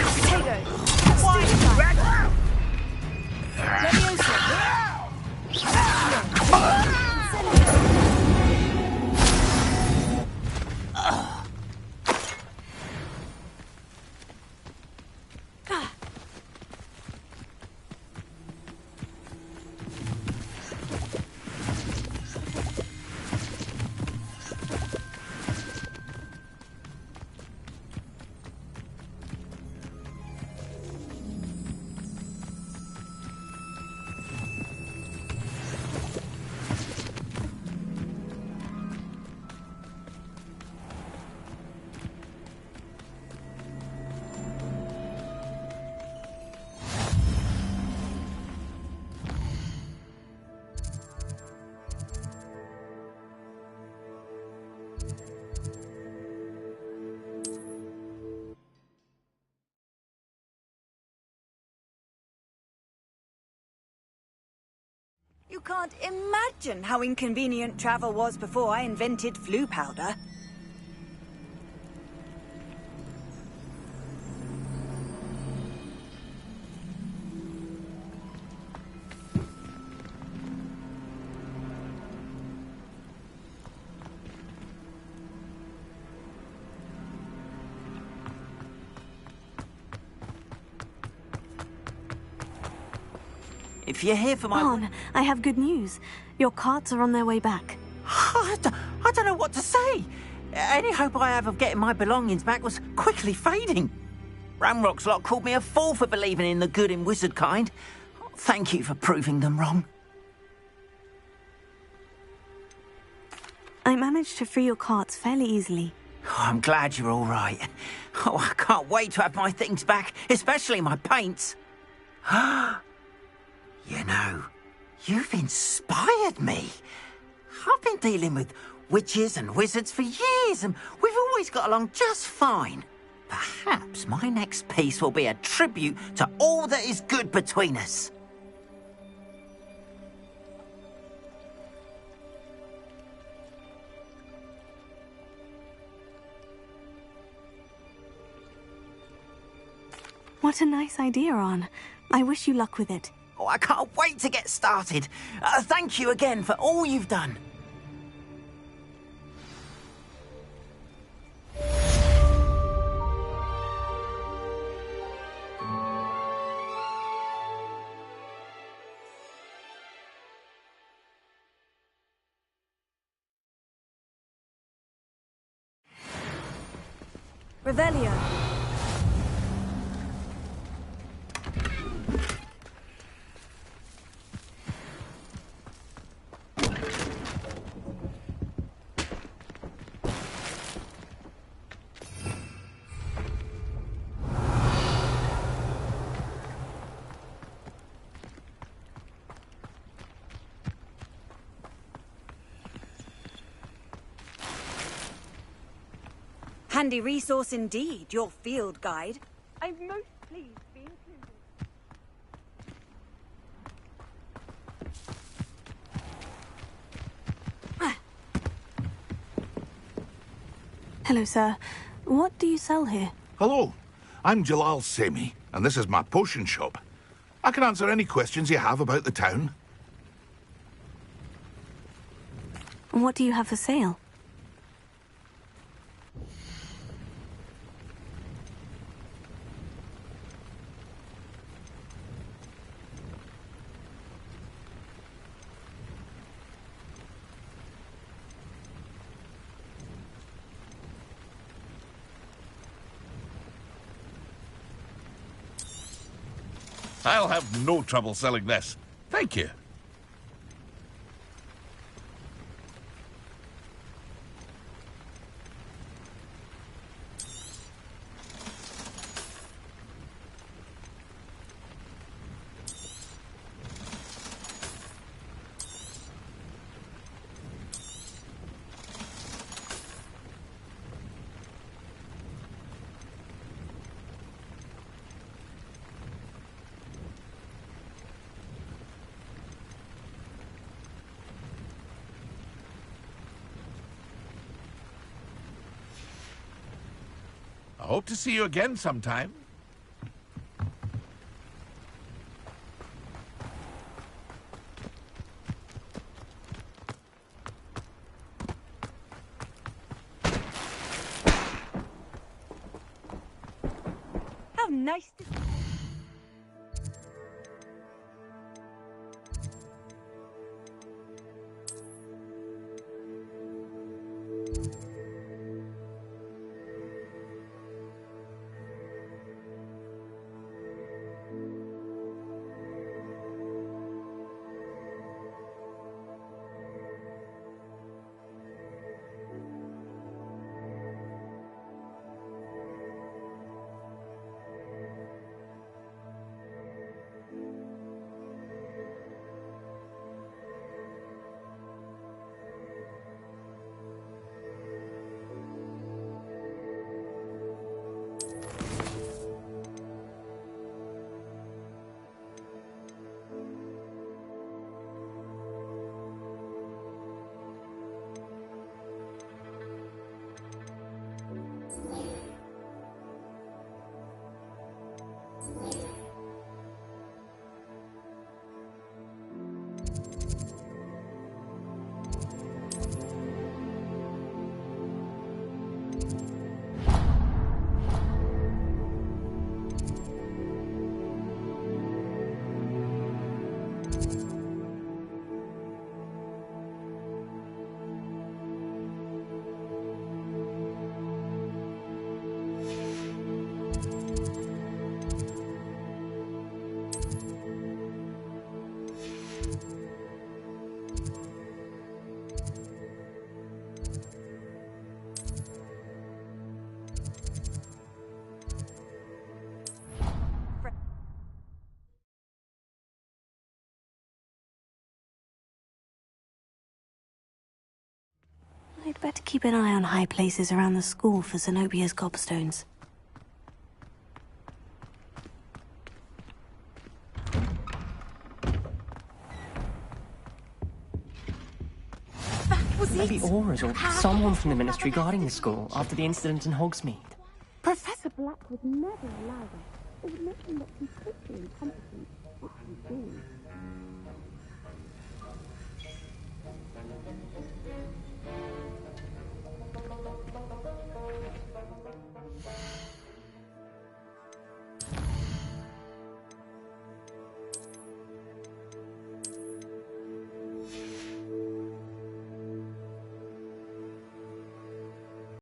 Potato! Stupefy! Leviosa! You can't imagine how inconvenient travel was before I invented flu powder. If you're here for my... Arn, I have good news. Your carts are on their way back. I don't know what to say. Any hope I have of getting my belongings back was quickly fading. Ramrock's lot called me a fool for believing in the good in wizard kind. Thank you for proving them wrong. I managed to free your carts fairly easily. Oh, I'm glad you're all right. Oh, I can't wait to have my things back, especially my paints. You know, you've inspired me. I've been dealing with witches and wizards for years, and we've always got along just fine. Perhaps my next piece will be a tribute to all that is good between us. What a nice idea, Arn. I wish you luck with it. Oh, I can't wait to get started. Thank you again for all you've done. Revelio. Handy resource indeed, your field guide. I'm most pleased to be included. Hello, sir. What do you sell here? Hello, I'm Jalal Semi, and this is my potion shop. I can answer any questions you have about the town. What do you have for sale? I'll have no trouble selling this. Thank you. Hope to see you again sometime. How nice to... I'd better keep an eye on high places around the school for Zenobia's gobstones. Maybe Aura's or someone from the Ministry guarding the school after the incident in Hogsmeade. Professor Black would never allow that. It would make him look completely incompetent.